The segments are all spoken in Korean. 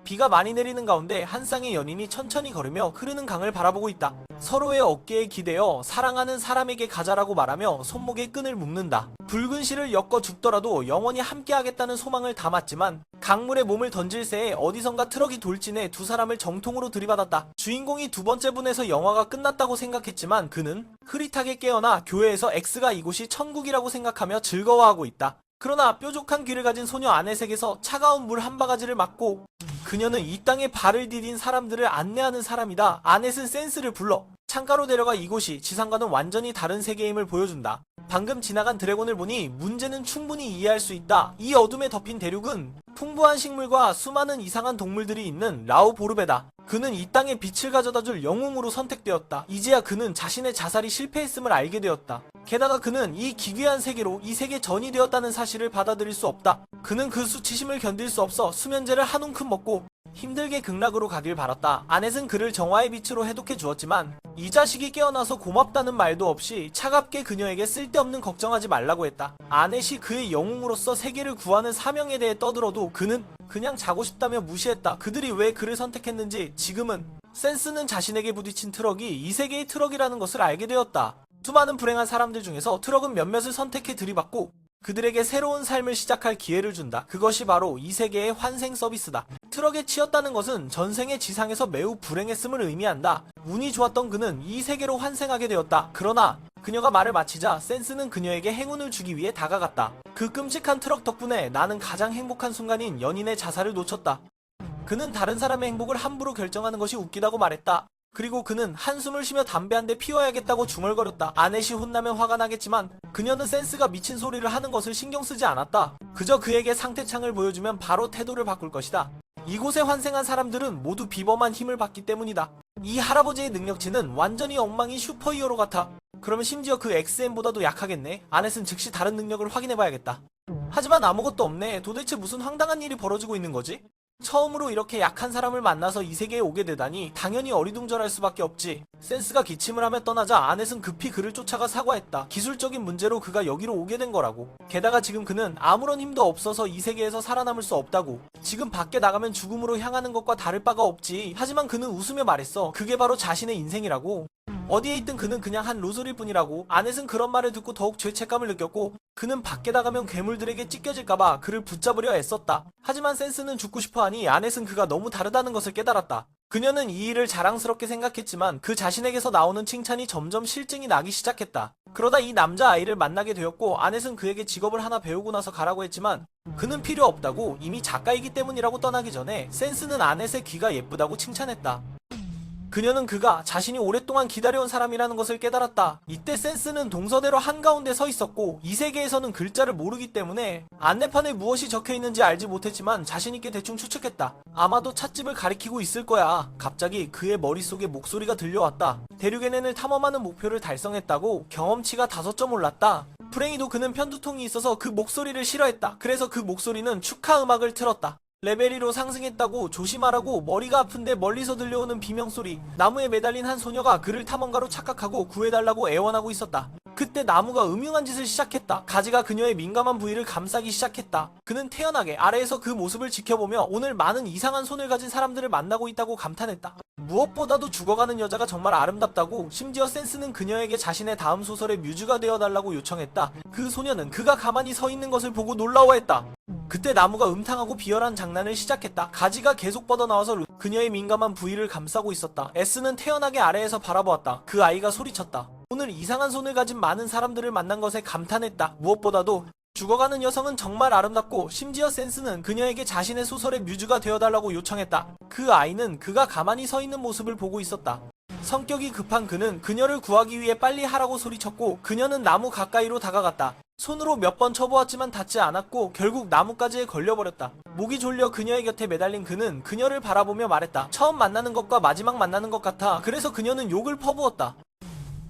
비가 많이 내리는 가운데 한 쌍의 연인이 천천히 걸으며 흐르는 강을 바라보고 있다. 서로의 어깨에 기대어 사랑하는 사람에게 가자라고 말하며 손목에 끈을 묶는다. 붉은 실을 엮어 죽더라도 영원히 함께하겠다는 소망을 담았지만 강물에 몸을 던질 새에 어디선가 트럭이 돌진해 두 사람을 정통으로 들이받았다. 주인공이 두 번째 분에서 영화가 끝났다고 생각했지만 그는 흐릿하게 깨어나 교회에서 X가 이곳이 천국이라고 생각하며 즐거워하고 있다. 그러나 뾰족한 귀를 가진 소녀 아넷에게서 차가운 물 한 바가지를 맞고 그녀는 이 땅에 발을 디딘 사람들을 안내하는 사람이다. 아넷은 센스를 불러 창가로 데려가 이곳이 지상과는 완전히 다른 세계임을 보여준다. 방금 지나간 드래곤을 보니 문제는 충분히 이해할 수 있다. 이 어둠에 덮인 대륙은 풍부한 식물과 수많은 이상한 동물들이 있는 라우보르베다. 그는 이 땅에 빛을 가져다줄 영웅으로 선택되었다. 이제야 그는 자신의 자살이 실패했음을 알게 되었다. 게다가 그는 이 기괴한 세계로 이 세계 전이 되었다는 사실을 받아들일 수 없다. 그는 그 수치심을 견딜 수 없어 수면제를 한 움큼 먹고 힘들게 극락으로 가길 바랐다. 아넷은 그를 정화의 빛으로 해독해 주었지만 이 자식이 깨어나서 고맙다는 말도 없이 차갑게 그녀에게 쓸데없는 걱정하지 말라고 했다. 아넷이 그의 영웅으로서 세계를 구하는 사명에 대해 떠들어도 그는 그냥 자고 싶다며 무시했다. 그들이 왜 그를 선택했는지 지금은 센스는 자신에게 부딪힌 트럭이 이 세계의 트럭이라는 것을 알게 되었다. 수많은 불행한 사람들 중에서 트럭은 몇몇을 선택해 들이받고 그들에게 새로운 삶을 시작할 기회를 준다. 그것이 바로 이 세계의 환생 서비스다. 트럭에 치였다는 것은 전생의 지상에서 매우 불행했음을 의미한다. 운이 좋았던 그는 이 세계로 환생하게 되었다. 그러나 그녀가 말을 마치자 센스는 그녀에게 행운을 주기 위해 다가갔다. 그 끔찍한 트럭 덕분에 나는 가장 행복한 순간인 연인의 자살을 놓쳤다. 그는 다른 사람의 행복을 함부로 결정하는 것이 웃기다고 말했다. 그리고 그는 한숨을 쉬며 담배 한 대 피워야겠다고 중얼거렸다. 아넷이 혼나면 화가 나겠지만 그녀는 센스가 미친 소리를 하는 것을 신경 쓰지 않았다. 그저 그에게 상태창을 보여주면 바로 태도를 바꿀 것이다. 이곳에 환생한 사람들은 모두 비범한 힘을 받기 때문이다. 이 할아버지의 능력치는 완전히 엉망인 슈퍼히어로 같아. 그러면 심지어 그 XM보다도 약하겠네. 아넷은 즉시 다른 능력을 확인해봐야겠다. 하지만 아무것도 없네. 도대체 무슨 황당한 일이 벌어지고 있는 거지? 처음으로 이렇게 약한 사람을 만나서 이 세계에 오게 되다니 당연히 어리둥절할 수밖에 없지. 센스가 기침을 하며 떠나자 아넷은 급히 그를 쫓아가 사과했다. 기술적인 문제로 그가 여기로 오게 된 거라고. 게다가 지금 그는 아무런 힘도 없어서 이 세계에서 살아남을 수 없다고. 지금 밖에 나가면 죽음으로 향하는 것과 다를 바가 없지. 하지만 그는 웃으며 말했어. 그게 바로 자신의 인생이라고. 어디에 있든 그는 그냥 한 로졸일 뿐이라고. 아넷은 그런 말을 듣고 더욱 죄책감을 느꼈고 그는 밖에 나가면 괴물들에게 찢겨질까봐 그를 붙잡으려 애썼다. 하지만 센스는 죽고 싶어하니 아넷은 그가 너무 다르다는 것을 깨달았다. 그녀는 이 일을 자랑스럽게 생각했지만 그 자신에게서 나오는 칭찬이 점점 실증이 나기 시작했다. 그러다 이 남자아이를 만나게 되었고 아넷은 그에게 직업을 하나 배우고 나서 가라고 했지만 그는 필요 없다고. 이미 작가이기 때문이라고 떠나기 전에 센스는 아넷의 귀가 예쁘다고 칭찬했다. 그녀는 그가 자신이 오랫동안 기다려온 사람이라는 것을 깨달았다. 이때 센스는 동서대로 한가운데 서 있었고 이 세계에서는 글자를 모르기 때문에 안내판에 무엇이 적혀있는지 알지 못했지만 자신있게 대충 추측했다. 아마도 찻집을 가리키고 있을 거야. 갑자기 그의 머릿속에 목소리가 들려왔다. 대륙에넨을 탐험하는 목표를 달성했다고. 경험치가 5점 올랐다. 불행히도 그는 편두통이 있어서 그 목소리를 싫어했다. 그래서 그 목소리는 축하 음악을 틀었다. 레벨 2로 상승했다고. 조심하라고. 머리가 아픈데 멀리서 들려오는 비명소리. 나무에 매달린 한 소녀가 그를 탐험가로 착각하고 구해달라고 애원하고 있었다. 그때 나무가 음흉한 짓을 시작했다. 가지가 그녀의 민감한 부위를 감싸기 시작했다. 그는 태연하게 아래에서 그 모습을 지켜보며 오늘 많은 이상한 손을 가진 사람들을 만나고 있다고 감탄했다. 무엇보다도 죽어가는 여자가 정말 아름답다고. 심지어 센스는 그녀에게 자신의 다음 소설의 뮤즈가 되어달라고 요청했다. 그 소녀는 그가 가만히 서 있는 것을 보고 놀라워했다. 그때 나무가 음탕하고 비열한 장난을 시작했다. 가지가 계속 뻗어나와서 그녀의 민감한 부위를 감싸고 있었다. S는 태연하게 아래에서 바라보았다. 그 아이가 소리쳤다. 오늘 이상한 손을 가진 많은 사람들을 만난 것에 감탄했다. 무엇보다도 죽어가는 여성은 정말 아름답고 심지어 센스는 그녀에게 자신의 소설의 뮤즈가 되어달라고 요청했다. 그 아이는 그가 가만히 서 있는 모습을 보고 있었다. 성격이 급한 그는 그녀를 구하기 위해 빨리 하라고 소리쳤고 그녀는 나무 가까이로 다가갔다. 손으로 몇 번 쳐보았지만 닿지 않았고 결국 나뭇가지에 걸려버렸다. 목이 졸려 그녀의 곁에 매달린 그는 그녀를 바라보며 말했다. 처음 만나는 것과 마지막 만나는 것 같아. 그래서 그녀는 욕을 퍼부었다.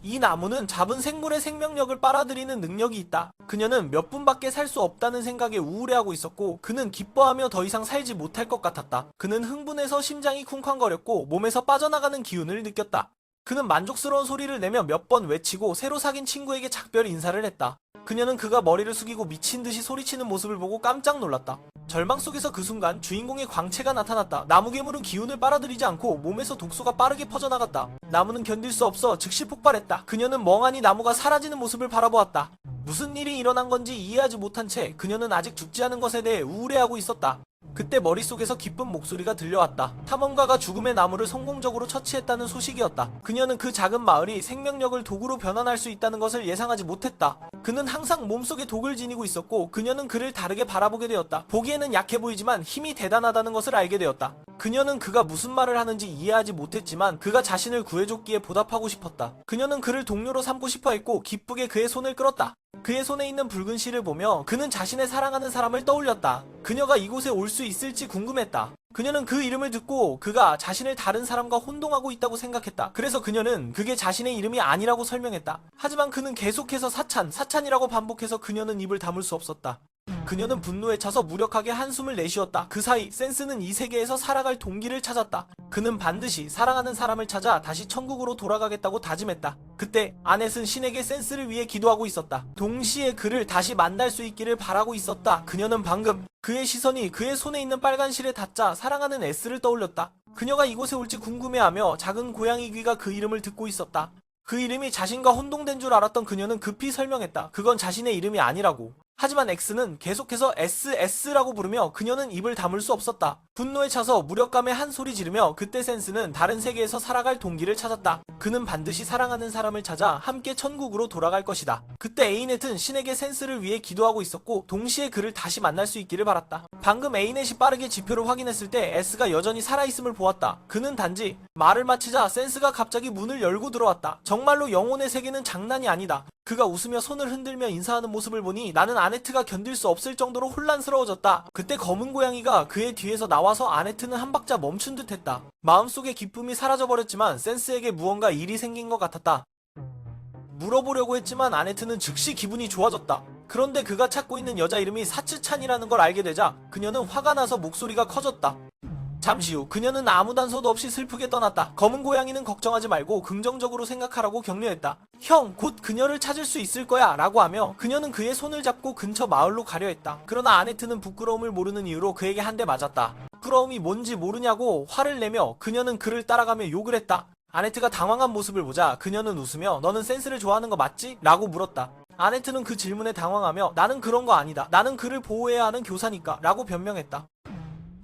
이 나무는 잡은 생물의 생명력을 빨아들이는 능력이 있다. 그녀는 몇 분밖에 살 수 없다는 생각에 우울해하고 있었고 그는 기뻐하며 더 이상 살지 못할 것 같았다. 그는 흥분해서 심장이 쿵쾅거렸고 몸에서 빠져나가는 기운을 느꼈다. 그는 만족스러운 소리를 내며 몇 번 외치고 새로 사귄 친구에게 작별 인사를 했다. 그녀는 그가 머리를 숙이고 미친 듯이 소리치는 모습을 보고 깜짝 놀랐다. 절망 속에서 그 순간 주인공의 광채가 나타났다. 나무 괴물은 기운을 빨아들이지 않고 몸에서 독소가 빠르게 퍼져나갔다. 나무는 견딜 수 없어 즉시 폭발했다. 그녀는 멍하니 나무가 사라지는 모습을 바라보았다. 무슨 일이 일어난 건지 이해하지 못한 채 그녀는 아직 죽지 않은 것에 대해 우울해하고 있었다. 그때 머릿속에서 기쁜 목소리가 들려왔다. 탐험가가 죽음의 나무를 성공적으로 처치했다는 소식이었다. 그녀는 그 작은 마을이 생명력을 도구로 변환할 수 있다는 것을 예상하지 못했다. 그는 항상 몸속에 독을 지니고 있었고 그녀는 그를 다르게 바라보게 되었다. 보기에는 약해 보이지만 힘이 대단하다는 것을 알게 되었다. 그녀는 그가 무슨 말을 하는지 이해하지 못했지만 그가 자신을 구해줬기에 보답하고 싶었다. 그녀는 그를 동료로 삼고 싶어 했고 기쁘게 그의 손을 끌었다. 그의 손에 있는 붉은 실을 보며 그는 자신의 사랑하는 사람을 떠올렸다. 그녀가 이곳에 올 수 있을지 궁금했다. 그녀는 그 이름을 듣고 그가 자신을 다른 사람과 혼동하고 있다고 생각했다. 그래서 그녀는 그게 자신의 이름이 아니라고 설명했다. 하지만 그는 계속해서 사찬이라고 반복해서 그녀는 입을 다물 수 없었다. 그녀는 분노에 차서 무력하게 한숨을 내쉬었다. 그 사이 센스는 이 세계에서 살아갈 동기를 찾았다. 그는 반드시 사랑하는 사람을 찾아 다시 천국으로 돌아가겠다고 다짐했다. 그때 아넷은 신에게 센스를 위해 기도하고 있었다. 동시에 그를 다시 만날 수 있기를 바라고 있었다. 그녀는 방금 그의 시선이 그의 손에 있는 빨간 실에 닿자 사랑하는 S를 떠올렸다. 그녀가 이곳에 올지 궁금해하며 작은 고양이 귀가 그 이름을 듣고 있었다. 그 이름이 자신과 혼동된 줄 알았던 그녀는 급히 설명했다. 그건 자신의 이름이 아니라고. 하지만 X는 계속해서 SS라고 부르며 그녀는 입을 다물 수 없었다. 분노에 차서 무력감에 한 소리 지르며 그때 센스는 다른 세계에서 살아갈 동기를 찾았다. 그는 반드시 사랑하는 사람을 찾아 함께 천국으로 돌아갈 것이다. 그때 에이넷은 신에게 센스를 위해 기도하고 있었고 동시에 그를 다시 만날 수 있기를 바랐다. 방금 에이넷이 빠르게 지표를 확인했을 때 S가 여전히 살아있음을 보았다. 그는 단지 말을 마치자 센스가 갑자기 문을 열고 들어왔다. 정말로 영혼의 세계는 장난이 아니다. 그가 웃으며 손을 흔들며 인사하는 모습을 보니 나는 아네트가 견딜 수 없을 정도로 혼란스러워졌다. 그때 검은 고양이가 그의 뒤에서 나와서 아네트는 한 박자 멈춘 듯 했다. 마음속의 기쁨이 사라져버렸지만 센스에게 무언가 일이 생긴 것 같았다. 물어보려고 했지만 아네트는 즉시 기분이 좋아졌다. 그런데 그가 찾고 있는 여자 이름이 사츠찬이라는 걸 알게 되자 그녀는 화가 나서 목소리가 커졌다. 잠시 후 그녀는 아무 단서도 없이 슬프게 떠났다. 검은 고양이는 걱정하지 말고 긍정적으로 생각하라고 격려했다. 형, 곧 그녀를 찾을 수 있을 거야 라고 하며 그녀는 그의 손을 잡고 근처 마을로 가려 했다. 그러나 아네트는 부끄러움을 모르는 이유로 그에게 한 대 맞았다. 부끄러움이 뭔지 모르냐고 화를 내며 그녀는 그를 따라가며 욕을 했다. 아네트가 당황한 모습을 보자 그녀는 웃으며 너는 센스를 좋아하는 거 맞지? 라고 물었다. 아네트는 그 질문에 당황하며 나는 그런 거 아니다. 나는 그를 보호해야 하는 교사니까 라고 변명했다.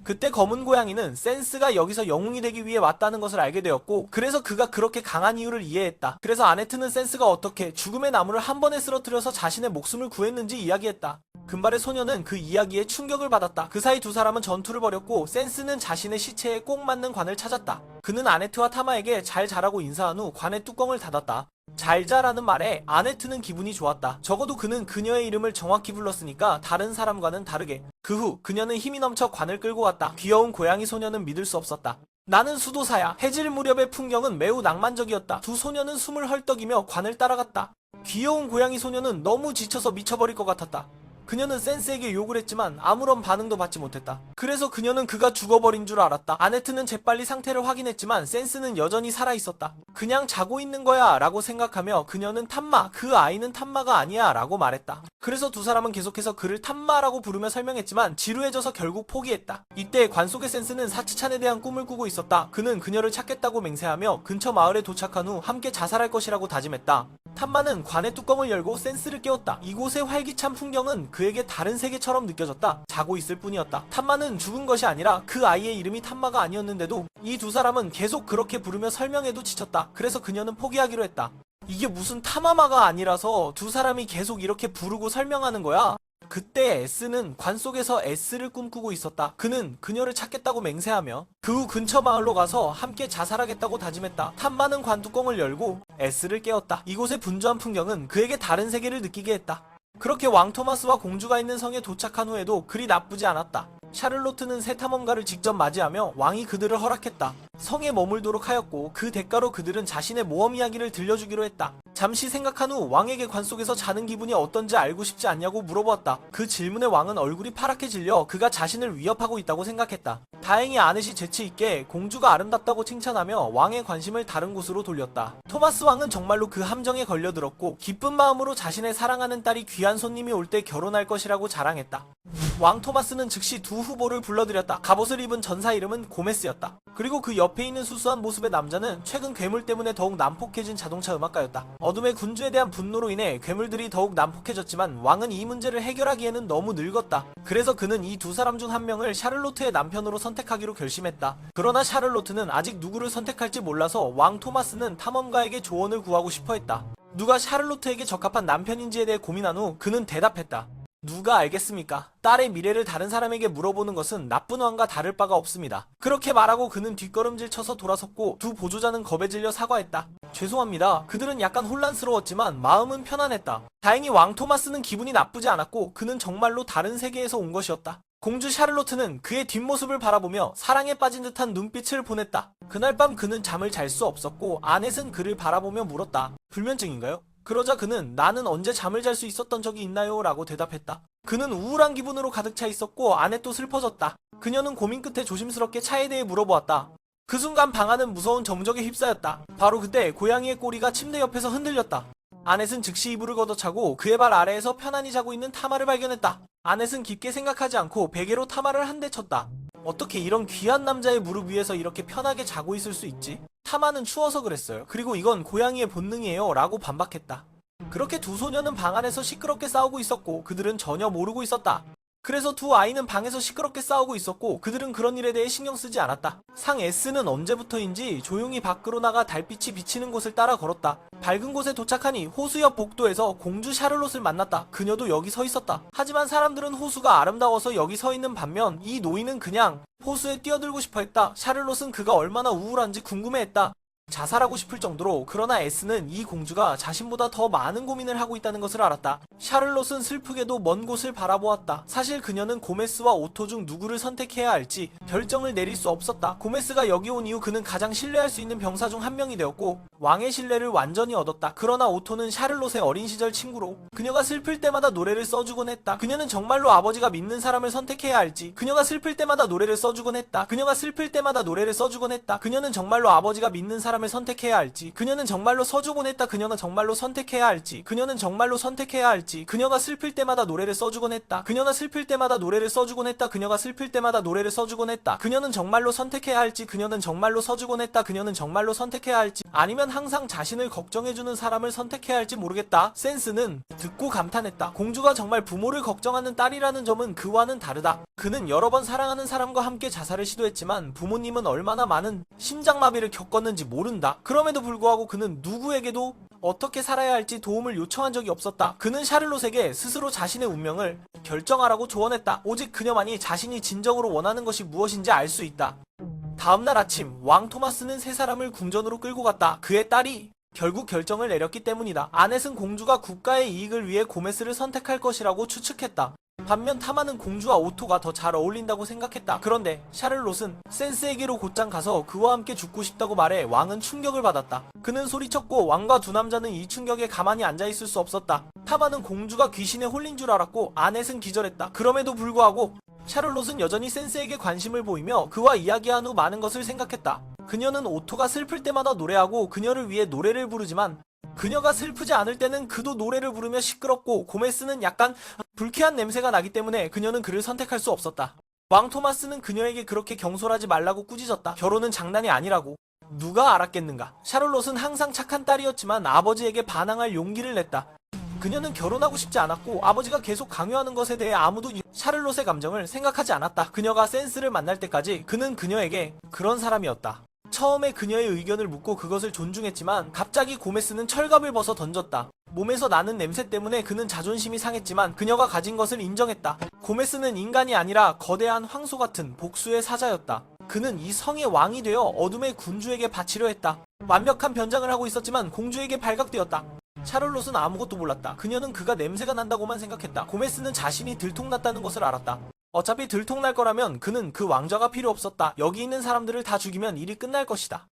그때 검은 고양이는 센스가 여기서 영웅이 되기 위해 왔다는 것을 알게 되었고 그래서 그가 그렇게 강한 이유를 이해했다. 그래서 아네트는 센스가 어떻게 죽음의 나무를 한 번에 쓰러뜨려서 자신의 목숨을 구했는지 이야기했다. 금발의 소녀는 그 이야기에 충격을 받았다. 그 사이 두 사람은 전투를 벌였고 센스는 자신의 시체에 꼭 맞는 관을 찾았다. 그는 아네트와 타마에게 잘 자라고 인사한 후 관의 뚜껑을 닫았다. 잘 자라는 말에 아네트는 기분이 좋았다. 적어도 그는 그녀의 이름을 정확히 불렀으니까 다른 사람과는 다르게. 그 후 그녀는 힘이 넘쳐 관을 끌고 왔다. 귀여운 고양이 소녀는 믿을 수 없었다. 나는 수도사야. 해질 무렵의 풍경은 매우 낭만적이었다. 두 소녀는 숨을 헐떡이며 관을 따라갔다. 귀여운 고양이 소녀는 너무 지쳐서 미쳐버릴 것 같았다. 그녀는 센스에게 욕을 했지만 아무런 반응도 받지 못했다. 그래서 그녀는 그가 죽어버린 줄 알았다. 아네트는 재빨리 상태를 확인했지만 센스는 여전히 살아있었다. 그냥 자고 있는 거야 라고 생각하며 그녀는 탐마, 그 아이는 탐마가 아니야 라고 말했다. 그래서 두 사람은 계속해서 그를 탐마라고 부르며 설명했지만 지루해져서 결국 포기했다. 이때 관 속의 센스는 사츠찬에 대한 꿈을 꾸고 있었다. 그는 그녀를 찾겠다고 맹세하며 근처 마을에 도착한 후 함께 자살할 것이라고 다짐했다. 탐마는 관의 뚜껑을 열고 센스를 깨웠다. 이곳의 활기찬 풍경은 그에게 다른 세계처럼 느껴졌다. 자고 있을 뿐이었다. 탐마는 죽은 것이 아니라 그 아이의 이름이 탐마가 아니었는데도 이 두 사람은 계속 그렇게 부르며 설명해도 지쳤다. 그래서 그녀는 포기하기로 했다. 이게 무슨 탐마마가 아니라서 두 사람이 계속 이렇게 부르고 설명하는 거야? 그때 S는 관 속에서 S를 꿈꾸고 있었다. 그는 그녀를 찾겠다고 맹세하며 그 후 근처 마을로 가서 함께 자살하겠다고 다짐했다. 탐마는 관 뚜껑을 열고 S를 깨웠다. 이곳의 분주한 풍경은 그에게 다른 세계를 느끼게 했다. 그렇게 왕 토마스와 공주가 있는 성에 도착한 후에도 그리 나쁘지 않았다. 샤를로트는 새 탐험가를 직접 맞이하며 왕이 그들을 허락했다. 성에 머물도록 하였고 그 대가로 그들은 자신의 모험 이야기를 들려주기로 했다. 잠시 생각한 후 왕에게 관 속에서 자는 기분이 어떤지 알고 싶지 않냐고 물어보았다. 그 질문에 왕은 얼굴이 파랗게 질려 그가 자신을 위협하고 있다고 생각했다. 다행히 아넷이 재치있게 공주가 아름답다고 칭찬하며 왕의 관심을 다른 곳으로 돌렸다. 토마스 왕은 정말로 그 함정에 걸려들었고 기쁜 마음으로 자신의 사랑하는 딸이 귀한 손님이 올 때 결혼할 것이라고 자랑했다. 왕 토마스는 즉시 두 후보를 불러들였다. 갑옷을 입은 전사 이름은 고메스였다. 그리고 그 옆에 있는 수수한 모습의 남자는 최근 괴물 때문에 더욱 난폭해진 자동차 음악가였다. 어둠의 군주에 대한 분노로 인해 괴물들이 더욱 난폭해졌지만 왕은 이 문제를 해결하기에는 너무 늙었다. 그래서 그는 이 두 사람 중 한 명을 샤를로트의 남편으로 선택하기로 결심했다. 그러나 샤를로트는 아직 누구를 선택할지 몰라서 왕 토마스는 탐험가에게 조언을 구하고 싶어 했다. 누가 샤를로트에게 적합한 남편인지에 대해 고민한 후 그는 대답했다. 누가 알겠습니까? 딸의 미래를 다른 사람에게 물어보는 것은 나쁜 왕과 다를 바가 없습니다. 그렇게 말하고 그는 뒷걸음질 쳐서 돌아섰고 두 보조자는 겁에 질려 사과했다. 죄송합니다. 그들은 약간 혼란스러웠지만 마음은 편안했다. 다행히 왕 토마스는 기분이 나쁘지 않았고 그는 정말로 다른 세계에서 온 것이었다. 공주 샤를로트는 그의 뒷모습을 바라보며 사랑에 빠진 듯한 눈빛을 보냈다. 그날 밤 그는 잠을 잘 수 없었고 아넷은 그를 바라보며 물었다. 불면증인가요? 그러자 그는 나는 언제 잠을 잘 수 있었던 적이 있나요? 라고 대답했다. 그는 우울한 기분으로 가득 차 있었고 아넷도 슬퍼졌다. 그녀는 고민 끝에 조심스럽게 차에 대해 물어보았다. 그 순간 방 안은 무서운 정적에 휩싸였다. 바로 그때 고양이의 꼬리가 침대 옆에서 흔들렸다. 아넷은 즉시 이불을 걷어차고 그의 발 아래에서 편안히 자고 있는 타마를 발견했다. 아넷은 깊게 생각하지 않고 베개로 타마를 한 대 쳤다. 어떻게 이런 귀한 남자의 무릎 위에서 이렇게 편하게 자고 있을 수 있지? 타마는 추워서 그랬어요. 그리고 이건 고양이의 본능이에요 라고 반박했다. 그렇게 두 소녀는 방 안에서 시끄럽게 싸우고 있었고 그들은 전혀 모르고 있었다. 그래서 두 아이는 방에서 시끄럽게 싸우고 있었고 그들은 그런 일에 대해 신경 쓰지 않았다. 상 S는 언제부터인지 조용히 밖으로 나가 달빛이 비치는 곳을 따라 걸었다. 밝은 곳에 도착하니 호수 옆 복도에서 공주 샤를롯을 만났다. 그녀도 여기 서 있었다. 하지만 사람들은 호수가 아름다워서 여기 서 있는 반면 이 노인은 그냥 호수에 뛰어들고 싶어 했다. 샤를롯은 그가 얼마나 우울한지 궁금해했다. 자살하고 싶을 정도로. 그러나 S는 이 공주가 자신보다 더 많은 고민을 하고 있다는 것을 알았다. 샤를롯은 슬프게도 먼 곳을 바라보았다. 사실 그녀는 고메스와 오토 중 누구를 선택해야 할지 결정을 내릴 수 없었다. 고메스가 여기 온 이후 그는 가장 신뢰할 수 있는 병사 중 한 명이 되었고 왕의 신뢰를 완전히 얻었다. 그러나 오토는 샤를롯의 어린 시절 친구로 그녀가 슬플 때마다 노래를 써주곤 했다. 그녀는 정말로 아버지가 믿는 사람을 선택해야 할지 그녀가 슬플 때마다 노래를 써주곤 했다. 그녀가 슬플 때마다 노래를 써주곤 했다. 그녀는 정말로 아버지가 믿는 사람을 선택해야 할지 그녀는 정말로 써주곤 했다. 그녀는 정말로 선택해야 할지 그녀는 정말로 선택해야 할지 그녀가 슬플 때마다 노래를 써주곤 했다. 그녀가 슬플 때마다 노래를 써주곤 했다. 그녀가 슬플 때마다 노래를 써주곤 했다. 그녀는 정말로 선택해야 할지 그녀는 정말로 써주곤 했다. 그녀는 정말로 선택해야 할지 아니면 항상 자신을 걱정해주는 사람을 선택해야 할지 모르겠다. 센스는 듣고 감탄했다. 공주가 정말 부모를 걱정하는 딸이라는 점은 그와는 다르다. 그는 여러 번 사랑하는 사람과 함께 자살을 시도했지만 부모님은 얼마나 많은 심장마비를 겪었는지 모른다. 그럼에도 불구하고 그는 누구에게도 어떻게 살아야 할지 도움을 요청한 적이 없었다. 그는 샤를롯에게 스스로 자신의 운명을 결정하라고 조언했다. 오직 그녀만이 자신이 진정으로 원하는 것이 무엇인지 알 수 있다. 다음날 아침 왕 토마스는 세 사람을 궁전으로 끌고 갔다. 그의 딸이 결국 결정을 내렸기 때문이다. 아넷은 공주가 국가의 이익을 위해 고메스를 선택할 것이라고 추측했다. 반면 타마는 공주와 오토가 더 잘 어울린다고 생각했다. 그런데 샤를롯은 센스에게로 곧장 가서 그와 함께 죽고 싶다고 말해 왕은 충격을 받았다. 그는 소리쳤고 왕과 두 남자는 이 충격에 가만히 앉아있을 수 없었다. 타마는 공주가 귀신에 홀린 줄 알았고 아넷은 기절했다. 그럼에도 불구하고 샤를롯은 여전히 센스에게 관심을 보이며 그와 이야기한 후 많은 것을 생각했다. 그녀는 오토가 슬플 때마다 노래하고 그녀를 위해 노래를 부르지만 그녀가 슬프지 않을 때는 그도 노래를 부르며 시끄럽고 고메스는 약간 불쾌한 냄새가 나기 때문에 그녀는 그를 선택할 수 없었다. 왕 토마스는 그녀에게 그렇게 경솔하지 말라고 꾸짖었다. 결혼은 장난이 아니라고. 누가 알았겠는가. 샤를롯은 항상 착한 딸이었지만 아버지에게 반항할 용기를 냈다. 그녀는 결혼하고 싶지 않았고 아버지가 계속 강요하는 것에 대해 아무도 샤를롯의 감정을 생각하지 않았다. 그녀가 센스를 만날 때까지 그는 그녀에게 그런 사람이었다. 처음에 그녀의 의견을 묻고 그것을 존중했지만 갑자기 고메스는 철갑을 벗어 던졌다. 몸에서 나는 냄새 때문에 그는 자존심이 상했지만 그녀가 가진 것을 인정했다. 고메스는 인간이 아니라 거대한 황소 같은 복수의 사자였다. 그는 이 성의 왕이 되어 어둠의 군주에게 바치려 했다. 완벽한 변장을 하고 있었지만 공주에게 발각되었다. 샤를롯은 아무것도 몰랐다. 그녀는 그가 냄새가 난다고만 생각했다. 고메스는 자신이 들통났다는 것을 알았다. 어차피 들통날 거라면 그는 그 왕좌가 필요 없었다. 여기 있는 사람들을 다 죽이면 일이 끝날 것이다.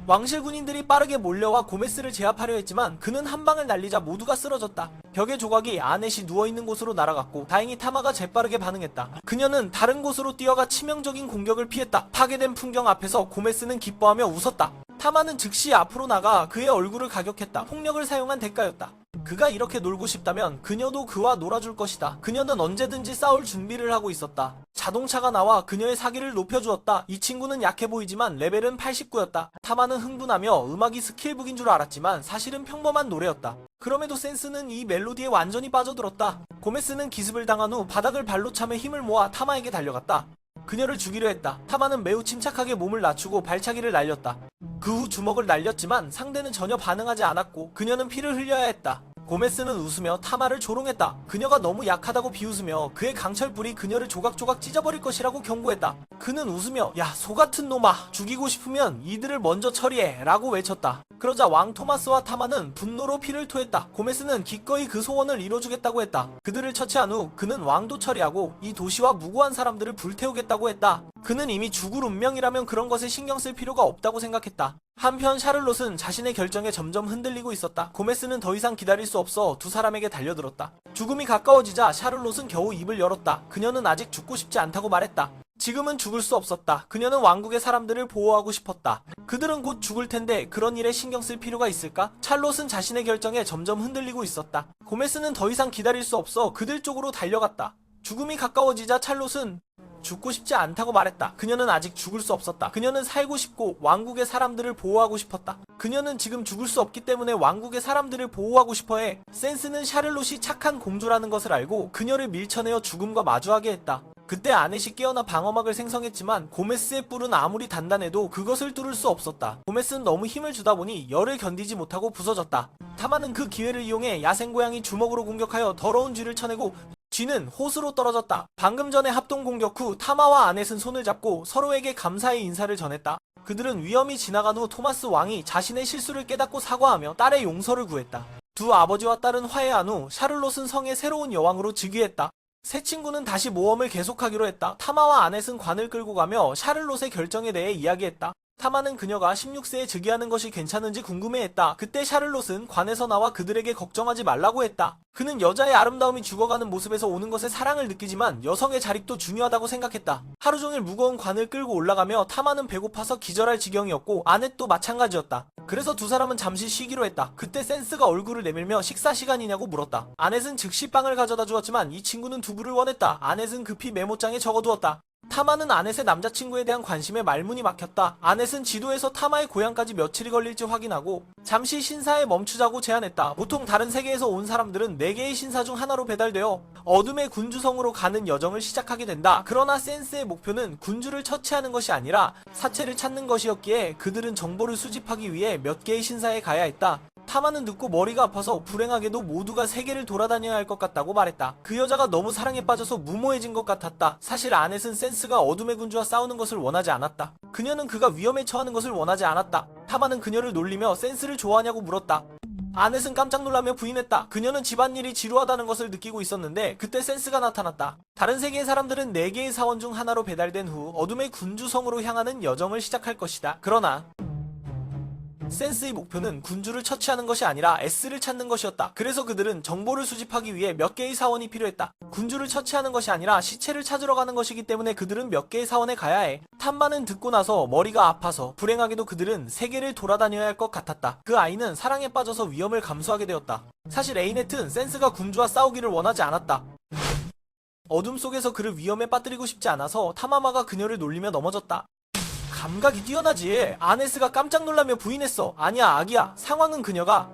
왕실 군인들이 빠르게 몰려와 고메스를 제압하려 했지만 그는 한 방을 날리자 모두가 쓰러졌다. 벽의 조각이 아넷이 누워있는 곳으로 날아갔고 다행히 타마가 재빠르게 반응했다. 그녀는 다른 곳으로 뛰어가 치명적인 공격을 피했다. 파괴된 풍경 앞에서 고메스는 기뻐하며 웃었다. 타마는 즉시 앞으로 나가 그의 얼굴을 가격했다. 폭력을 사용한 대가였다. 그가 이렇게 놀고 싶다면 그녀도 그와 놀아줄 것이다. 그녀는 언제든지 싸울 준비를 하고 있었다. 자동차가 나와 그녀의 사기를 높여주었다. 이 친구는 약해 보이지만 레벨은 89였다. 타마는 흥분하며 음악이 스킬북인 줄 알았지만 사실은 평범한 노래였다. 그럼에도 센스는 이 멜로디에 완전히 빠져들었다. 고메스는 기습을 당한 후 바닥을 발로 차며 힘을 모아 타마에게 달려갔다. 그녀를 죽이려 했다. 타마는 매우 침착하게 몸을 낮추고 발차기를 날렸다. 그 후 주먹을 날렸지만 상대는 전혀 반응하지 않았고 그녀는 피를 흘려야 했다. 고메스는 웃으며 타마를 조롱했다. 그녀가 너무 약하다고 비웃으며 그의 강철불이 그녀를 조각조각 찢어버릴 것이라고 경고했다. 그는 웃으며 야 소같은 놈아, 죽이고 싶으면 이들을 먼저 처리해 라고 외쳤다. 그러자 왕 토마스와 타마는 분노로 피를 토했다. 고메스는 기꺼이 그 소원을 이뤄주겠다고 했다. 그들을 처치한 후 그는 왕도 처리하고 이 도시와 무고한 사람들을 불태우겠다고 했다. 그는 이미 죽을 운명이라면 그런 것에 신경 쓸 필요가 없다고 생각했다. 한편 샤를롯은 자신의 결정에 점점 흔들리고 있었다. 고메스는 더 이상 기다릴 수 없어 두 사람에게 달려들었다. 죽음이 가까워지자 샤를롯은 겨우 입을 열었다. 그녀는 아직 죽고 싶지 않다고 말했다. 지금은 죽을 수 없었다. 그녀는 왕국의 사람들을 보호하고 싶었다. 그들은 곧 죽을 텐데 그런 일에 신경 쓸 필요가 있을까? 찰롯은 자신의 결정에 점점 흔들리고 있었다. 고메스는 더 이상 기다릴 수 없어 그들 쪽으로 달려갔다. 죽음이 가까워지자 찰롯은 죽고 싶지 않다고 말했다. 그녀는 아직 죽을 수 없었다. 그녀는 살고 싶고 왕국의 사람들을 보호하고 싶었다. 그녀는 지금 죽을 수 없기 때문에 왕국의 사람들을 보호하고 싶어해. 센스는 샤를롯이 착한 공주라는 것을 알고 그녀를 밀쳐내어 죽음과 마주하게 했다. 그때 아넷이 깨어나 방어막을 생성했지만 고메스의 뿔은 아무리 단단해도 그것을 뚫을 수 없었다. 고메스는 너무 힘을 주다 보니 열을 견디지 못하고 부서졌다. 타마는 그 기회를 이용해 야생고양이 주먹으로 공격하여 더러운 쥐를 쳐내고 쥐는 호수로 떨어졌다. 방금 전에 합동 공격 후 타마와 아넷은 손을 잡고 서로에게 감사의 인사를 전했다. 그들은 위험이 지나간 후 토마스 왕이 자신의 실수를 깨닫고 사과하며 딸의 용서를 구했다. 두 아버지와 딸은 화해한 후 샤를롯은 성의 새로운 여왕으로 즉위했다. 새 친구는 다시 모험을 계속하기로 했다. 타마와 아넷은 관을 끌고 가며 샤를롯의 결정에 대해 이야기했다. 타마는 그녀가 16세에 즉위하는 것이 괜찮은지 궁금해했다. 그때 샤를롯은 관에서 나와 그들에게 걱정하지 말라고 했다. 그는 여자의 아름다움이 죽어가는 모습에서 오는 것에 사랑을 느끼지만 여성의 자립도 중요하다고 생각했다. 하루 종일 무거운 관을 끌고 올라가며 타마는 배고파서 기절할 지경이었고 아넷도 마찬가지였다. 그래서 두 사람은 잠시 쉬기로 했다. 그때 센스가 얼굴을 내밀며 식사 시간이냐고 물었다. 아넷은 즉시 빵을 가져다 주었지만 이 친구는 두부를 원했다. 아넷은 급히 메모장에 적어두었다. 타마는 아넷의 남자친구에 대한 관심에 말문이 막혔다. 아넷은 지도에서 타마의 고향까지 며칠이 걸릴지 확인하고 잠시 신사에 멈추자고 제안했다. 보통 다른 세계에서 온 사람들은 4개의 신사 중 하나로 배달되어 어둠의 군주성으로 가는 여정을 시작하게 된다. 그러나 센스의 목표는 군주를 처치하는 것이 아니라 사체를 찾는 것이었기에 그들은 정보를 수집하기 위해 몇 개의 신사에 가야 했다. 타마는 듣고 머리가 아파서 불행하게도 모두가 세계를 돌아다녀야 할 것 같다고 말했다. 그 여자가 너무 사랑에 빠져서 무모해진 것 같았다. 사실 아넷은 센스가 어둠의 군주와 싸우는 것을 원하지 않았다. 그녀는 그가 위험에 처하는 것을 원하지 않았다. 타마는 그녀를 놀리며 센스를 좋아하냐고 물었다. 아넷은 깜짝 놀라며 부인했다. 그녀는 집안일이 지루하다는 것을 느끼고 있었는데 그때 센스가 나타났다. 다른 세계의 사람들은 4개의 사원 중 하나로 배달된 후 어둠의 군주성으로 향하는 여정을 시작할 것이다. 그러나 센스의 목표는 군주를 처치하는 것이 아니라 S를 찾는 것이었다. 그래서 그들은 정보를 수집하기 위해 몇 개의 사원이 필요했다. 군주를 처치하는 것이 아니라 시체를 찾으러 가는 것이기 때문에 그들은 몇 개의 사원에 가야 해. 탐마는 듣고 나서 머리가 아파서 불행하게도 그들은 세계를 돌아다녀야 할 것 같았다. 그 아이는 사랑에 빠져서 위험을 감수하게 되었다. 사실 에이넷은 센스가 군주와 싸우기를 원하지 않았다. 어둠 속에서 그를 위험에 빠뜨리고 싶지 않아서 타마마가 그녀를 놀리며 넘어졌다. 감각이 뛰어나지. 아네스가 깜짝 놀라며 부인했어. 아니야, 아기야. 상황은 그녀가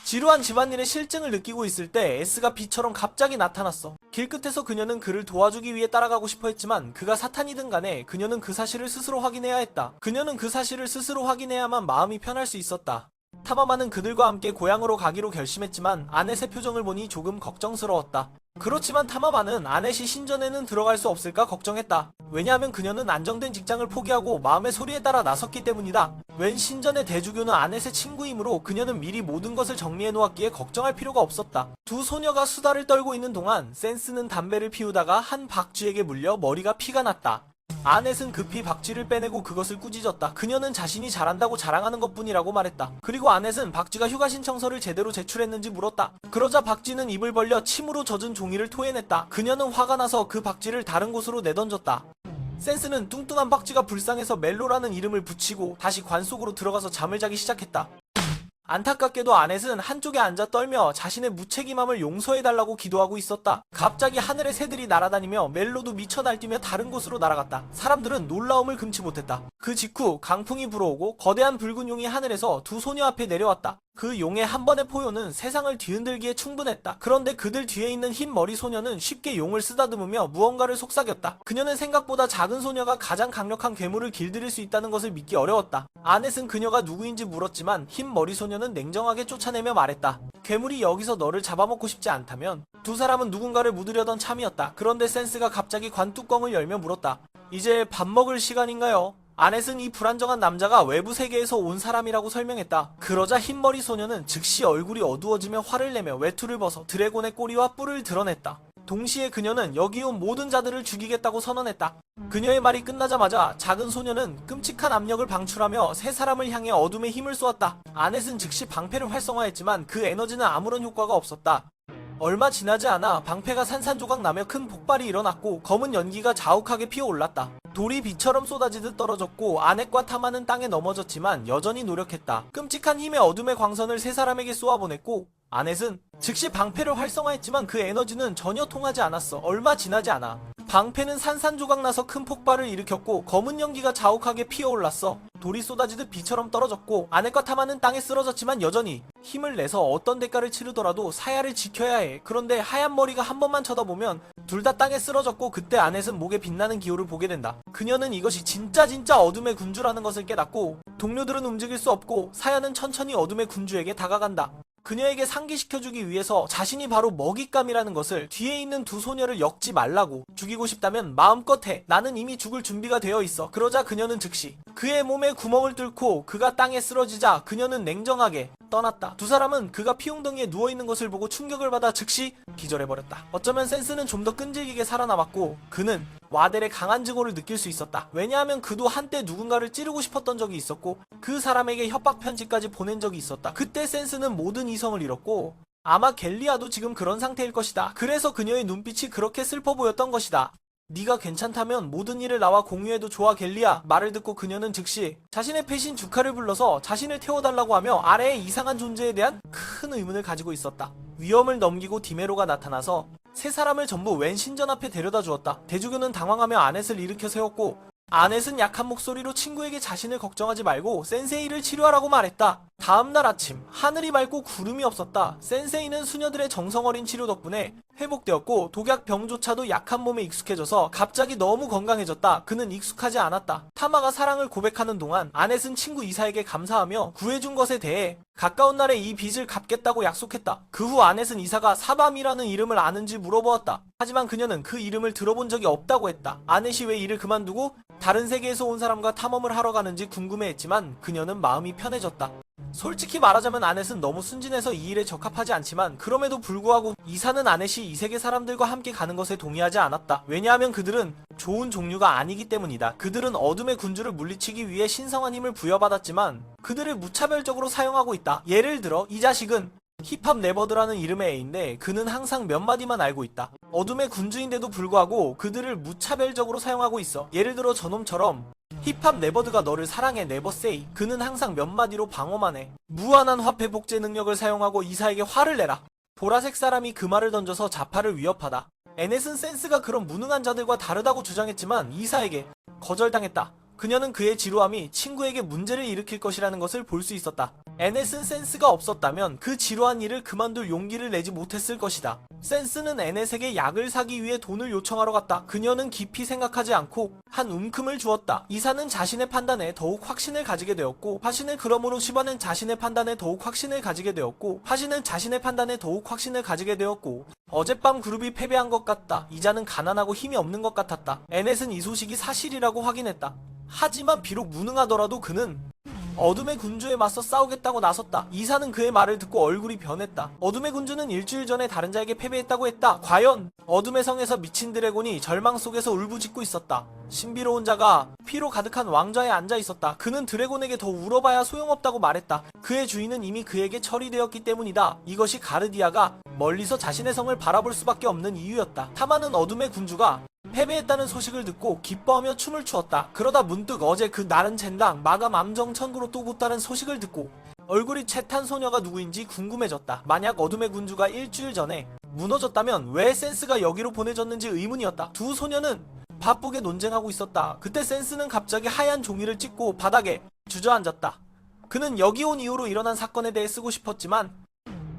지루한 집안일에 실증을 느끼고 있을 때 S가 비처럼 갑자기 나타났어. 길끝에서 그녀는 그를 도와주기 위해 따라가고 싶어 했지만 그가 사탄이든 간에 그녀는 그 사실을 스스로 확인해야 했다. 그녀는 그 사실을 스스로 확인해야만 마음이 편할 수 있었다. 타마마는 그들과 함께 고향으로 가기로 결심했지만 아넷의 표정을 보니 조금 걱정스러웠다. 그렇지만 타마바는 아넷이 신전에는 들어갈 수 없을까 걱정했다. 왜냐하면 그녀는 안정된 직장을 포기하고 마음의 소리에 따라 나섰기 때문이다. 웬 신전의 대주교는 아넷의 친구이므로 그녀는 미리 모든 것을 정리해 놓았기에 걱정할 필요가 없었다. 두 소녀가 수다를 떨고 있는 동안 센스는 담배를 피우다가 한 박쥐에게 물려 머리가 피가 났다. 아넷은 급히 박쥐를 빼내고 그것을 꾸짖었다. 그녀는 자신이 잘한다고 자랑하는 것뿐이라고 말했다. 그리고 아넷은 박쥐가 휴가 신청서를 제대로 제출했는지 물었다. 그러자 박쥐는 입을 벌려 침으로 젖은 종이를 토해냈다. 그녀는 화가 나서 그 박쥐를 다른 곳으로 내던졌다. 센스는 뚱뚱한 박쥐가 불쌍해서 멜로라는 이름을 붙이고 다시 관 속으로 들어가서 잠을 자기 시작했다. 안타깝게도 아넷은 한쪽에 앉아 떨며 자신의 무책임함을 용서해달라고 기도하고 있었다. 갑자기 하늘에 새들이 날아다니며 멜로도 미쳐 날뛰며 다른 곳으로 날아갔다. 사람들은 놀라움을 금치 못했다. 그 직후 강풍이 불어오고 거대한 붉은 용이 하늘에서 두 소녀 앞에 내려왔다. 그 용의 한 번의 포효는 세상을 뒤흔들기에 충분했다. 그런데 그들 뒤에 있는 흰 머리 소녀는 쉽게 용을 쓰다듬으며 무언가를 속삭였다. 그녀는 생각보다 작은 소녀가 가장 강력한 괴물을 길들일 수 있다는 것을 믿기 어려웠다. 아넷은 그녀가 누구인지 물었지만 흰 머리 소녀는 냉정하게 쫓아내며 말했다. 괴물이 여기서 너를 잡아먹고 싶지 않다면? 두 사람은 누군가를 묻으려던 참이었다. 그런데 센스가 갑자기 관 뚜껑을 열며 물었다. 이제 밥 먹을 시간인가요? 아넷은 이 불안정한 남자가 외부 세계에서 온 사람이라고 설명했다. 그러자 흰머리 소녀는 즉시 얼굴이 어두워지며 화를 내며 외투를 벗어 드래곤의 꼬리와 뿔을 드러냈다. 동시에 그녀는 여기 온 모든 자들을 죽이겠다고 선언했다. 그녀의 말이 끝나자마자 작은 소녀는 끔찍한 압력을 방출하며 세 사람을 향해 어둠의 힘을 쏘았다. 아넷은 즉시 방패를 활성화했지만 그 에너지는 아무런 효과가 없었다. 얼마 지나지 않아 방패가 산산조각 나며 큰 폭발이 일어났고 검은 연기가 자욱하게 피어올랐다. 돌이 비처럼 쏟아지듯 떨어졌고 아넷과 타마는 땅에 넘어졌지만 여전히 노력했다. 끔찍한 힘의 어둠의 광선을 세 사람에게 쏘아보냈고 아넷은 즉시 방패를 활성화했지만 그 에너지는 전혀 통하지 않았어. 얼마 지나지 않아 방패는 산산조각 나서 큰 폭발을 일으켰고 검은 연기가 자욱하게 피어올랐어. 돌이 쏟아지듯 비처럼 떨어졌고 아넷과 타마는 땅에 쓰러졌지만 여전히 힘을 내서 어떤 대가를 치르더라도 사야를 지켜야 해. 그런데 하얀 머리가 한 번만 쳐다보면 둘 다 땅에 쓰러졌고 그때 아넷은 목에 빛나는 기호를 보게 된다. 그녀는 이것이 진짜 어둠의 군주라는 것을 깨닫고 동료들은 움직일 수 없고 사야는 천천히 어둠의 군주에게 다가간다. 그녀에게 상기시켜주기 위해서 자신이 바로 먹잇감이라는 것을 뒤에 있는 두 소녀를 엮지 말라고 죽이고 싶다면 마음껏 해. 나는 이미 죽을 준비가 되어 있어. 그러자 그녀는 즉시 그의 몸에 구멍을 뚫고 그가 땅에 쓰러지자 그녀는 냉정하게 떠났다. 두 사람은 그가 피웅덩이에 누워있는 것을 보고 충격을 받아 즉시 기절해버렸다. 어쩌면 센스는 좀 더 끈질기게 살아남았고 그는 와델의 강한 증오를 느낄 수 있었다. 왜냐하면 그도 한때 누군가를 찌르고 싶었던 적이 있었고 그 사람에게 협박 편지까지 보낸 적이 있었다. 그때 센스는 모든 이성을 잃었고 아마 갤리아도 지금 그런 상태일 것이다. 그래서 그녀의 눈빛이 그렇게 슬퍼 보였던 것이다. 네가 괜찮다면 모든 일을 나와 공유해도 좋아 갤리아. 말을 듣고 그녀는 즉시 자신의 패신 주카를 불러서 자신을 태워달라고 하며 아래의 이상한 존재에 대한 큰 의문을 가지고 있었다. 위험을 넘기고 디메로가 나타나서 세 사람을 전부 웬 신전 앞에 데려다 주었다. 대주교는 당황하며 아넷을 일으켜 세웠고 아넷은 약한 목소리로 친구에게 자신을 걱정하지 말고 센세이를 치료하라고 말했다. 다음날 아침 하늘이 맑고 구름이 없었다. 센세이는 수녀들의 정성어린 치료 덕분에 회복되었고 독약병조차도 약한 몸에 익숙해져서 갑자기 너무 건강해졌다. 그는 익숙하지 않았다. 타마가 사랑을 고백하는 동안 아넷은 친구 이사에게 감사하며 구해준 것에 대해 가까운 날에 이 빚을 갚겠다고 약속했다. 그 후 아넷은 이사가 사밤이라는 이름을 아는지 물어보았다. 하지만 그녀는 그 이름을 들어본 적이 없다고 했다. 아넷이 왜 일을 그만두고 다른 세계에서 온 사람과 탐험을 하러 가는지 궁금해했지만 그녀는 마음이 편해졌다. 솔직히 말하자면 아넷은 너무 순진해서 이 일에 적합하지 않지만 그럼에도 불구하고 이사는 아넷이 이 세계 사람들과 함께 가는 것에 동의하지 않았다. 왜냐하면 그들은 좋은 종류가 아니기 때문이다. 그들은 어둠의 군주를 물리치기 위해 신성한 힘을 부여받았지만 그들을 무차별적으로 사용하고 있다. 예를 들어 이 자식은 힙합 네버드라는 이름의 애인데 그는 항상 몇 마디만 알고 있다. 어둠의 군주인데도 불구하고 그들을 무차별적으로 사용하고 있어. 예를 들어 저놈처럼 힙합 네버드가 너를 사랑해 네버세이. 그는 항상 몇 마디로 방어만 해. 무한한 화폐 복제 능력을 사용하고 이사에게 화를 내라. 보라색 사람이 그 말을 던져서 자파를 위협하다. 에넷은 센스가 그런 무능한 자들과 다르다고 주장했지만 이사에게 거절당했다. 그녀는 그의 지루함이 친구에게 문제를 일으킬 것이라는 것을 볼 수 있었다. 에넷은 센스가 없었다면 그 지루한 일을 그만둘 용기를 내지 못했을 것이다. 센스는 에넷에게 약을 사기 위해 돈을 요청하러 갔다. 그녀는 깊이 생각하지 않고 한 움큼을 주었다. 이사는 자신의 판단에 더욱 확신을 가지게 되었고, 화신은 그러므로 시바는 자신의 판단에 더욱 확신을 가지게 되었고, 화신은 자신의 판단에 더욱 확신을 가지게 되었고, 어젯밤 그룹이 패배한 것 같다. 이자는 가난하고 힘이 없는 것 같았다. 에넷은 이 소식이 사실이라고 확인했다. 하지만 비록 무능하더라도 그는 어둠의 군주에 맞서 싸우겠다고 나섰다. 이사는 그의 말을 듣고 얼굴이 변했다. 어둠의 군주는 일주일 전에 다른 자에게 패배했다고 했다. 과연 어둠의 성에서 미친 드래곤이 절망 속에서 울부짖고 있었다. 신비로운 자가 피로 가득한 왕좌에 앉아 있었다. 그는 드래곤에게 더 울어봐야 소용없다고 말했다. 그의 주인은 이미 그에게 처리되었기 때문이다. 이것이 가르디아가 멀리서 자신의 성을 바라볼 수밖에 없는 이유였다. 타마는 어둠의 군주가 패배했다는 소식을 듣고 기뻐하며 춤을 추었다. 그러다 문득 어제 그 나른 젠당 마감 암정 천구로 또 붙다는 소식을 듣고 얼굴이 채탄 소녀가 누구인지 궁금해졌다. 만약 어둠의 군주가 일주일 전에 무너졌다면 왜 센스가 여기로 보내졌는지 의문이었다. 두 소녀는 바쁘게 논쟁하고 있었다. 그때 센스는 갑자기 하얀 종이를 찍고 바닥에 주저앉았다. 그는 여기 온 이후로 일어난 사건에 대해 쓰고 싶었지만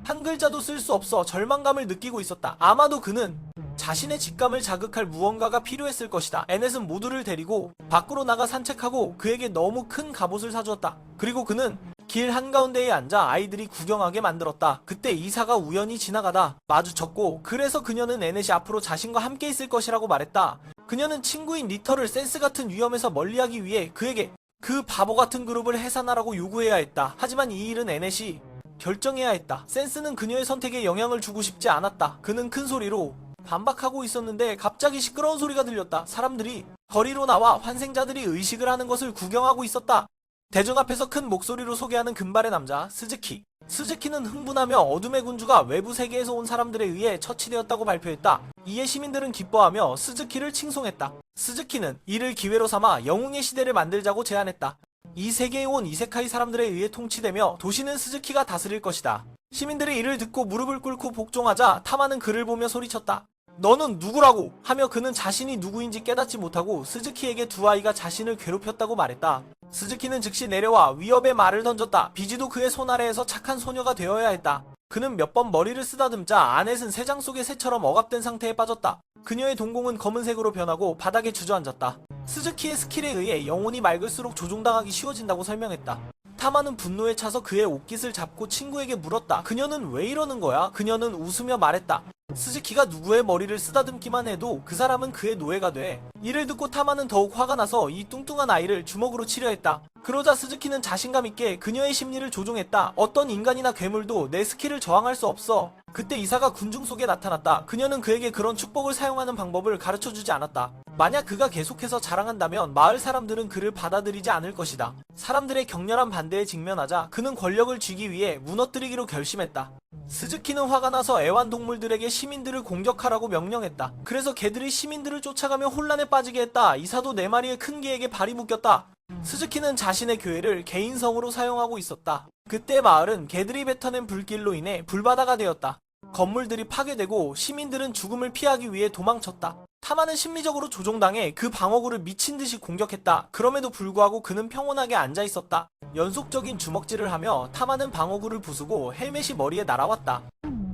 한 글자도 쓸 수 없어 절망감을 느끼고 있었다. 아마도 그는 자신의 직감을 자극할 무언가가 필요했을 것이다. 에넷은 모두를 데리고 밖으로 나가 산책하고 그에게 너무 큰 갑옷을 사주었다. 그리고 그는 길 한가운데에 앉아 아이들이 구경하게 만들었다. 그때 이사가 우연히 지나가다 마주쳤고, 그래서 그녀는 에넷이 앞으로 자신과 함께 있을 것이라고 말했다. 그녀는 친구인 리터를 센스 같은 위험에서 멀리하기 위해 그에게 그 바보 같은 그룹을 해산하라고 요구해야 했다. 하지만 이 일은 에넷이 결정해야 했다. 센스는 그녀의 선택에 영향을 주고 싶지 않았다. 그는 큰 소리로 반박하고 있었는데 갑자기 시끄러운 소리가 들렸다. 사람들이 거리로 나와 환생자들이 의식을 하는 것을 구경하고 있었다. 대중 앞에서 큰 목소리로 소개하는 금발의 남자 스즈키. 스즈키는 흥분하며 어둠의 군주가 외부 세계에서 온 사람들에 의해 처치되었다고 발표했다. 이에 시민들은 기뻐하며 스즈키를 칭송했다. 스즈키는 이를 기회로 삼아 영웅의 시대를 만들자고 제안했다. 이 세계에 온 이세카이 사람들에 의해 통치되며 도시는 스즈키가 다스릴 것이다. 시민들이 이를 듣고 무릎을 꿇고 복종하자 타마는 그를 보며 소리쳤다. 너는 누구라고? 하며 그는 자신이 누구인지 깨닫지 못하고 스즈키에게 두 아이가 자신을 괴롭혔다고 말했다. 스즈키는 즉시 내려와 위협의 말을 던졌다. 비지도 그의 손 아래에서 착한 소녀가 되어야 했다. 그는 몇 번 머리를 쓰다듬자 아넷은 새장 속의 새처럼 억압된 상태에 빠졌다. 그녀의 동공은 검은색으로 변하고 바닥에 주저앉았다. 스즈키의 스킬에 의해 영혼이 맑을수록 조종당하기 쉬워진다고 설명했다. 타마는 분노에 차서 그의 옷깃을 잡고 친구에게 물었다. 그녀는 왜 이러는 거야? 그녀는 웃으며 말했다. 스즈키가 누구의 머리를 쓰다듬기만 해도 그 사람은 그의 노예가 돼. 이를 듣고 타마는 더욱 화가 나서 이 뚱뚱한 아이를 주먹으로 치려 했다. 그러자 스즈키는 자신감 있게 그녀의 심리를 조종했다. 어떤 인간이나 괴물도 내 스킬을 저항할 수 없어. 그때 이사가 군중 속에 나타났다. 그녀는 그에게 그런 축복을 사용하는 방법을 가르쳐주지 않았다. 만약 그가 계속해서 자랑한다면 마을 사람들은 그를 받아들이지 않을 것이다. 사람들의 격렬한 반대에 직면하자 그는 권력을 쥐기 위해 무너뜨리기로 결심했다. 스즈키는 화가 나서 애완동물들에게 시민들을 공격하라고 명령했다. 그래서 개들이 시민들을 쫓아가며 혼란에 빠지게 했다. 이사도 4마리의 큰 개에게 발이 묶였다. 스즈키는 자신의 교회를 개인성으로 사용하고 있었다. 그때 마을은 개들이 뱉어낸 불길로 인해 불바다가 되었다. 건물들이 파괴되고 시민들은 죽음을 피하기 위해 도망쳤다. 타마는 심리적으로 조종당해 그 방어구를 미친듯이 공격했다. 그럼에도 불구하고 그는 평온하게 앉아있었다. 연속적인 주먹질을 하며 타마는 방어구를 부수고 헬멧이 머리에 날아왔다.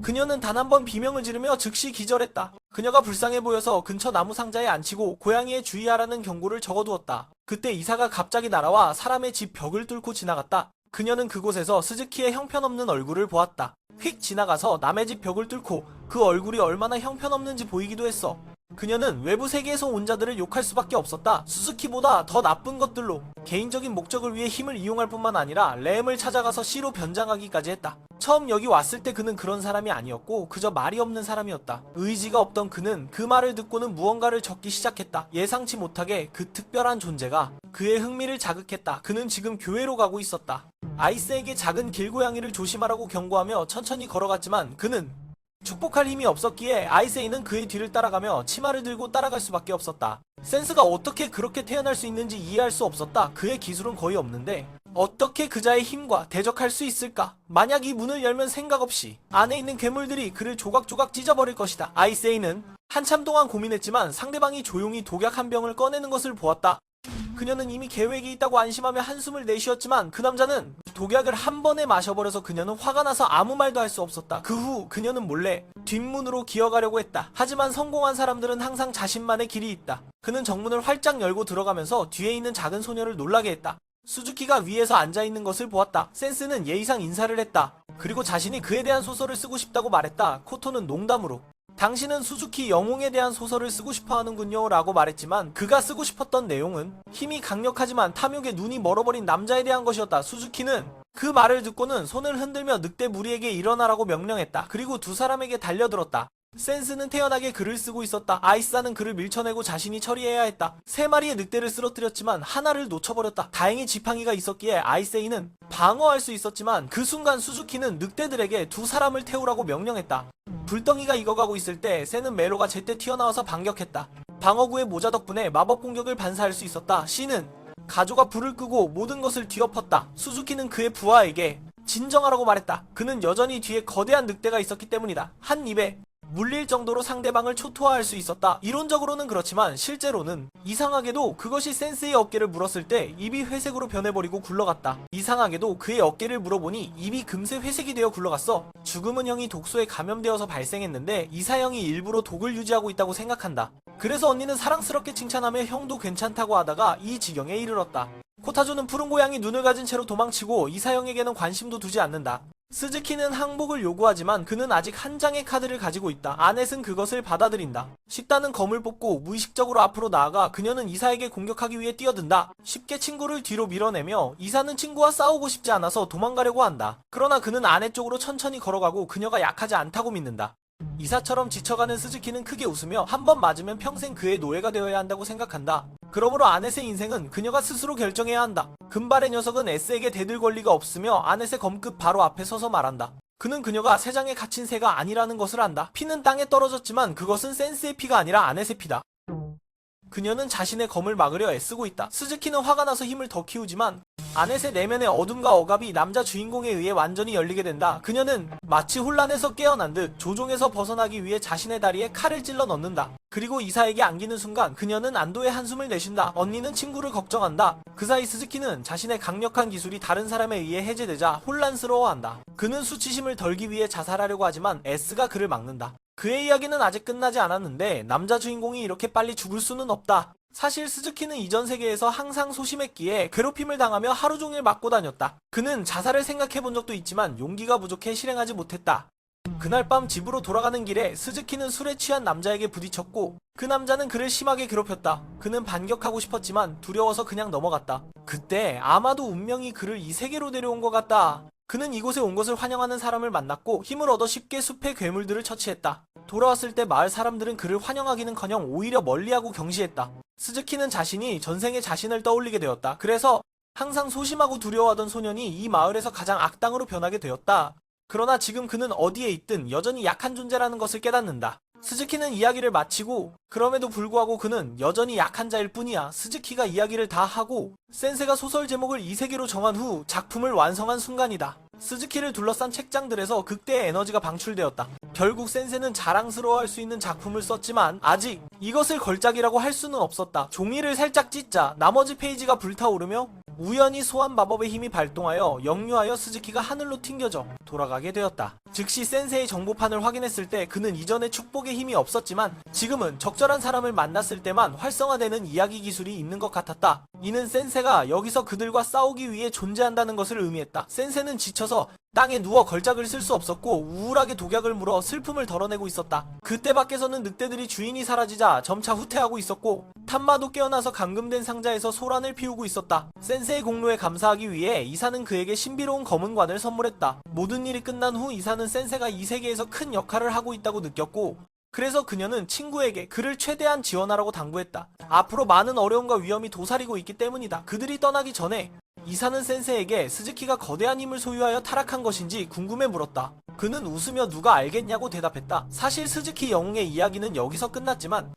그녀는 단 한 번 비명을 지르며 즉시 기절했다. 그녀가 불쌍해 보여서 근처 나무 상자에 앉히고 고양이에 주의하라는 경고를 적어두었다. 그때 이사가 갑자기 날아와 사람의 집 벽을 뚫고 지나갔다. 그녀는 그곳에서 스즈키의 형편없는 얼굴을 보았다. 휙 지나가서 남의 집 벽을 뚫고 그 얼굴이 얼마나 형편없는지 보이기도 했어. 그녀는 외부 세계에서 온 자들을 욕할 수밖에 없었다. 스즈키보다 더 나쁜 것들로 개인적인 목적을 위해 힘을 이용할 뿐만 아니라 램을 찾아가서 C로 변장하기까지 했다. 처음 여기 왔을 때 그는 그런 사람이 아니었고 그저 말이 없는 사람이었다. 의지가 없던 그는 그 말을 듣고는 무언가를 적기 시작했다. 예상치 못하게 그 특별한 존재가 그의 흥미를 자극했다. 그는 지금 교회로 가고 있었다. 아이스에게 작은 길고양이를 조심하라고 경고하며 천천히 걸어갔지만 그는 축복할 힘이 없었기에 아이세이는 그의 뒤를 따라가며 치마를 들고 따라갈 수밖에 없었다. 센스가 어떻게 그렇게 태어날 수 있는지 이해할 수 없었다. 그의 기술은 거의 없는데 어떻게 그자의 힘과 대적할 수 있을까? 만약 이 문을 열면 생각 없이 안에 있는 괴물들이 그를 조각조각 찢어버릴 것이다. 아이세이는 한참 동안 고민했지만 상대방이 조용히 독약 한 병을 꺼내는 것을 보았다. 그녀는 이미 계획이 있다고 안심하며 한숨을 내쉬었지만 그 남자는 독약을 한 번에 마셔버려서 그녀는 화가 나서 아무 말도 할 수 없었다. 그 후 그녀는 몰래 뒷문으로 기어가려고 했다. 하지만 성공한 사람들은 항상 자신만의 길이 있다. 그는 정문을 활짝 열고 들어가면서 뒤에 있는 작은 소녀를 놀라게 했다. 수즈키가 위에서 앉아있는 것을 보았다. 센스는 예의상 인사를 했다. 그리고 자신이 그에 대한 소설을 쓰고 싶다고 말했다. 코토는 농담으로 당신은 수즈키 영웅에 대한 소설을 쓰고 싶어 하는군요 라고 말했지만 그가 쓰고 싶었던 내용은 힘이 강력하지만 탐욕에 눈이 멀어버린 남자에 대한 것이었다. 수즈키는 그 말을 듣고는 손을 흔들며 늑대 무리에게 일어나라고 명령했다. 그리고 두 사람에게 달려들었다. 센스는 태연하게 글을 쓰고 있었다. 아이사는 그를 밀쳐내고 자신이 처리해야 했다. 3마리의 늑대를 쓰러뜨렸지만 하나를 놓쳐버렸다. 다행히 지팡이가 있었기에 아이세이는 방어할 수 있었지만 그 순간 수즈키는 늑대들에게 두 사람을 태우라고 명령했다. 불덩이가 익어가고 있을 때 새는 메로가 제때 튀어나와서 반격했다. 방어구의 모자 덕분에 마법 공격을 반사할 수 있었다. C는 가조가 불을 끄고 모든 것을 뒤엎었다. 수즈키는 그의 부하에게 진정하라고 말했다. 그는 여전히 뒤에 거대한 늑대가 있었기 때문이다. 한 입에 물릴 정도로 상대방을 초토화할 수 있었다. 이론적으로는 그렇지만 실제로는 이상하게도 그것이 센스의 어깨를 물었을 때 입이 회색으로 변해버리고 굴러갔다. 이상하게도 그의 어깨를 물어보니 입이 금세 회색이 되어 굴러갔어. 죽음은 형이 독소에 감염되어서 발생했는데 이사형이 일부러 독을 유지하고 있다고 생각한다. 그래서 언니는 사랑스럽게 칭찬하며 형도 괜찮다고 하다가 이 지경에 이르렀다. 코타조는 푸른 고양이 눈을 가진 채로 도망치고 이사형에게는 관심도 두지 않는다. 스즈키는 항복을 요구하지만 그는 아직 한 장의 카드를 가지고 있다. 아넷은 그것을 받아들인다. 식단은 검을 뽑고 무의식적으로 앞으로 나아가 그녀는 이사에게 공격하기 위해 뛰어든다. 쉽게 친구를 뒤로 밀어내며 이사는 친구와 싸우고 싶지 않아서 도망가려고 한다. 그러나 그는 아넷 쪽으로 천천히 걸어가고 그녀가 약하지 않다고 믿는다. 이사처럼 지쳐가는 스즈키는 크게 웃으며 한 번 맞으면 평생 그의 노예가 되어야 한다고 생각한다. 그러므로 아넷의 인생은 그녀가 스스로 결정해야 한다. 금발의 녀석은 S에게 대들 권리가 없으며 아넷의 검급 바로 앞에 서서 말한다. 그는 그녀가 새장에 갇힌 새가 아니라는 것을 안다. 피는 땅에 떨어졌지만 그것은 센스의 피가 아니라 아넷의 피다. 그녀는 자신의 검을 막으려 애쓰고 있다. 스즈키는 화가 나서 힘을 더 키우지만 아넷의 내면의 어둠과 억압이 남자 주인공에 의해 완전히 열리게 된다. 그녀는 마치 혼란에서 깨어난 듯 조종에서 벗어나기 위해 자신의 다리에 칼을 찔러 넣는다. 그리고 이사에게 안기는 순간 그녀는 안도의 한숨을 내쉰다. 언니는 친구를 걱정한다. 그 사이 스즈키는 자신의 강력한 기술이 다른 사람에 의해 해제되자 혼란스러워한다. 그는 수치심을 덜기 위해 자살하려고 하지만 S가 그를 막는다. 그의 이야기는 아직 끝나지 않았는데 남자 주인공이 이렇게 빨리 죽을 수는 없다. 사실 스즈키는 이전 세계에서 항상 소심했기에 괴롭힘을 당하며 하루 종일 맞고 다녔다. 그는 자살을 생각해본 적도 있지만 용기가 부족해 실행하지 못했다. 그날 밤 집으로 돌아가는 길에 스즈키는 술에 취한 남자에게 부딪혔고 그 남자는 그를 심하게 괴롭혔다. 그는 반격하고 싶었지만 두려워서 그냥 넘어갔다. 그때 아마도 운명이 그를 이 세계로 데려온 것 같다. 그는 이곳에 온 것을 환영하는 사람을 만났고 힘을 얻어 쉽게 숲의 괴물들을 처치했다. 돌아왔을 때 마을 사람들은 그를 환영하기는커녕 오히려 멀리하고 경시했다. 스즈키는 자신이 전생에 자신을 떠올리게 되었다. 그래서 항상 소심하고 두려워하던 소년이 이 마을에서 가장 악당으로 변하게 되었다. 그러나 지금 그는 어디에 있든 여전히 약한 존재라는 것을 깨닫는다. 스즈키는 이야기를 마치고 그럼에도 불구하고 그는 여전히 약한 자일 뿐이야. 스즈키가 이야기를 다 하고 센세가 소설 제목을 이 세계로 정한 후 작품을 완성한 순간이다. 스즈키를 둘러싼 책장들에서 극대의 에너지가 방출되었다. 결국 센세는 자랑스러워할 수 있는 작품을 썼지만 아직 이것을 걸작이라고 할 수는 없었다. 종이를 살짝 찢자 나머지 페이지가 불타오르며 우연히 소환 마법의 힘이 발동하여 역류하여 스즈키가 하늘로 튕겨져 돌아가게 되었다. 즉시 센세의 정보판을 확인했을 때 그는 이전에 축복의 힘이 없었지만 지금은 적절한 사람을 만났을 때만 활성화되는 이야기 기술이 있는 것 같았다. 이는 센세가 여기서 그들과 싸우기 위해 존재한다는 것을 의미했다. 센세는 지쳐서 땅에 누워 걸작을 쓸 수 없었고 우울하게 독약을 물어 슬픔을 덜어내고 있었다. 그때 밖에서는 늑대들이 주인이 사라지자 점차 후퇴하고 있었고 탐마도 깨어나서 감금된 상자에서 소란을 피우고 있었다. 센세의 공로에 감사하기 위해 이사는 그에게 신비로운 검은 관을 선물했다. 모든 일이 끝난 후 이사는 센세가 이 세계에서 큰 역할을 하고 있다고 느꼈고 그래서 그녀는 친구에게 그를 최대한 지원하라고 당부했다. 앞으로 많은 어려움과 위험이 도사리고 있기 때문이다. 그들이 떠나기 전에 이사는 센세에게 스즈키가 거대한 힘을 소유하여 타락한 것인지 궁금해 물었다. 그는 웃으며 누가 알겠냐고 대답했다. 사실 스즈키 영웅의 이야기는 여기서 끝났지만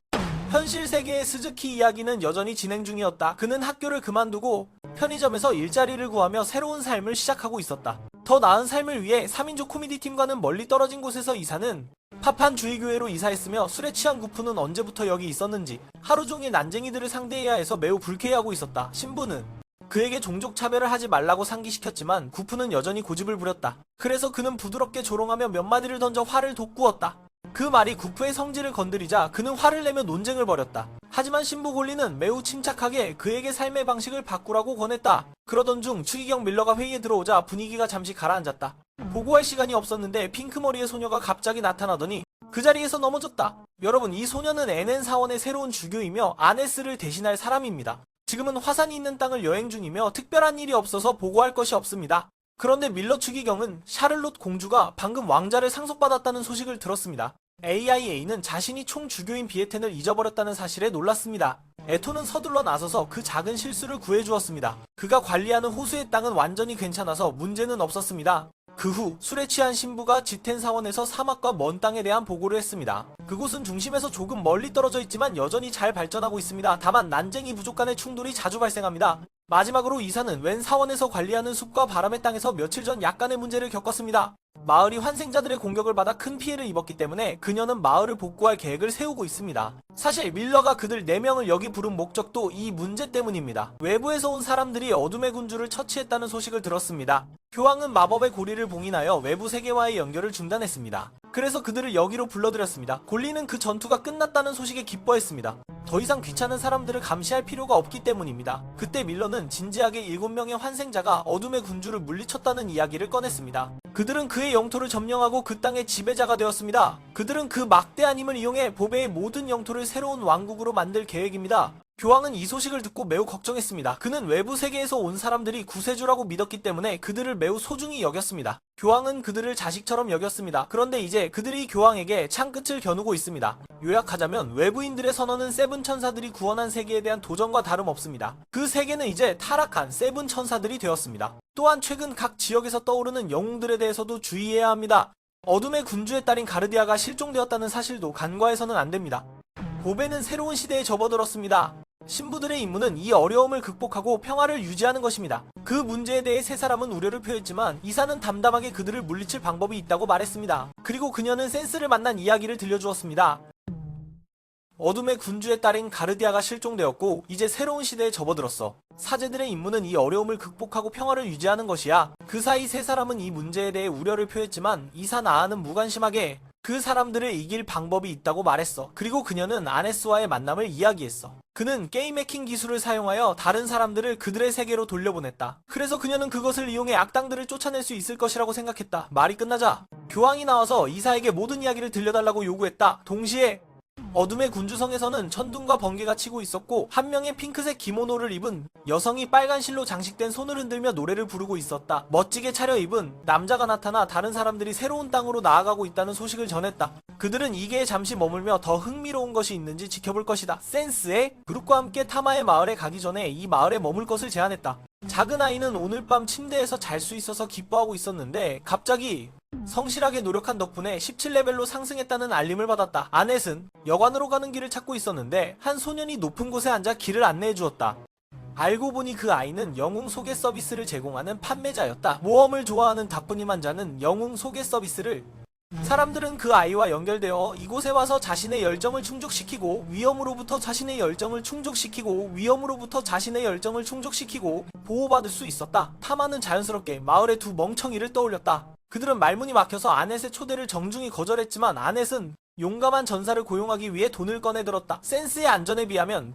현실 세계의 스즈키 이야기는 여전히 진행 중이었다. 그는 학교를 그만두고 편의점에서 일자리를 구하며 새로운 삶을 시작하고 있었다. 더 나은 삶을 위해 3인조 코미디 팀과는 멀리 떨어진 곳에서 이사는 파판 주의교회로 이사했으며 술에 취한 구프는 언제부터 여기 있었는지 하루 종일 난쟁이들을 상대해야 해서 매우 불쾌해하고 있었다. 신부는 그에게 종족 차별을 하지 말라고 상기시켰지만 구프는 여전히 고집을 부렸다. 그래서 그는 부드럽게 조롱하며 몇 마디를 던져 화를 돋구었다. 그 말이 구프의 성질을 건드리자 그는 화를 내며 논쟁을 벌였다. 하지만 신부 골리는 매우 침착하게 그에게 삶의 방식을 바꾸라고 권했다. 그러던 중 추기경 밀러가 회의에 들어오자 분위기가 잠시 가라앉았다. 보고할 시간이 없었는데 핑크머리의 소녀가 갑자기 나타나더니 그 자리에서 넘어졌다. 여러분, 이 소녀는 NN 사원의 새로운 주교이며 아네스를 대신할 사람입니다. 지금은 화산이 있는 땅을 여행 중이며 특별한 일이 없어서 보고할 것이 없습니다. 그런데 밀러 추기경은 샤를롯 공주가 방금 왕자를 상속받았다는 소식을 들었습니다. AIA는 자신이 총주교인 비에텐을 잊어버렸다는 사실에 놀랐습니다. 에토는 서둘러 나서서 그 작은 실수를 구해주었습니다. 그가 관리하는 호수의 땅은 완전히 괜찮아서 문제는 없었습니다. 그 후 술에 취한 신부가 지텐 사원에서 사막과 먼 땅에 대한 보고를 했습니다. 그곳은 중심에서 조금 멀리 떨어져 있지만 여전히 잘 발전하고 있습니다. 다만 난쟁이 부족 간의 충돌이 자주 발생합니다. 마지막으로 이사는 웬 사원에서 관리하는 숲과 바람의 땅에서 며칠 전 약간의 문제를 겪었습니다. 마을이 환생자들의 공격을 받아 큰 피해를 입었기 때문에 그녀는 마을을 복구할 계획을 세우고 있습니다. 사실 밀러가 그들 4명을 여기 부른 목적도 이 문제 때문입니다. 외부에서 온 사람들이 어둠의 군주를 처치했다는 소식을 들었습니다. 교황은 마법의 고리를 봉인하여 외부 세계와의 연결을 중단했습니다. 그래서 그들을 여기로 불러들였습니다. 골리는 그 전투가 끝났다는 소식에 기뻐했습니다. 더 이상 귀찮은 사람들을 감시할 필요가 없기 때문입니다. 그때 밀러는 진지하게 7명의 환생자가 어둠의 군주를 물리쳤다는 이야기를 꺼냈습니다. 그들은 그의 영토를 점령하고 그 땅의 지배자가 되었습니다. 그들은 그 막대한 힘을 이용해 보배의 모든 영토를 새로운 왕국으로 만들 계획입니다. 교황은 이 소식을 듣고 매우 걱정했습니다. 그는 외부 세계에서 온 사람들이 구세주라고 믿었기 때문에 그들을 매우 소중히 여겼습니다. 교황은 그들을 자식처럼 여겼습니다. 그런데 이제 그들이 교황에게 창끝을 겨누고 있습니다. 요약하자면 외부인들의 선언은 세븐 천사들이 구원한 세계에 대한 도전과 다름없습니다. 그 세계는 이제 타락한 세븐 천사들이 되었습니다. 또한 최근 각 지역에서 떠오르는 영웅들에 대해서도 주의해야 합니다. 어둠의 군주의 딸인 가르디아가 실종되었다는 사실도 간과해서는 안됩니다. 보배는 새로운 시대에 접어들었습니다. 신부들의 임무는 이 어려움을 극복하고 평화를 유지하는 것입니다. 그 문제에 대해 세 사람은 우려를 표했지만 이사는 담담하게 그들을 물리칠 방법이 있다고 말했습니다. 그리고 그녀는 센스를 만난 이야기를 들려주었습니다. 어둠의 군주의 딸인 가르디아가 실종되었고 이제 새로운 시대에 접어들었어. 사제들의 임무는 이 어려움을 극복하고 평화를 유지하는 것이야. 그 사이 세 사람은 이 문제에 대해 우려를 표했지만 이사 나아는 무관심하게 그 사람들을 이길 방법이 있다고 말했어. 그리고 그녀는 아네스와의 만남을 이야기했어. 그는 게임 해킹 기술을 사용하여 다른 사람들을 그들의 세계로 돌려보냈다. 그래서 그녀는 그것을 이용해 악당들을 쫓아낼 수 있을 것이라고 생각했다. 말이 끝나자 교황이 나와서 이사에게 모든 이야기를 들려달라고 요구했다. 동시에 어둠의 군주성에서는 천둥과 번개가 치고 있었고 한 명의 핑크색 기모노를 입은 여성이 빨간 실로 장식된 손을 흔들며 노래를 부르고 있었다. 멋지게 차려입은 남자가 나타나 다른 사람들이 새로운 땅으로 나아가고 있다는 소식을 전했다. 그들은 이계에 잠시 머물며 더 흥미로운 것이 있는지 지켜볼 것이다. 센스의 그룹과 함께 타마의 마을에 가기 전에 이 마을에 머물 것을 제안했다. 작은 아이는 오늘 밤 침대에서 잘 수 있어서 기뻐하고 있었는데 갑자기 성실하게 노력한 덕분에 17레벨로 상승했다는 알림을 받았다. 아넷은 여관으로 가는 길을 찾고 있었는데 한 소년이 높은 곳에 앉아 길을 안내해 주었다. 알고 보니 그 아이는 영웅 소개 서비스를 제공하는 판매자였다. 모험을 좋아하는 다프니 만자는 영웅 소개 서비스를 사람들은 그 아이와 연결되어 이곳에 와서 자신의 열정을 충족시키고 위험으로부터 자신의 열정을 충족시키고 위험으로부터 자신의 열정을 충족시키고 보호받을 수 있었다. 타마는 자연스럽게 마을의 두 멍청이를 떠올렸다. 그들은 말문이 막혀서 아넷의 초대를 정중히 거절했지만 아넷은 용감한 전사를 고용하기 위해 돈을 꺼내들었다. 센스의 안전에 비하면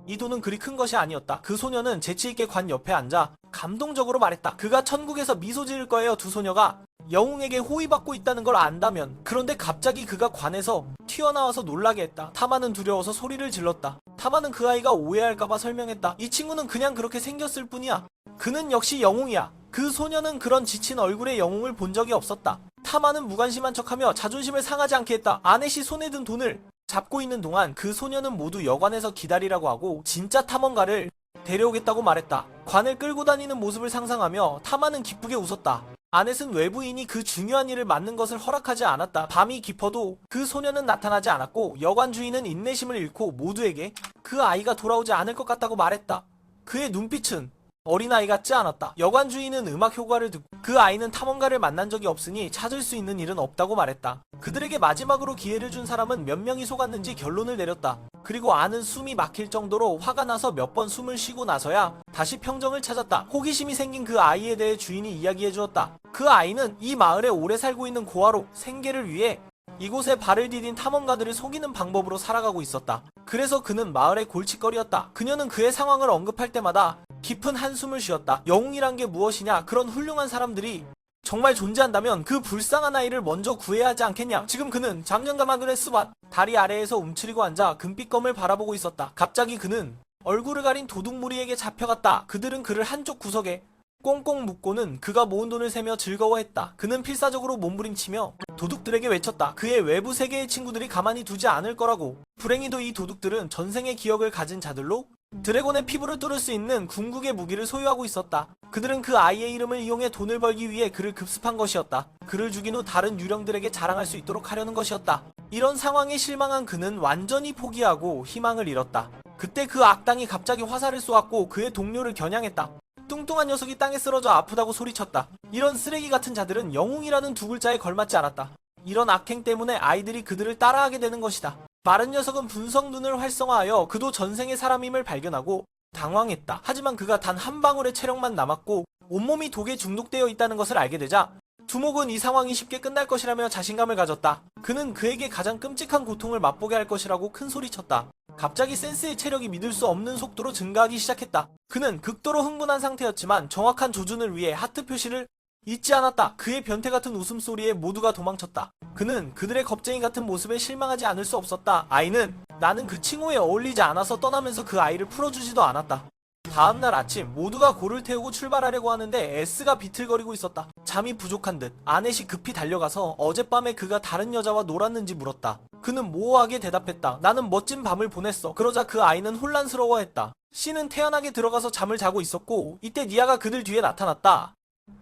이 돈은 그리 큰 것이 아니었다. 그 소녀는 재치있게 관 옆에 앉아 감동적으로 말했다. 그가 천국에서 미소 지을 거예요. 두 소녀가 영웅에게 호위받고 있다는 걸 안다면. 그런데 갑자기 그가 관에서 튀어나와서 놀라게 했다. 타마는 두려워서 소리를 질렀다. 타마는 그 아이가 오해할까봐 설명했다. 이 친구는 그냥 그렇게 생겼을 뿐이야. 그는 역시 영웅이야. 그 소녀는 그런 지친 얼굴의 영웅을 본 적이 없었다. 타마는 무관심한 척하며 자존심을 상하지 않게 했다. 아넷이 손에 든 돈을 잡고 있는 동안 그 소녀는 모두 여관에서 기다리라고 하고 진짜 탐험가를 데려오겠다고 말했다. 관을 끌고 다니는 모습을 상상하며 타마는 기쁘게 웃었다. 아넷은 외부인이 그 중요한 일을 맡는 것을 허락하지 않았다. 밤이 깊어도 그 소녀는 나타나지 않았고 여관 주인은 인내심을 잃고 모두에게 그 아이가 돌아오지 않을 것 같다고 말했다. 그의 눈빛은 어린아이 같지 않았다. 여관 주인은 음악 효과를 듣고 그 아이는 탐험가를 만난 적이 없으니 찾을 수 있는 일은 없다고 말했다. 그들에게 마지막으로 기회를 준 사람은 몇 명이 속았는지 결론을 내렸다. 그리고 아는 숨이 막힐 정도로 화가 나서 몇 번 숨을 쉬고 나서야 다시 평정을 찾았다. 호기심이 생긴 그 아이에 대해 주인이 이야기해 주었다. 그 아이는 이 마을에 오래 살고 있는 고아로 생계를 위해 이곳에 발을 디딘 탐험가들을 속이는 방법으로 살아가고 있었다. 그래서 그는 마을의 골칫거리였다. 그녀는 그의 상황을 언급할 때마다 깊은 한숨을 쉬었다. 영웅이란 게 무엇이냐? 그런 훌륭한 사람들이 정말 존재한다면 그 불쌍한 아이를 먼저 구해야 하지 않겠냐? 지금 그는 장년가마그레 스왓 다리 아래에서 움츠리고 앉아 금빛검을 바라보고 있었다. 갑자기 그는 얼굴을 가린 도둑무리에게 잡혀갔다. 그들은 그를 한쪽 구석에 꽁꽁 묶고는 그가 모은 돈을 세며 즐거워했다. 그는 필사적으로 몸부림치며 도둑들에게 외쳤다. 그의 외부 세계의 친구들이 가만히 두지 않을 거라고. 불행히도 이 도둑들은 전생의 기억을 가진 자들로 드래곤의 피부를 뚫을 수 있는 궁극의 무기를 소유하고 있었다. 그들은 그 아이의 이름을 이용해 돈을 벌기 위해 그를 급습한 것이었다. 그를 죽인 후 다른 유령들에게 자랑할 수 있도록 하려는 것이었다. 이런 상황에 실망한 그는 완전히 포기하고 희망을 잃었다. 그때 그 악당이 갑자기 화살을 쏘았고 그의 동료를 겨냥했다. 뚱뚱한 녀석이 땅에 쓰러져 아프다고 소리쳤다. 이런 쓰레기 같은 자들은 영웅이라는 두 글자에 걸맞지 않았다. 이런 악행 때문에 아이들이 그들을 따라하게 되는 것이다. 마른 녀석은 분석 눈을 활성화하여 그도 전생의 사람임을 발견하고 당황했다. 하지만 그가 단 한 방울의 체력만 남았고 온몸이 독에 중독되어 있다는 것을 알게 되자 두목은 이 상황이 쉽게 끝날 것이라며 자신감을 가졌다. 그는 그에게 가장 끔찍한 고통을 맛보게 할 것이라고 큰 소리쳤다. 갑자기 센스의 체력이 믿을 수 없는 속도로 증가하기 시작했다. 그는 극도로 흥분한 상태였지만 정확한 조준을 위해 하트 표시를 잊지 않았다. 그의 변태 같은 웃음소리에 모두가 도망쳤다. 그는 그들의 겁쟁이 같은 모습에 실망하지 않을 수 없었다. 아이는 나는 그 칭호에 어울리지 않아서 떠나면서 그 아이를 풀어주지도 않았다. 다음날 아침 모두가 고를 태우고 출발하려고 하는데 S가 비틀거리고 있었다. 잠이 부족한 듯 아넷이 급히 달려가서 어젯밤에 그가 다른 여자와 놀았는지 물었다. 그는 모호하게 대답했다. 나는 멋진 밤을 보냈어. 그러자 그 아이는 혼란스러워했다. C는 태연하게 들어가서 잠을 자고 있었고 이때 니아가 그들 뒤에 나타났다.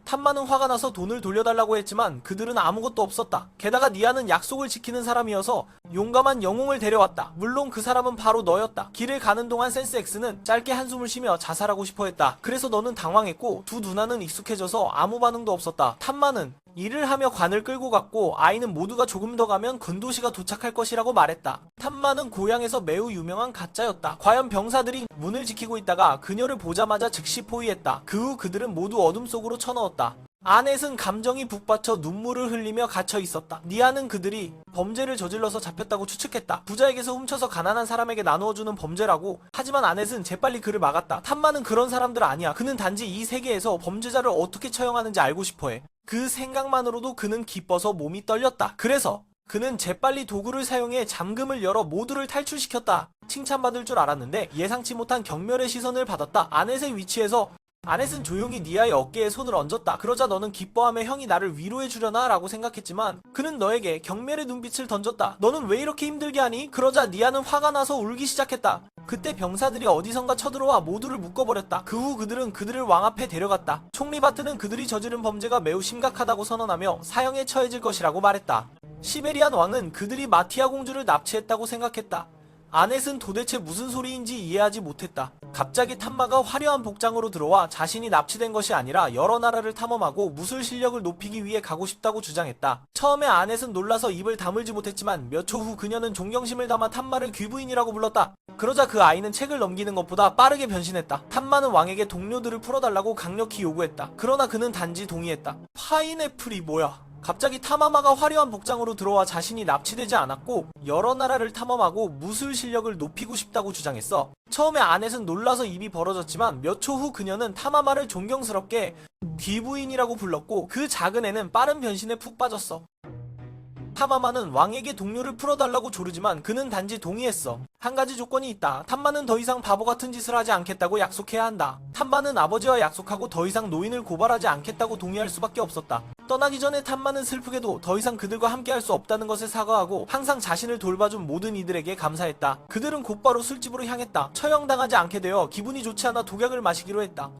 탐마는 화가 나서 돈을 돌려달라고 했지만 그들은 아무것도 없었다. 게다가 니아는 약속을 지키는 사람이어서 용감한 영웅을 데려왔다. 물론 그 사람은 바로 너였다. 길을 가는 동안 센스 X는 짧게 한숨을 쉬며 자살하고 싶어 했다. 그래서 너는 당황했고 두 누나는 익숙해져서 아무 반응도 없었다. 탐마는 일을 하며 관을 끌고 갔고 아이는 모두가 조금 더 가면 근도시가 도착할 것이라고 말했다. 탐마는 고향에서 매우 유명한 가짜였다. 과연 병사들이 문을 지키고 있다가 그녀를 보자마자 즉시 포위했다. 그 후 그들은 모두 어둠 속으로 쳐넣었다. 아넷은 감정이 북받쳐 눈물을 흘리며 갇혀 있었다. 니아는 그들이 범죄를 저질러서 잡혔다고 추측했다. 부자에게서 훔쳐서 가난한 사람에게 나누어주는 범죄라고. 하지만 아넷은 재빨리 그를 막았다. 탐마는 그런 사람들 아니야. 그는 단지 이 세계에서 범죄자를 어떻게 처형하는지 알고 싶어해. 그 생각만으로도 그는 기뻐서 몸이 떨렸다. 그래서 그는 재빨리 도구를 사용해 잠금을 열어 모두를 탈출시켰다. 칭찬받을 줄 알았는데 예상치 못한 경멸의 시선을 받았다. 아넷의 위치에서 아넷은 조용히 니아의 어깨에 손을 얹었다. 그러자 너는 기뻐하며 형이 나를 위로해주려나? 라고 생각했지만 그는 너에게 경멸의 눈빛을 던졌다. 너는 왜 이렇게 힘들게 하니? 그러자 니아는 화가 나서 울기 시작했다. 그때 병사들이 어디선가 쳐들어와 모두를 묶어버렸다. 그 후 그들은 그들을 왕 앞에 데려갔다. 총리바트는 그들이 저지른 범죄가 매우 심각하다고 선언하며 사형에 처해질 것이라고 말했다. 시베리안 왕은 그들이 마티아 공주를 납치했다고 생각했다. 아넷은 도대체 무슨 소리인지 이해하지 못했다. 갑자기 탐마가 화려한 복장으로 들어와 자신이 납치된 것이 아니라 여러 나라를 탐험하고 무술 실력을 높이기 위해 가고 싶다고 주장했다. 처음에 아넷은 놀라서 입을 다물지 못했지만 몇 초 후 그녀는 존경심을 담아 탐마를 귀부인이라고 불렀다. 그러자 그 아이는 책을 넘기는 것보다 빠르게 변신했다. 탐마는 왕에게 동료들을 풀어달라고 강력히 요구했다. 그러나 그는 단지 동의했다. 파인애플이 뭐야? 갑자기 탐마가 화려한 복장으로 들어와 자신이 납치되지 않았고 여러 나라를 탐험하고 무술 실력을 높이고 싶다고 주장했어. 처음에 아넷은 놀라서 입이 벌어졌지만 몇 초 후 그녀는 탐마를 존경스럽게 귀부인이라고 불렀고 그 작은 애는 빠른 변신에 푹 빠졌어. 탐마는 왕에게 동료를 풀어달라고 조르지만 그는 단지 동의했어. 한 가지 조건이 있다. 탐마는 더 이상 바보 같은 짓을 하지 않겠다고 약속해야 한다. 탐마는 아버지와 약속하고 더 이상 노인을 고발하지 않겠다고 동의할 수밖에 없었다. 떠나기 전에 탐마는 슬프게도 더 이상 그들과 함께할 수 없다는 것을 사과하고 항상 자신을 돌봐준 모든 이들에게 감사했다. 그들은 곧바로 술집으로 향했다. 처형당하지 않게 되어 기분이 좋지 않아 독약을 마시기로 했다.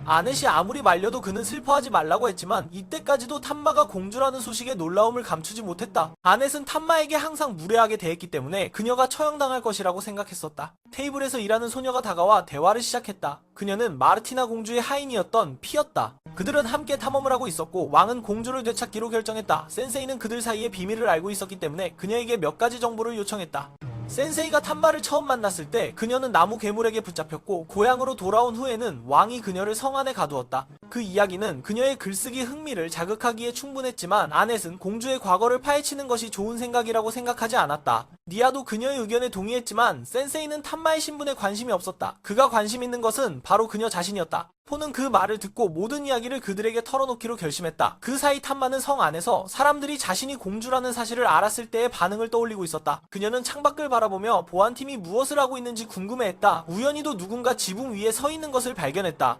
아넷이 아무리 말려도 그는 슬퍼하지 말라고 했지만 이때까지도 탐마가 공주라는 소식에 놀라움을 감추지 못했다. 아넷은 탐마에게 항상 무례하게 대했기 때문에 그녀가 처형당할 것이라고 생각했었다. 테이블에서 일하는 소녀가 다가와 대화를 시작했다. 그녀는 마르티나 공주의 하인이었던 피였다. 그들은 함께 탐험을 하고 있었고 왕은 공주를 되찾기로 결정했다. 센세이는 그들 사이의 비밀을 알고 있었기 때문에 그녀에게 몇 가지 정보를 요청했다. 센세이가 탐마를 처음 만났을 때 그녀는 나무 괴물에게 붙잡혔고 고향으로 돌아온 후에는 왕이 그녀를 성 안에 가두었다. 그 이야기는 그녀의 글쓰기 흥미를 자극하기에 충분했지만 아넷은 공주의 과거를 파헤치는 것이 좋은 생각이라고 생각하지 않았다. 니아도 그녀의 의견에 동의했지만 센세이는 탐마의 신분에 관심이 없었다. 그가 관심 있는 것은 바로 그녀 자신이었다. 포는 그 말을 듣고 모든 이야기를 그들에게 털어놓기로 결심했다. 그 사이 탐마는 성 안에서 사람들이 자신이 공주라는 사실을 알았을 때의 반응을 떠올리고 있었다. 그녀는 창밖을 바라보며 보안팀이 무엇을 하고 있는지 궁금해했다. 우연히도 누군가 지붕 위에 서 있는 것을 발견했다.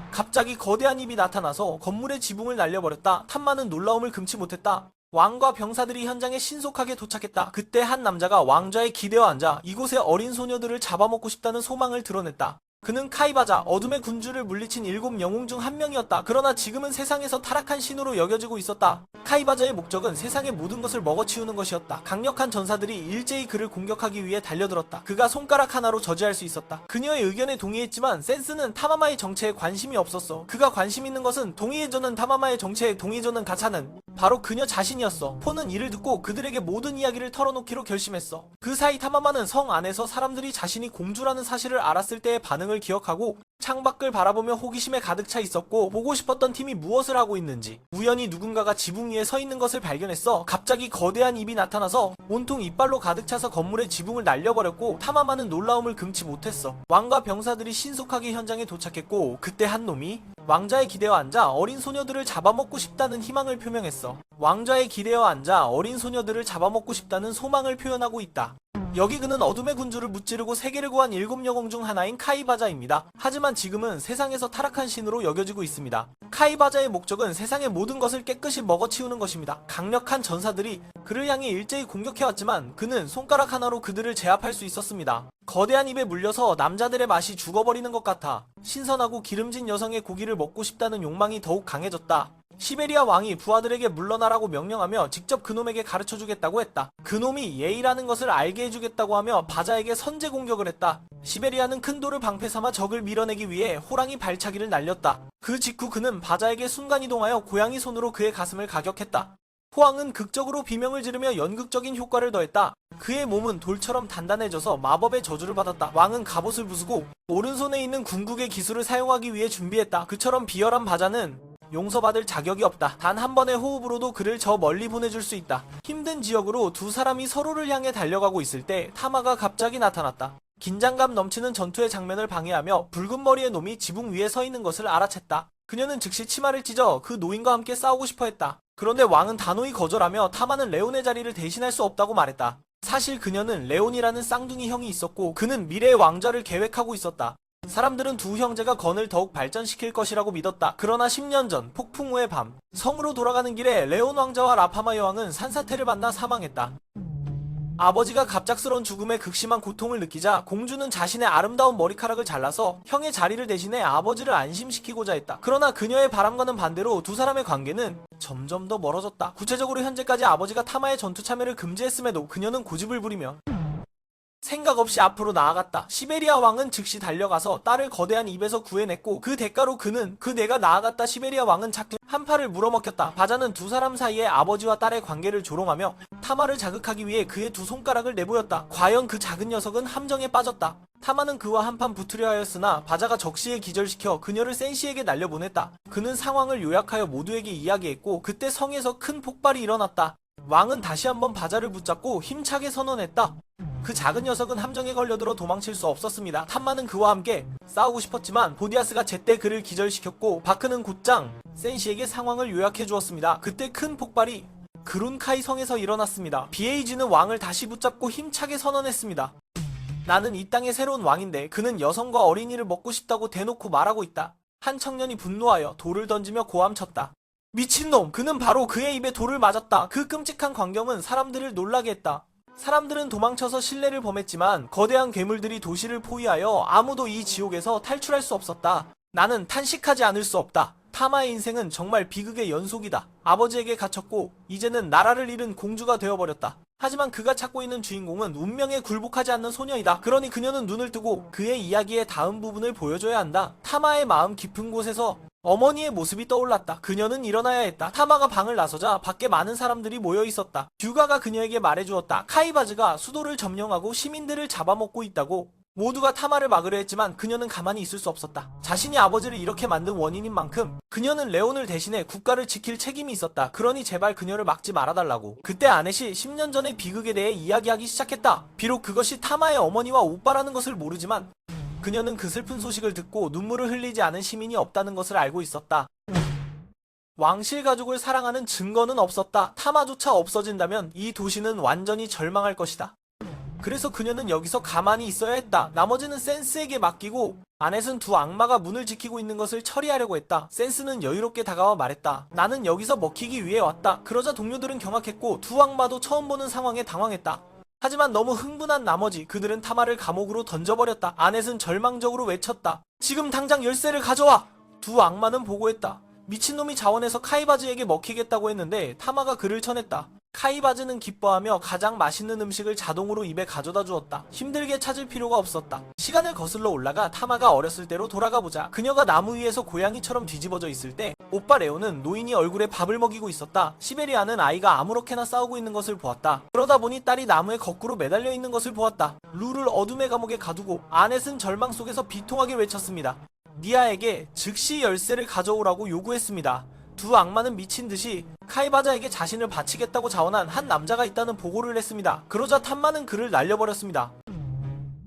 갑자기 거대한 입이 나타나서 건물의 지붕을 날려버렸다. 탐마는 놀라움을 금치 못했다. 왕과 병사들이 현장에 신속하게 도착했다. 그때 한 남자가 왕좌의 기대어 앉아 이곳의 어린 소녀들을 잡아먹고 싶다는 소망을 드러냈다. 그는 카이바자, 어둠의 군주를 물리친 7영웅 중 한 명이었다. 그러나 지금은 세상에서 타락한 신으로 여겨지고 있었다. 카이바자의 목적은 세상의 모든 것을 먹어치우는 것이었다. 강력한 전사들이 일제히 그를 공격하기 위해 달려들었다. 그가 손가락 하나로 저지할 수 있었다. 그녀의 의견에 동의했지만 센스는 타마마의 정체에 관심이 없었어. 그가 관심 있는 것은 동의해주는 타마마의 정체에 동의해주는 가차는 바로 그녀 자신이었어. 포는 이를 듣고 그들에게 모든 이야기를 털어놓기로 결심했어. 그 사이 타마마는 성 안에서 사람들이 자신이 공주라는 사실을 알았을 때의 반응을 기억하고 창밖을 바라보며 호기심에 가득 차 있었고 보고 싶었던 팀이 무엇을 하고 있는지 우연히 누군가가 지붕 위에 서 있는 것을 발견했어. 갑자기 거대한 입이 나타나서 온통 이빨로 가득 차서 건물의 지붕을 날려버렸고 타마마는 놀라움을 금치 못했어. 왕과 병사들이 신속하게 현장에 도착했고 그때 한 놈이 왕좌에 기대어 앉아 어린 소녀들을 잡아먹고 싶다는 희망을 표명했어. 왕좌에 기대어 앉아 어린 소녀들을 잡아먹고 싶다는 소망을 표현하고 있다. 여기 그는 어둠의 군주를 무찌르고 세계를 구한 7영웅 중 하나인 카이바자입니다. 하지만 지금은 세상에서 타락한 신으로 여겨지고 있습니다. 카이바자의 목적은 세상의 모든 것을 깨끗이 먹어치우는 것입니다. 강력한 전사들이 그를 향해 일제히 공격해왔지만 그는 손가락 하나로 그들을 제압할 수 있었습니다. 거대한 입에 물려서 남자들의 맛이 죽어버리는 것 같아 신선하고 기름진 여성의 고기를 먹고 싶다는 욕망이 더욱 강해졌다. 시베리아 왕이 부하들에게 물러나라고 명령하며 직접 그놈에게 가르쳐주겠다고 했다. 그놈이 예의라는 것을 알게 해주겠다고 하며 바자에게 선제 공격을 했다. 시베리아는 큰 돌을 방패 삼아 적을 밀어내기 위해 호랑이 발차기를 날렸다. 그 직후 그는 바자에게 순간이동하여 고양이 손으로 그의 가슴을 가격했다. 호황은 극적으로 비명을 지르며 연극적인 효과를 더했다. 그의 몸은 돌처럼 단단해져서 마법의 저주를 받았다. 왕은 갑옷을 부수고 오른손에 있는 궁극의 기술을 사용하기 위해 준비했다. 그처럼 비열한 바자는 용서받을 자격이 없다. 단 한 번의 호흡으로도 그를 저 멀리 보내줄 수 있다. 힘든 지역으로 두 사람이 서로를 향해 달려가고 있을 때 타마가 갑자기 나타났다. 긴장감 넘치는 전투의 장면을 방해하며 붉은 머리의 놈이 지붕 위에 서 있는 것을 알아챘다. 그녀는 즉시 치마를 찢어 그 노인과 함께 싸우고 싶어 했다. 그런데 왕은 단호히 거절하며 타마는 레온의 자리를 대신할 수 없다고 말했다. 사실 그녀는 레온이라는 쌍둥이 형이 있었고 그는 미래의 왕좌를 계획하고 있었다. 사람들은 두 형제가 건을 더욱 발전시킬 것이라고 믿었다. 그러나 10년 전 폭풍 후의 밤 성으로 돌아가는 길에 레온 왕자와 라파마 여왕은 산사태를 만나 사망했다. 아버지가 갑작스러운 죽음에 극심한 고통을 느끼자 공주는 자신의 아름다운 머리카락을 잘라서 형의 자리를 대신해 아버지를 안심시키고자 했다. 그러나 그녀의 바람과는 반대로 두 사람의 관계는 점점 더 멀어졌다. 구체적으로 현재까지 아버지가 타마의 전투 참여를 금지했음에도 그녀는 고집을 부리며 생각 없이 앞으로 나아갔다. 시베리아 왕은 즉시 달려가서 딸을 거대한 입에서 구해냈고 그 대가로 그는 그 내가 나아갔다. 시베리아 왕은 작두 한 팔을 물어먹혔다. 바자는 두 사람 사이에 아버지와 딸의 관계를 조롱하며 타마를 자극하기 위해 그의 두 손가락을 내보였다. 과연 그 작은 녀석은 함정에 빠졌다. 타마는 그와 한판 붙으려 하였으나 바자가 적시에 기절시켜 그녀를 센시에게 날려보냈다. 그는 상황을 요약하여 모두에게 이야기했고 그때 성에서 큰 폭발이 일어났다. 왕은 다시 한번 바자를 붙잡고 힘차게 선언했다. 그 작은 녀석은 함정에 걸려들어 도망칠 수 없었습니다. 탐마는 그와 함께 싸우고 싶었지만 보디아스가 제때 그를 기절시켰고 바크는 곧장 센시에게 상황을 요약해 주었습니다. 그때 큰 폭발이 그룬카이 성에서 일어났습니다. 비에이지는 왕을 다시 붙잡고 힘차게 선언했습니다. 나는 이 땅의 새로운 왕인데 그는 여성과 어린이를 먹고 싶다고 대놓고 말하고 있다. 한 청년이 분노하여 돌을 던지며 고함쳤다. 미친놈! 그는 바로 그의 입에 돌을 맞았다. 그 끔찍한 광경은 사람들을 놀라게 했다. 사람들은 도망쳐서 신뢰를 범했지만 거대한 괴물들이 도시를 포위하여 아무도 이 지옥에서 탈출할 수 없었다. 나는 탄식하지 않을 수 없다. 타마의 인생은 정말 비극의 연속이다. 아버지에게 갇혔고 이제는 나라를 잃은 공주가 되어버렸다. 하지만 그가 찾고 있는 주인공은 운명에 굴복하지 않는 소녀이다. 그러니 그녀는 눈을 뜨고 그의 이야기의 다음 부분을 보여줘야 한다. 타마의 마음 깊은 곳에서 어머니의 모습이 떠올랐다. 그녀는 일어나야 했다. 타마가 방을 나서자 밖에 많은 사람들이 모여 있었다. 듀가가 그녀에게 말해주었다. 카이바즈가 수도를 점령하고 시민들을 잡아먹고 있다고. 모두가 타마를 막으려 했지만 그녀는 가만히 있을 수 없었다. 자신이 아버지를 이렇게 만든 원인인 만큼 그녀는 레온을 대신해 국가를 지킬 책임이 있었다. 그러니 제발 그녀를 막지 말아달라고. 그때 아넷이 10년 전의 비극에 대해 이야기하기 시작했다. 비록 그것이 타마의 어머니와 오빠라는 것을 모르지만 그녀는 그 슬픈 소식을 듣고 눈물을 흘리지 않은 시민이 없다는 것을 알고 있었다. 왕실 가족을 사랑하는 증거는 없었다. 타마조차 없어진다면 이 도시는 완전히 절망할 것이다. 그래서 그녀는 여기서 가만히 있어야 했다. 나머지는 센스에게 맡기고 아넷은 두 악마가 문을 지키고 있는 것을 처리하려고 했다. 센스는 여유롭게 다가와 말했다. 나는 여기서 먹히기 위해 왔다. 그러자 동료들은 경악했고 두 악마도 처음 보는 상황에 당황했다. 하지만 너무 흥분한 나머지 그들은 타마를 감옥으로 던져버렸다. 아넷은 절망적으로 외쳤다. 지금 당장 열쇠를 가져와! 두 악마는 보고했다. 미친놈이 자원해서 카이바즈에게 먹히겠다고 했는데 타마가 그를 쳐냈다. 카이바즈는 기뻐하며 가장 맛있는 음식을 자동으로 입에 가져다 주었다. 힘들게 찾을 필요가 없었다. 시간을 거슬러 올라가 타마가 어렸을 때로 돌아가보자. 그녀가 나무 위에서 고양이처럼 뒤집어져 있을 때 오빠 레오는 노인이 얼굴에 밥을 먹이고 있었다. 시베리아는 아이가 아무렇게나 싸우고 있는 것을 보았다. 그러다 보니 딸이 나무에 거꾸로 매달려 있는 것을 보았다. 루를 어둠의 감옥에 가두고 아넷은 절망 속에서 비통하게 외쳤습니다. 니아에게 즉시 열쇠를 가져오라고 요구했습니다. 두 악마는 미친 듯이 카이바자에게 자신을 바치겠다고 자원한 한 남자가 있다는 보고를 했습니다. 그러자 탐마는 그를 날려버렸습니다.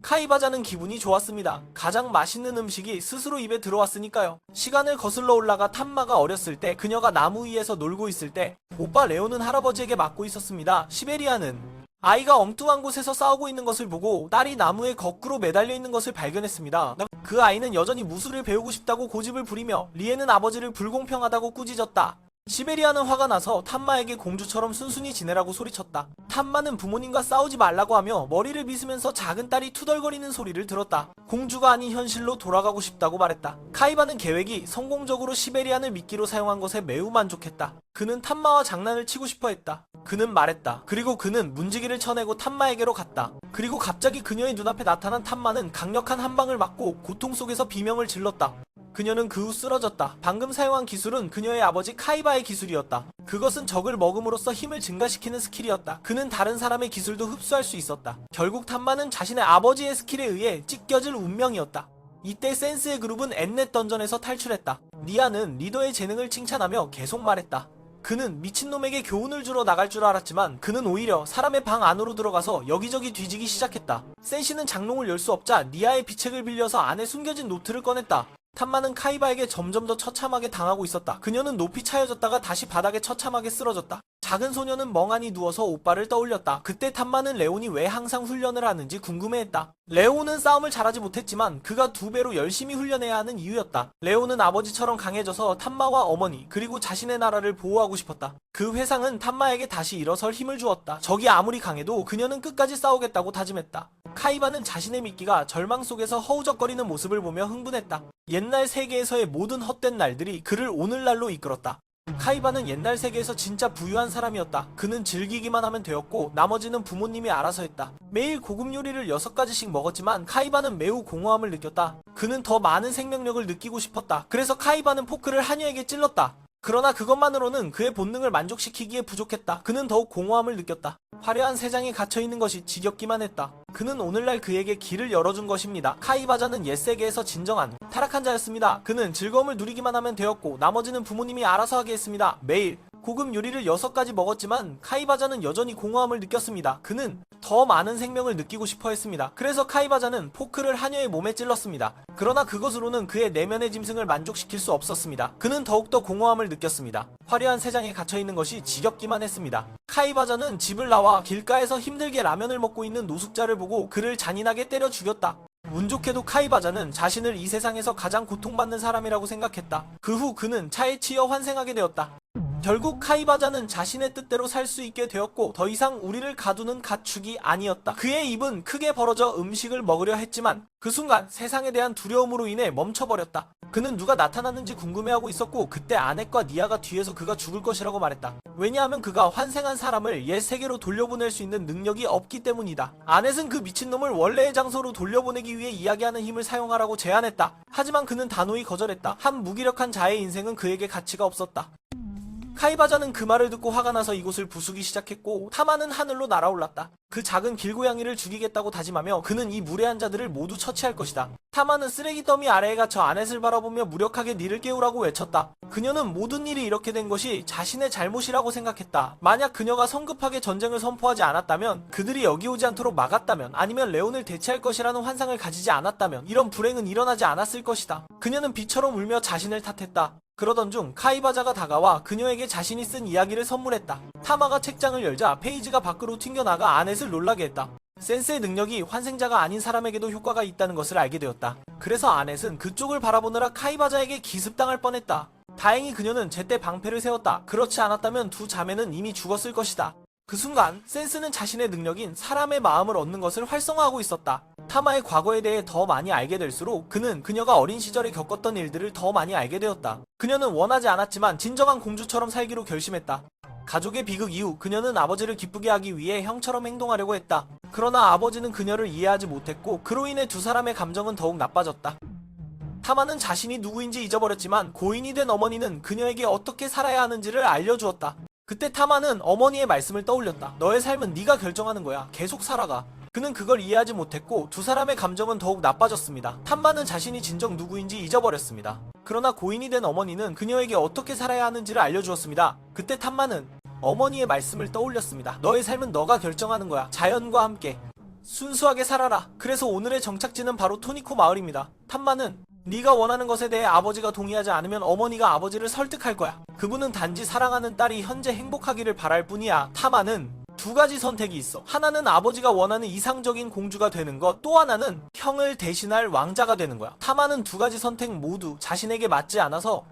카이바자는 기분이 좋았습니다. 가장 맛있는 음식이 스스로 입에 들어왔으니까요. 시간을 거슬러 올라가 탐마가 어렸을 때 그녀가 나무 위에서 놀고 있을 때 오빠 레오는 할아버지에게 맡고 있었습니다. 시베리아는 아이가 엉뚱한 곳에서 싸우고 있는 것을 보고 딸이 나무에 거꾸로 매달려 있는 것을 발견했습니다. 그 아이는 여전히 무술을 배우고 싶다고 고집을 부리며 리에는 아버지를 불공평하다고 꾸짖었다. 시베리아는 화가 나서 탐마에게 공주처럼 순순히 지내라고 소리쳤다. 탐마는 부모님과 싸우지 말라고 하며 머리를 빗으면서 작은 딸이 투덜거리는 소리를 들었다. 공주가 아닌 현실로 돌아가고 싶다고 말했다. 카이바는 계획이 성공적으로 시베리안을 미끼로 사용한 것에 매우 만족했다. 그는 탐마와 장난을 치고 싶어 했다. 그는 말했다. 그리고 그는 문지기를 쳐내고 탐마에게로 갔다. 그리고 갑자기 그녀의 눈앞에 나타난 탐마는 강력한 한 방을 맞고 고통 속에서 비명을 질렀다. 그녀는 그 후 쓰러졌다. 방금 사용한 기술은 그녀의 아버지 카이바의 기술이었다. 그것은 적을 먹음으로써 힘을 증가시키는 스킬이었다. 그는 다른 사람의 기술도 흡수할 수 있었다. 결국 탐마는 자신의 아버지의 스킬에 의해 찢겨질 운명이었다. 이때 센스의 그룹은 엠넷 던전에서 탈출했다. 니아는 리더의 재능을 칭찬하며 계속 말했다. 그는 미친놈에게 교훈을 주러 나갈 줄 알았지만 그는 오히려 사람의 방 안으로 들어가서 여기저기 뒤지기 시작했다. 센시는 장롱을 열 수 없자 니아의 비책을 빌려서 안에 숨겨진 노트를 꺼냈다. 탐마는 카이바에게 점점 더 처참하게 당하고 있었다. 그녀는 높이 차여졌다가 다시 바닥에 처참하게 쓰러졌다. 작은 소녀는 멍하니 누워서 오빠를 떠올렸다. 그때 탐마는 레온이 왜 항상 훈련을 하는지 궁금해했다. 레온은 싸움을 잘하지 못했지만 그가 2배로 열심히 훈련해야 하는 이유였다. 레온은 아버지처럼 강해져서 탐마와 어머니 그리고 자신의 나라를 보호하고 싶었다. 그 회상은 탐마에게 다시 일어설 힘을 주었다. 적이 아무리 강해도 그녀는 끝까지 싸우겠다고 다짐했다. 카이바는 자신의 미끼가 절망 속에서 허우적거리는 모습을 보며 흥분했다. 옛날 세계에서의 모든 헛된 날들이 그를 오늘날로 이끌었다. 카이바는 옛날 세계에서 진짜 부유한 사람이었다. 그는 즐기기만 하면 되었고 나머지는 부모님이 알아서 했다. 매일 고급 요리를 6가지씩 먹었지만 카이바는 매우 공허함을 느꼈다. 그는 더 많은 생명력을 느끼고 싶었다. 그래서 카이바는 포크를 하녀에게 찔렀다. 그러나 그것만으로는 그의 본능을 만족시키기에 부족했다. 그는 더욱 공허함을 느꼈다. 화려한 세상에 갇혀있는 것이 지겹기만 했다. 그는 오늘날 그에게 길을 열어준 것입니다. 카이바자는 옛세계에서 진정한 타락한 자였습니다. 그는 즐거움을 누리기만 하면 되었고 나머지는 부모님이 알아서 하게 했습니다. 매일 고급 요리를 6가지 먹었지만 카이바자는 여전히 공허함을 느꼈습니다. 그는 더 많은 생명을 느끼고 싶어 했습니다. 그래서 카이바자는 포크를 하녀의 몸에 찔렀습니다. 그러나 그것으로는 그의 내면의 짐승을 만족시킬 수 없었습니다. 그는 더욱더 공허함을 느꼈습니다. 화려한 세상에 갇혀있는 것이 지겹기만 했습니다. 카이바자는 집을 나와 길가에서 힘들게 라면을 먹고 있는 노숙자를 보고 그를 잔인하게 때려 죽였다. 운 좋게도 카이바자는 자신을 이 세상에서 가장 고통받는 사람이라고 생각했다. 그 후 그는 차에 치여 환생하게 되었다. 결국 카이바자는 자신의 뜻대로 살 수 있게 되었고 더 이상 우리를 가두는 가축이 아니었다. 그의 입은 크게 벌어져 음식을 먹으려 했지만 그 순간 세상에 대한 두려움으로 인해 멈춰버렸다. 그는 누가 나타났는지 궁금해하고 있었고 그때 아넷과 니아가 뒤에서 그가 죽을 것이라고 말했다. 왜냐하면 그가 환생한 사람을 옛 세계로 돌려보낼 수 있는 능력이 없기 때문이다. 아넷은 그 미친놈을 원래의 장소로 돌려보내기 위해 이야기하는 힘을 사용하라고 제안했다. 하지만 그는 단호히 거절했다. 한 무기력한 자의 인생은 그에게 가치가 없었다. 카이바자는 그 말을 듣고 화가 나서 이곳을 부수기 시작했고 타마는 하늘로 날아올랐다. 그 작은 길고양이를 죽이겠다고 다짐하며 그는 이 무례한 자들을 모두 처치할 것이다. 타마는 쓰레기 더미 아래에 갇혀 아넷을 바라보며 무력하게 니를 깨우라고 외쳤다. 그녀는 모든 일이 이렇게 된 것이 자신의 잘못이라고 생각했다. 만약 그녀가 성급하게 전쟁을 선포하지 않았다면, 그들이 여기 오지 않도록 막았다면, 아니면 레온을 대체할 것이라는 환상을 가지지 않았다면 이런 불행은 일어나지 않았을 것이다. 그녀는 비처럼 울며 자신을 탓했다. 그러던 중 카이바자가 다가와 그녀에게 자신이 쓴 이야기를 선물했다. 타마가 책장을 열자 페이지가 밖으로 튕겨나가 아넷을 놀라게 했다. 센스의 능력이 환생자가 아닌 사람에게도 효과가 있다는 것을 알게 되었다. 그래서 아넷은 그쪽을 바라보느라 카이바자에게 기습당할 뻔했다. 다행히 그녀는 제때 방패를 세웠다. 그렇지 않았다면 두 자매는 이미 죽었을 것이다. 그 순간 센스는 자신의 능력인 사람의 마음을 얻는 것을 활성화하고 있었다. 타마의 과거에 대해 더 많이 알게 될수록 그는 그녀가 어린 시절에 겪었던 일들을 더 많이 알게 되었다. 그녀는 원하지 않았지만 진정한 공주처럼 살기로 결심했다. 가족의 비극 이후 그녀는 아버지를 기쁘게 하기 위해 형처럼 행동하려고 했다. 그러나 아버지는 그녀를 이해하지 못했고 그로 인해 두 사람의 감정은 더욱 나빠졌다. 타마는 자신이 누구인지 잊어버렸지만 고인이 된 어머니는 그녀에게 어떻게 살아야 하는지를 알려주었다. 그때 타마는 어머니의 말씀을 떠올렸다. 너의 삶은 네가 결정하는 거야. 계속 살아가. 그는 그걸 이해하지 못했고 두 사람의 감정은 더욱 나빠졌습니다. 탐마는 자신이 진정 누구인지 잊어버렸습니다. 그러나 고인이 된 어머니는 그녀에게 어떻게 살아야 하는지를 알려주었습니다. 그때 탐마는 어머니의 말씀을 떠올렸습니다. 너의 삶은 너가 결정하는 거야. 자연과 함께 순수하게 살아라. 그래서 오늘의 정착지는 바로 토니코 마을입니다. 탐마는 네가 원하는 것에 대해 아버지가 동의하지 않으면 어머니가 아버지를 설득할 거야. 그분은 단지 사랑하는 딸이 현재 행복하기를 바랄 뿐이야. 타마는 두 가지 선택이 있어. 하나는 아버지가 원하는 이상적인 공주가 되는 것, 또 하나는 형을 대신할 왕자가 되는 거야. 타마는 두 가지 선택 모두 자신에게 맞지 않아서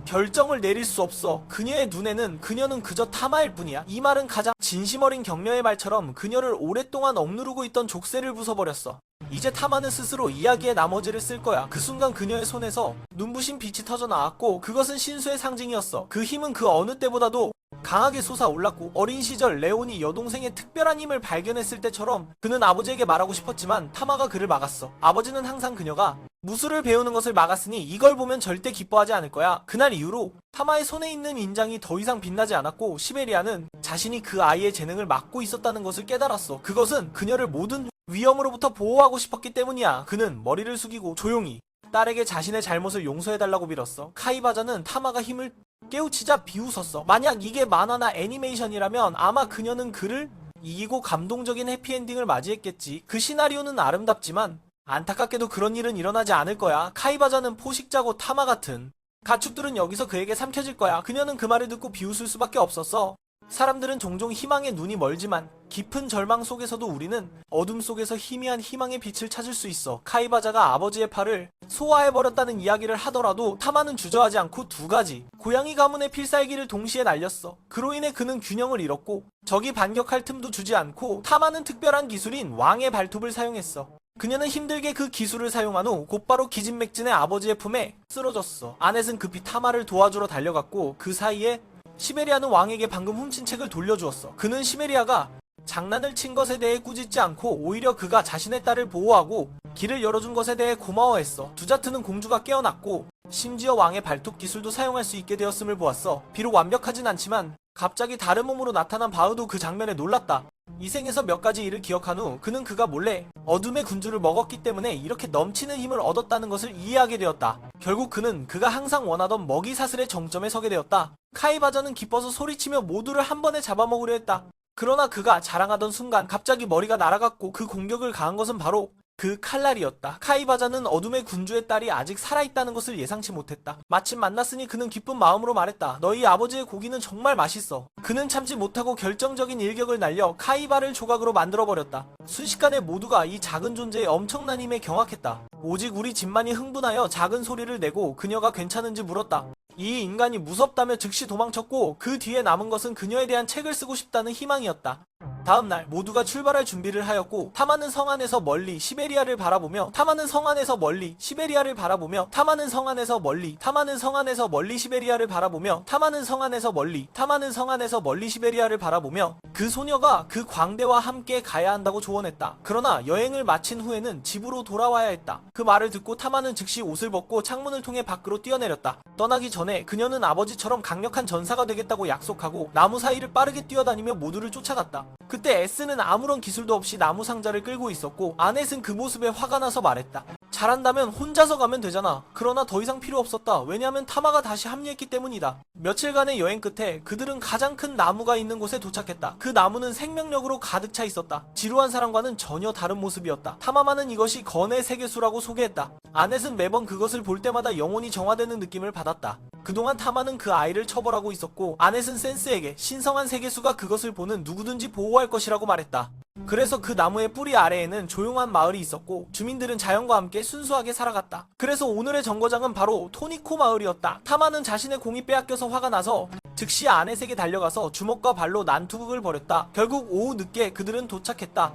결정을 내릴 수 없어. 그녀의 눈에는 그녀는 그저 타마일 뿐이야. 이 말은 가장 진심 어린 격려의 말처럼 그녀를 오랫동안 억누르고 있던 족쇄를 부숴버렸어. 이제 타마는 스스로 이야기의 나머지를 쓸 거야. 그 순간 그녀의 손에서 눈부신 빛이 터져 나왔고 그것은 신수의 상징이었어. 그 힘은 그 어느 때보다도 강하게 솟아올랐고 어린 시절 레온이 여동생의 특별한 힘을 발견했을 때처럼 그는 아버지에게 말하고 싶었지만 타마가 그를 막았어. 아버지는 항상 그녀가 무술을 배우는 것을 막았으니 이걸 보면 절대 기뻐하지 않을 거야. 그날 이후로 타마의 손에 있는 인장이 더 이상 빛나지 않았고 시베리아는 자신이 그 아이의 재능을 막고 있었다는 것을 깨달았어. 그것은 그녀를 모든 위험으로부터 보호하고 싶었기 때문이야. 그는 머리를 숙이고 조용히 딸에게 자신의 잘못을 용서해달라고 빌었어. 카이바자는 타마가 힘을 깨우치자 비웃었어. 만약 이게 만화나 애니메이션이라면 아마 그녀는 그를 이기고 감동적인 해피엔딩을 맞이했겠지. 그 시나리오는 아름답지만 안타깝게도 그런 일은 일어나지 않을 거야. 카이바자는 포식자고 타마 같은 가축들은 여기서 그에게 삼켜질 거야. 그녀는 그 말을 듣고 비웃을 수밖에 없었어. 사람들은 종종 희망의 눈이 멀지만 깊은 절망 속에서도 우리는 어둠 속에서 희미한 희망의 빛을 찾을 수 있어. 카이바자가 아버지의 팔을 소화해버렸다는 이야기를 하더라도 타마는 주저하지 않고 두 가지 고양이 가문의 필살기를 동시에 날렸어. 그로 인해 그는 균형을 잃었고 적이 반격할 틈도 주지 않고 타마는 특별한 기술인 왕의 발톱을 사용했어. 그녀는 힘들게 그 기술을 사용한 후 곧바로 기진맥진의 아버지의 품에 쓰러졌어. 아넷은 급히 타마를 도와주러 달려갔고 그 사이에 시베리아는 왕에게 방금 훔친 책을 돌려주었어. 그는 시베리아가 장난을 친 것에 대해 꾸짖지 않고 오히려 그가 자신의 딸을 보호하고 길을 열어준 것에 대해 고마워했어. 두자트는 공주가 깨어났고 심지어 왕의 발톱 기술도 사용할 수 있게 되었음을 보았어. 비록 완벽하진 않지만 갑자기 다른 몸으로 나타난 바흐도 그 장면에 놀랐다. 이 생에서 몇 가지 일을 기억한 후 그는 그가 몰래 어둠의 군주를 먹었기 때문에 이렇게 넘치는 힘을 얻었다는 것을 이해하게 되었다. 결국 그는 그가 항상 원하던 먹이 사슬의 정점에 서게 되었다. 카이바자는 기뻐서 소리치며 모두를 한 번에 잡아먹으려 했다. 그러나 그가 자랑하던 순간 갑자기 머리가 날아갔고 그 공격을 가한 것은 바로 그 칼날이었다. 카이바자는 어둠의 군주의 딸이 아직 살아있다는 것을 예상치 못했다. 마침 만났으니 그는 기쁜 마음으로 말했다. 너희 아버지의 고기는 정말 맛있어. 그는 참지 못하고 결정적인 일격을 날려 카이바를 조각으로 만들어버렸다. 순식간에 모두가 이 작은 존재의 엄청난 힘에 경악했다. 오직 우리 집만이 흥분하여 작은 소리를 내고 그녀가 괜찮은지 물었다. 이 인간이 무섭다며 즉시 도망쳤고 그 뒤에 남은 것은 그녀에 대한 책을 쓰고 싶다는 희망이었다. 다음날 모두가 출발할 준비를 하였고 타마는 성 안에서 멀리 시베리아를 바라보며 타마는 성 안에서 멀리 시베리아를 바라보며 타마는 성 안에서 멀리 타마는 성 안에서 멀리 시베리아를 바라보며 타마는 성 안에서 멀리 타마는 성 안에서 멀리 시베리아를 바라보며 그 소녀가 그 광대와 함께 가야 한다고 조언했다. 그러나 여행을 마친 후에는 집으로 돌아와야 했다. 그 말을 듣고 타마는 즉시 옷을 벗고 창문을 통해 밖으로 뛰어내렸다. 떠나기 전에 그녀는 아버지처럼 강력한 전사가 되겠다고 약속하고 나무 사이를 빠르게 뛰어다니며 모두를 쫓아갔다. 그때 에스는 아무런 기술도 없이 나무 상자를 끌고 있었고 아넷은 그 모습에 화가 나서 말했다. 잘한다면 혼자서 가면 되잖아. 그러나 더 이상 필요 없었다. 왜냐하면 타마가 다시 합류했기 때문이다. 며칠간의 여행 끝에 그들은 가장 큰 나무가 있는 곳에 도착했다. 그 나무는 생명력으로 가득 차 있었다. 지루한 사람과는 전혀 다른 모습이었다. 타마마는 이것이 건의 세계수라고 소개했다. 아넷은 매번 그것을 볼 때마다 영혼이 정화되는 느낌을 받았다. 그동안 타마는 그 아이를 처벌하고 있었고 아넷은 센스에게 신성한 세계수가 그것을 보는 누구든지 보호할 것이라고 말했다. 그래서 그 나무의 뿌리 아래에는 조용한 마을이 있었고 주민들은 자연과 함께 순수하게 살아갔다. 그래서 오늘의 정거장은 바로 토니코 마을이었다. 타마는 자신의 공이 빼앗겨서 화가 나서 즉시 아넷에게 달려가서 주먹과 발로 난투극을 벌였다. 결국 오후 늦게 그들은 도착했다.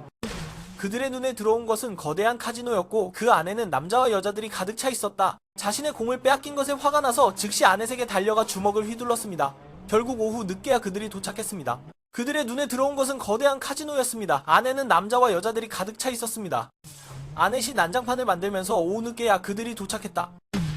그들의 눈에 들어온 것은 거대한 카지노였고 그 안에는 남자와 여자들이 가득 차 있었다. 자신의 공을 빼앗긴 것에 화가 나서 즉시 아넷에게 달려가 주먹을 휘둘렀습니다. 결국 오후 늦게야 그들이 도착했습니다. 그들의 눈에 들어온 것은 거대한 카지노였습니다. 안에는 남자와 여자들이 가득 차 있었습니다. 아넷이 난장판을 만들면서 오후 늦게야 그들이 도착했다.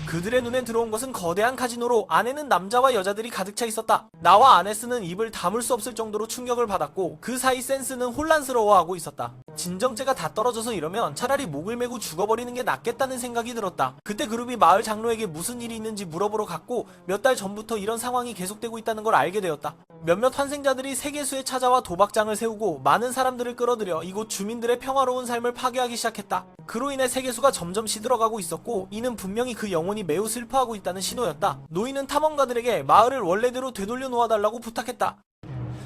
그들의 눈에 들어온 것은 거대한 카지노로 안에는 남자와 여자들이 가득 차 있었다. 나와 아네스는 입을 다물 수 없을 정도로 충격을 받았고 그 사이 센스는 혼란스러워하고 있었다. 진정제가 다 떨어져서 이러면 차라리 목을 메고 죽어버리는 게 낫겠다는 생각이 들었다. 그때 그룹이 마을 장로에게 무슨 일이 있는지 물어보러 갔고 몇 달 전부터 이런 상황이 계속되고 있다는 걸 알게 되었다. 몇몇 환생자들이 세계수에 찾아와 도박장을 세우고 많은 사람들을 끌어들여 이곳 주민들의 평화로운 삶을 파괴하기 시작했다. 그로 인해 세계수가 점점 시들어가고 있었고 이는 분명히 그 영혼이 매우 슬퍼하고 있다는 신호였다. 노인은 탐험가들에게 마을을 원래대로 되돌려 놓아달라고 부탁했다.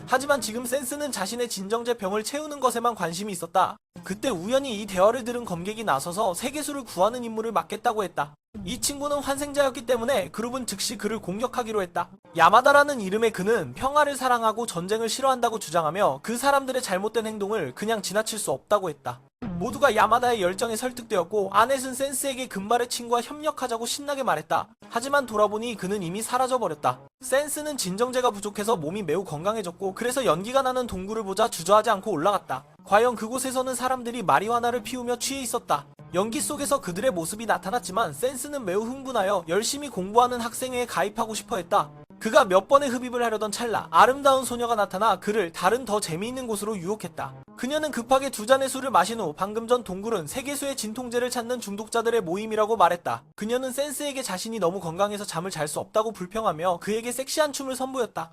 하지만 지금 센스는 자신의 진정제 병을 채우는 것에만 관심이 있었다. 그때 우연히 이 대화를 들은 검객이 나서서 세계수를 구하는 임무를 맡겠다고 했다. 이 친구는 환생자였기 때문에 그룹은 즉시 그를 공격하기로 했다. 야마다라는 이름의 그는 평화를 사랑하고 전쟁을 싫어한다고 주장하며 그 사람들의 잘못된 행동을 그냥 지나칠 수 없다고 했다. 모두가 야마다의 열정에 설득되었고 아넷은 센스에게 금발의 친구와 협력하자고 신나게 말했다. 하지만 돌아보니 그는 이미 사라져버렸다. 센스는 진정제가 부족해서 몸이 매우 건강해졌고 그래서 연기가 나는 동굴을 보자 주저하지 않고 올라갔다. 과연 그곳에서는 사람들이 마리화나를 피우며 취해 있었다. 연기 속에서 그들의 모습이 나타났지만 센스는 매우 흥분하여 열심히 공부하는 학생회에 가입하고 싶어 했다. 그가 몇 번의 흡입을 하려던 찰나 아름다운 소녀가 나타나 그를 다른 더 재미있는 곳으로 유혹했다. 그녀는 급하게 두 잔의 술을 마신 후 방금 전 동굴은 세계수의 진통제를 찾는 중독자들의 모임이라고 말했다. 그녀는 센스에게 자신이 너무 건강해서 잠을 잘 수 없다고 불평하며 그에게 섹시한 춤을 선보였다.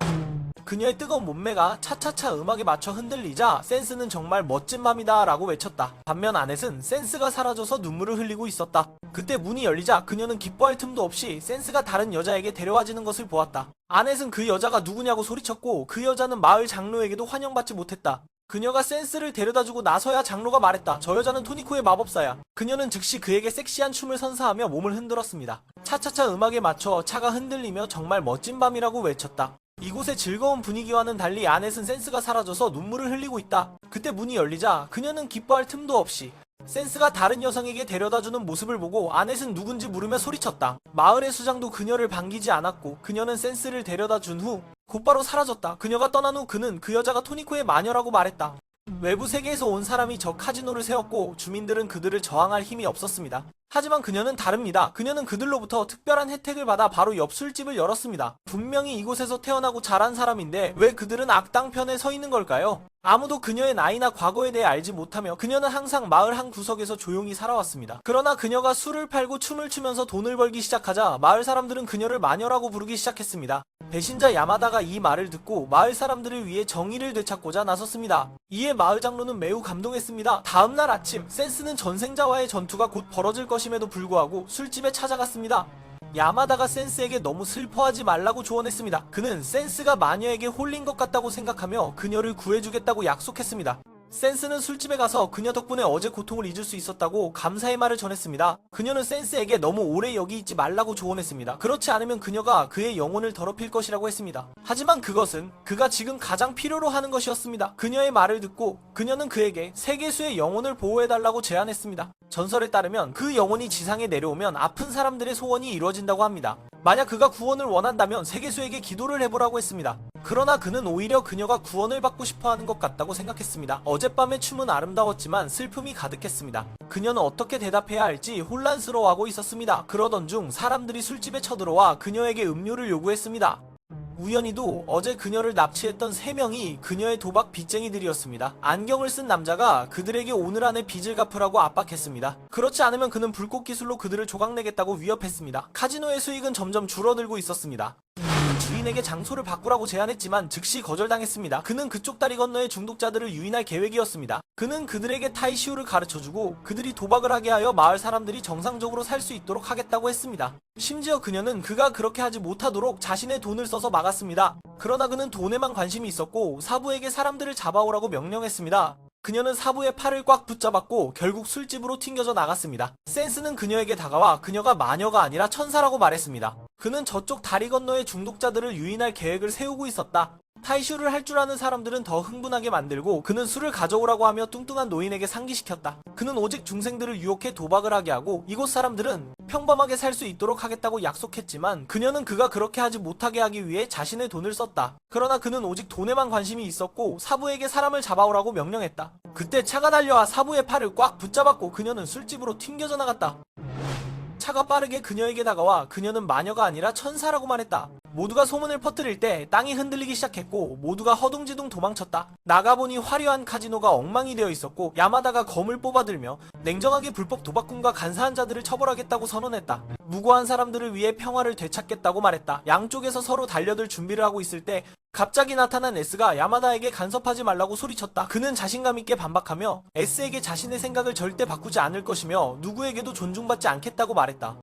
그녀의 뜨거운 몸매가 차차차 음악에 맞춰 흔들리자 센스는 정말 멋진 밤이다 라고 외쳤다. 반면 아넷은 센스가 사라져서 눈물을 흘리고 있었다. 그때 문이 열리자 그녀는 기뻐할 틈도 없이 센스가 다른 여자에게 데려와지는 것을 보았다. 아넷은 그 여자가 누구냐고 소리쳤고 그 여자는 마을 장로에게도 환영받지 못했다. 그녀가 센스를 데려다주고 나서야 장로가 말했다. 저 여자는 토니코의 마법사야. 그녀는 즉시 그에게 섹시한 춤을 선사하며 몸을 흔들었습니다. 차차차 음악에 맞춰 차가 흔들리며 정말 멋진 밤이라고 외쳤다. 이곳의 즐거운 분위기와는 달리 아넷은 센스가 사라져서 눈물을 흘리고 있다. 그때 문이 열리자 그녀는 기뻐할 틈도 없이 센스가 다른 여성에게 데려다주는 모습을 보고 아넷은 누군지 물으며 소리쳤다. 마을의 수장도 그녀를 반기지 않았고 그녀는 센스를 데려다준 후 곧바로 사라졌다. 그녀가 떠난 후 그는 그 여자가 토니코의 마녀라고 말했다. 외부 세계에서 온 사람이 저 카지노를 세웠고 주민들은 그들을 저항할 힘이 없었습니다. 하지만 그녀는 다릅니다. 그녀는 그들로부터 특별한 혜택을 받아 바로 옆 술집을 열었습니다. 분명히 이곳에서 태어나고 자란 사람인데 왜 그들은 악당 편에 서 있는 걸까요? 아무도 그녀의 나이나 과거에 대해 알지 못하며 그녀는 항상 마을 한 구석에서 조용히 살아왔습니다. 그러나 그녀가 술을 팔고 춤을 추면서 돈을 벌기 시작하자 마을 사람들은 그녀를 마녀라고 부르기 시작했습니다. 배신자 야마다가 이 말을 듣고 마을 사람들을 위해 정의를 되찾고자 나섰습니다. 이에 마을 장로는 매우 감동했습니다. 다음날 아침 센스는 전생자와의 전투가 곧 벌어질 것임에도 불구하고 술집에 찾아갔습니다. 야마다가 센스에게 너무 슬퍼하지 말라고 조언했습니다. 그는 센스가 마녀에게 홀린 것 같다고 생각하며 그녀를 구해주겠다고 약속했습니다. 센스는 술집에 가서 그녀 덕분에 어제 고통을 잊을 수 있었다고 감사의 말을 전했습니다. 그녀는 센스에게 너무 오래 여기 있지 말라고 조언했습니다. 그렇지 않으면 그녀가 그의 영혼을 더럽힐 것이라고 했습니다. 하지만 그것은 그가 지금 가장 필요로 하는 것이었습니다. 그녀의 말을 듣고 그녀는 그에게 세계수의 영혼을 보호해달라고 제안했습니다. 전설에 따르면 그 영혼이 지상에 내려오면 아픈 사람들의 소원이 이루어진다고 합니다. 만약 그가 구원을 원한다면 세계수에게 기도를 해보라고 했습니다. 그러나 그는 오히려 그녀가 구원을 받고 싶어하는 것 같다고 생각했습니다. 어젯밤의 춤은 아름다웠지만 슬픔이 가득했습니다. 그녀는 어떻게 대답해야 할지 혼란스러워하고 있었습니다. 그러던 중 사람들이 술집에 쳐들어와 그녀에게 음료를 요구했습니다. 우연히도 어제 그녀를 납치했던 3명이 그녀의 도박 빚쟁이들이었습니다. 안경을 쓴 남자가 그들에게 오늘 안에 빚을 갚으라고 압박했습니다. 그렇지 않으면 그는 불꽃 기술로 그들을 조각내겠다고 위협했습니다. 카지노의 수익은 점점 줄어들고 있었습니다. 주인에게 장소를 바꾸라고 제안했지만 즉시 거절당했습니다. 그는 그쪽 다리 건너의 중독자들을 유인할 계획이었습니다. 그는 그들에게 타이시우를 가르쳐주고 그들이 도박을 하게 하여 마을 사람들이 정상적으로 살 수 있도록 하겠다고 했습니다. 심지어 그녀는 그가 그렇게 하지 못하도록 자신의 돈을 써서 막았습니다. 그러나 그는 돈에만 관심이 있었고 사부에게 사람들을 잡아오라고 명령했습니다. 그녀는 사부의 팔을 꽉 붙잡았고 결국 술집으로 튕겨져 나갔습니다. 센스는 그녀에게 다가와 그녀가 마녀가 아니라 천사라고 말했습니다. 그는 저쪽 다리 건너의 중독자들을 유인할 계획을 세우고 있었다. 타이슈를 할 줄 아는 사람들은 더 흥분하게 만들고 그는 술을 가져오라고 하며 뚱뚱한 노인에게 상기시켰다. 그는 오직 중생들을 유혹해 도박을 하게 하고 이곳 사람들은 평범하게 살 수 있도록 하겠다고 약속했지만 그녀는 그가 그렇게 하지 못하게 하기 위해 자신의 돈을 썼다. 그러나 그는 오직 돈에만 관심이 있었고 사부에게 사람을 잡아오라고 명령했다. 그때 차가 달려와 사부의 팔을 꽉 붙잡았고 그녀는 술집으로 튕겨져 나갔다. 차가 빠르게 그녀에게 다가와 그녀는 마녀가 아니라 천사라고 말했다. 모두가 소문을 퍼뜨릴 때 땅이 흔들리기 시작했고 모두가 허둥지둥 도망쳤다. 나가보니 화려한 카지노가 엉망이 되어 있었고 야마다가 검을 뽑아들며 냉정하게 불법 도박꾼과 간사한 자들을 처벌하겠다고 선언했다. 무고한 사람들을 위해 평화를 되찾겠다고 말했다. 양쪽에서 서로 달려들 준비를 하고 있을 때 갑자기 나타난 S가 야마다에게 간섭하지 말라고 소리쳤다. 그는 자신감 있게 반박하며 S에게 자신의 생각을 절대 바꾸지 않을 것이며 누구에게도 존중받지 않겠다고 말했다.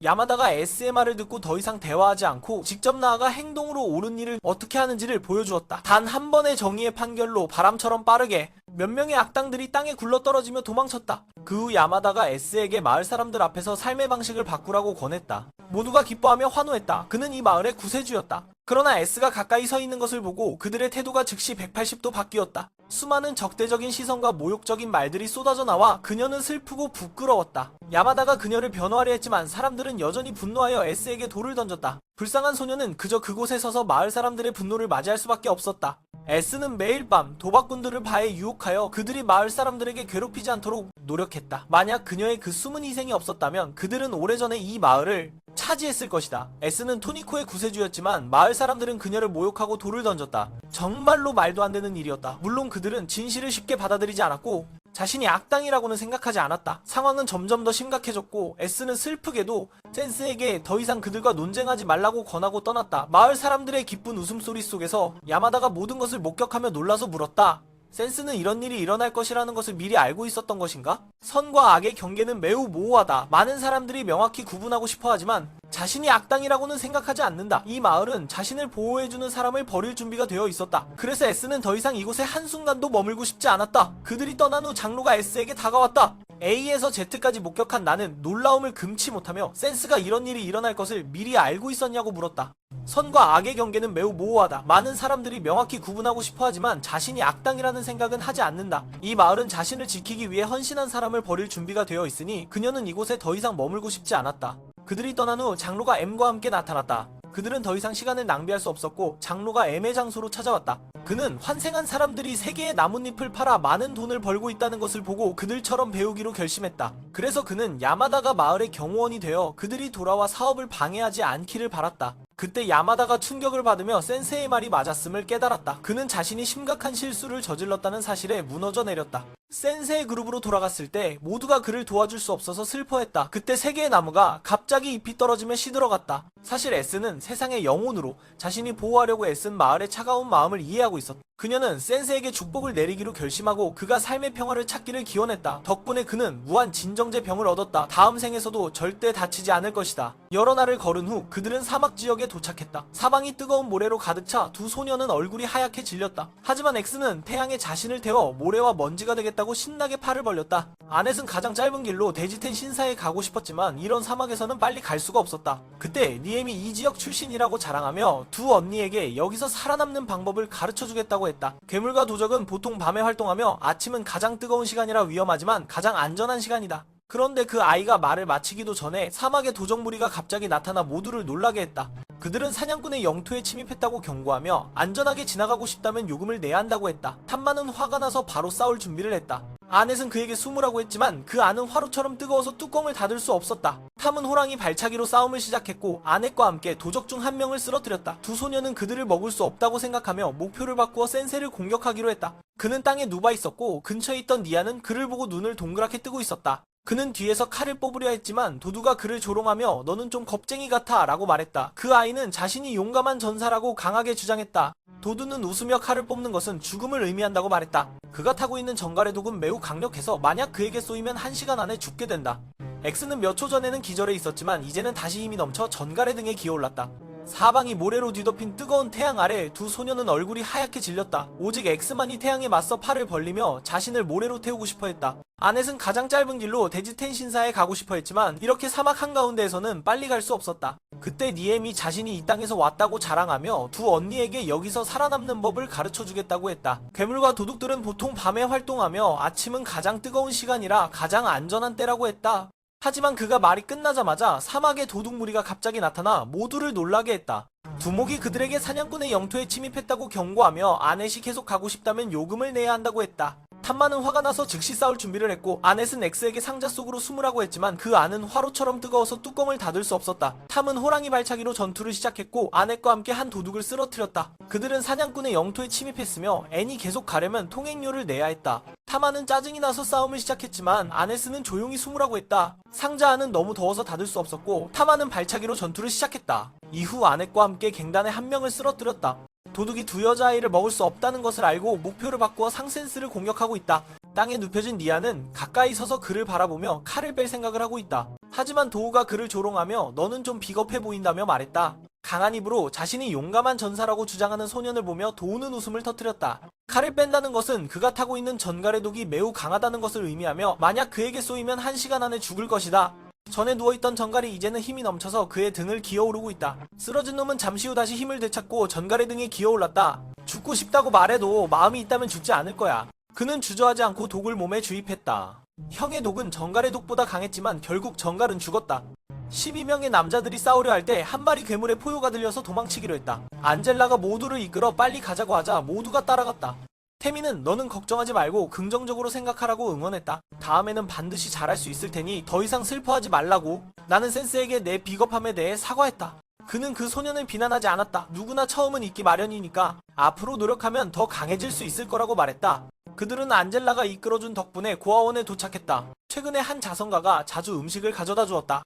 야마다가 S의 말을 듣고 더 이상 대화하지 않고 직접 나아가 행동으로 옳은 일을 어떻게 하는지를 보여주었다. 단 한 번의 정의의 판결로 바람처럼 빠르게 몇 명의 악당들이 땅에 굴러떨어지며 도망쳤다. 그 후 야마다가 S에게 마을 사람들 앞에서 삶의 방식을 바꾸라고 권했다. 모두가 기뻐하며 환호했다. 그는 이 마을의 구세주였다. 그러나 S가 가까이 서 있는 것을 보고 그들의 태도가 즉시 180도 바뀌었다. 수많은 적대적인 시선과 모욕적인 말들이 쏟아져 나와 그녀는 슬프고 부끄러웠다. 야마다가 그녀를 변호하려 했지만 사람들은 여전히 분노하여 S에게 돌을 던졌다. 불쌍한 소녀는 그저 그곳에 서서 마을 사람들의 분노를 맞이할 수밖에 없었다. S는 매일 밤 도박꾼들을 바에 유혹하여 그들이 마을 사람들에게 괴롭히지 않도록 노력했다. 만약 그녀의 그 숨은 희생이 없었다면 그들은 오래전에 이 마을을 차지했을 것이다. S는 토니코의 구세주였지만 마을 사람들은 그녀를 모욕하고 돌을 던졌다. 정말로 말도 안 되는 일이었다. 물론 그들은 진실을 쉽게 받아들이지 않았고 자신이 악당이라고는 생각하지 않았다. 상황은 점점 더 심각해졌고 S는 슬프게도 센스에게 더 이상 그들과 논쟁하지 말라고 권하고 떠났다. 마을 사람들의 기쁜 웃음소리 속에서 야마다가 모든 것을 목격하며 놀라서 물었다. 센스는 이런 일이 일어날 것이라는 것을 미리 알고 있었던 것인가? 선과 악의 경계는 매우 모호하다. 많은 사람들이 명확히 구분하고 싶어 하지만 자신이 악당이라고는 생각하지 않는다. 이 마을은 자신을 보호해주는 사람을 버릴 준비가 되어 있었다. 그래서 S는 더 이상 이곳에 한순간도 머물고 싶지 않았다. 그들이 떠난 후 장로가 S에게 다가왔다. A에서 Z까지 목격한 나는 놀라움을 금치 못하며 센스가 이런 일이 일어날 것을 미리 알고 있었냐고 물었다. 선과 악의 경계는 매우 모호하다. 많은 사람들이 명확히 구분하고 싶어하지만 자신이 악당이라는 생각은 하지 않는다. 이 마을은 자신을 지키기 위해 헌신한 사람을 버릴 준비가 되어 있으니 그녀는 이곳에 더 이상 머물고 싶지 않았다. 그들이 떠난 후 장로가 M과 함께 나타났다. 그들은 더 이상 시간을 낭비할 수 없었고 장로가 M의 장소로 찾아왔다. 그는 환생한 사람들이 세계의 나뭇잎을 팔아 많은 돈을 벌고 있다는 것을 보고 그들처럼 배우기로 결심했다. 그래서 그는 야마다가 마을의 경호원이 되어 그들이 돌아와 사업을 방해하지 않기를 바랐다. 그때 야마다가 충격을 받으며 센세의 말이 맞았음을 깨달았다. 그는 자신이 심각한 실수를 저질렀다는 사실에 무너져 내렸다. 센세의 그룹으로 돌아갔을 때 모두가 그를 도와줄 수 없어서 슬퍼했다. 그때 세 개의 나무가 갑자기 잎이 떨어지며 시들어갔다. 사실 S는 세상의 영혼으로 자신이 보호하려고 애쓴 마을의 차가운 마음을 이해하고 있었다. 그녀는 센세에게 축복을 내리기로 결심하고 그가 삶의 평화를 찾기를 기원했다. 덕분에 그는 무한 진정제 병을 얻었다. 다음 생에서도 절대 다치지 않을 것이다. 여러 날을 걸은 후 그들은 사막 지역에 도착했다. 사방이 뜨거운 모래로 가득 차 두 소녀는 얼굴이 하얗게 질렸다. 하지만 엑스는 태양에 자신을 태워 모래와 먼지가 되겠다고 신나게 팔을 벌렸다. 아넷은 가장 짧은 길로 데지텐 신사에 가고 싶었지만 이런 사막에서는 빨리 갈 수가 없었다. 그때 니엠이 이 지역 출신이라고 자랑하며 두 언니에게 여기서 살아남는 방법을 가르쳐주겠다고 했다. 괴물과 도적은 보통 밤에 활동하며 아침은 가장 뜨거운 시간이라 위험하지만 가장 안전한 시간이다. 그런데 그 아이가 말을 마치기도 전에 사막의 도적 무리가 갑자기 나타나 모두를 놀라게 했다. 그들은 사냥꾼의 영토에 침입했다고 경고하며 안전하게 지나가고 싶다면 요금을 내야 한다고 했다. 탐마는 화가 나서 바로 싸울 준비를 했다. 아넷은 그에게 숨으라고 했지만 그 안은 화로처럼 뜨거워서 뚜껑을 닫을 수 없었다. 탐은 호랑이 발차기로 싸움을 시작했고 아넷과 함께 도적 중 한 명을 쓰러뜨렸다. 두 소녀는 그들을 먹을 수 없다고 생각하며 목표를 바꾸어 센세를 공격하기로 했다. 그는 땅에 누워 있었고 근처에 있던 니아는 그를 보고 눈을 동그랗게 뜨고 있었다. 그는 뒤에서 칼을 뽑으려 했지만 도두가 그를 조롱하며 너는 좀 겁쟁이 같아 라고 말했다. 그 아이는 자신이 용감한 전사라고 강하게 주장했다. 도두는 웃으며 칼을 뽑는 것은 죽음을 의미한다고 말했다. 그가 타고 있는 전갈의 독은 매우 강력해서 만약 그에게 쏘이면 1시간 안에 죽게 된다. 엑스는 몇 초 전에는 기절해 있었지만 이제는 다시 힘이 넘쳐 전갈의 등에 기어올랐다. 사방이 모래로 뒤덮인 뜨거운 태양 아래 두 소녀는 얼굴이 하얗게 질렸다. 오직 엑스만이 태양에 맞서 팔을 벌리며 자신을 모래로 태우고 싶어 했다. 아넷은 가장 짧은 길로 데지텐 신사에 가고 싶어 했지만 이렇게 사막 한가운데에서는 빨리 갈 수 없었다. 그때 니엠이 자신이 이 땅에서 왔다고 자랑하며 두 언니에게 여기서 살아남는 법을 가르쳐주겠다고 했다. 괴물과 도둑들은 보통 밤에 활동하며 아침은 가장 뜨거운 시간이라 가장 안전한 때라고 했다. 하지만 그가 말이 끝나자마자 사막의 도둑 무리가 갑자기 나타나 모두를 놀라게 했다. 두목이 그들에게 사냥꾼의 영토에 침입했다고 경고하며 아넷이 계속 가고 싶다면 요금을 내야 한다고 했다. 탐마는 화가 나서 즉시 싸울 준비를 했고 아넷은 엑스에게 상자 속으로 숨으라고 했지만 그 안은 화로처럼 뜨거워서 뚜껑을 닫을 수 없었다. 탐은 호랑이 발차기로 전투를 시작했고 아넷과 함께 한 도둑을 쓰러뜨렸다. 그들은 사냥꾼의 영토에 침입했으며 앤이 계속 가려면 통행료를 내야 했다. 타마는 짜증이 나서 싸움을 시작했지만 아넷은 조용히 숨으라고 했다. 상자 안은 너무 더워서 닫을 수 없었고 타마는 발차기로 전투를 시작했다. 이후 아넷과 함께 갱단의 한 명을 쓰러뜨렸다. 도둑이 두 여자아이를 먹을 수 없다는 것을 알고 목표를 바꾸어 상센스를 공격하고 있다. 땅에 눕혀진 니아는 가까이 서서 그를 바라보며 칼을 뺄 생각을 하고 있다. 하지만 도우가 그를 조롱하며 너는 좀 비겁해 보인다며 말했다. 강한 입으로 자신이 용감한 전사라고 주장하는 소년을 보며 도우는 웃음을 터뜨렸다. 칼을 뺀다는 것은 그가 타고 있는 전갈의 독이 매우 강하다는 것을 의미하며 만약 그에게 쏘이면 1시간 안에 죽을 것이다. 전에 누워있던 전갈이 이제는 힘이 넘쳐서 그의 등을 기어오르고 있다. 쓰러진 놈은 잠시 후 다시 힘을 되찾고 전갈의 등에 기어올랐다. 죽고 싶다고 말해도 마음이 있다면 죽지 않을 거야. 그는 주저하지 않고 독을 몸에 주입했다. 형의 독은 전갈의 독보다 강했지만 결국 전갈은 죽었다. 12명의 남자들이 싸우려 할 때 한 마리 괴물의 포효가 들려서 도망치기로 했다. 안젤라가 모두를 이끌어 빨리 가자고 하자 모두가 따라갔다. 태미는 너는 걱정하지 말고 긍정적으로 생각하라고 응원했다. 다음에는 반드시 잘할 수 있을 테니 더 이상 슬퍼하지 말라고. 나는 센스에게 내 비겁함에 대해 사과했다. 그는 그 소년을 비난하지 않았다. 누구나 처음은 있기 마련이니까 앞으로 노력하면 더 강해질 수 있을 거라고 말했다. 그들은 안젤라가 이끌어준 덕분에 고아원에 도착했다. 최근에 한 자선가가 자주 음식을 가져다 주었다.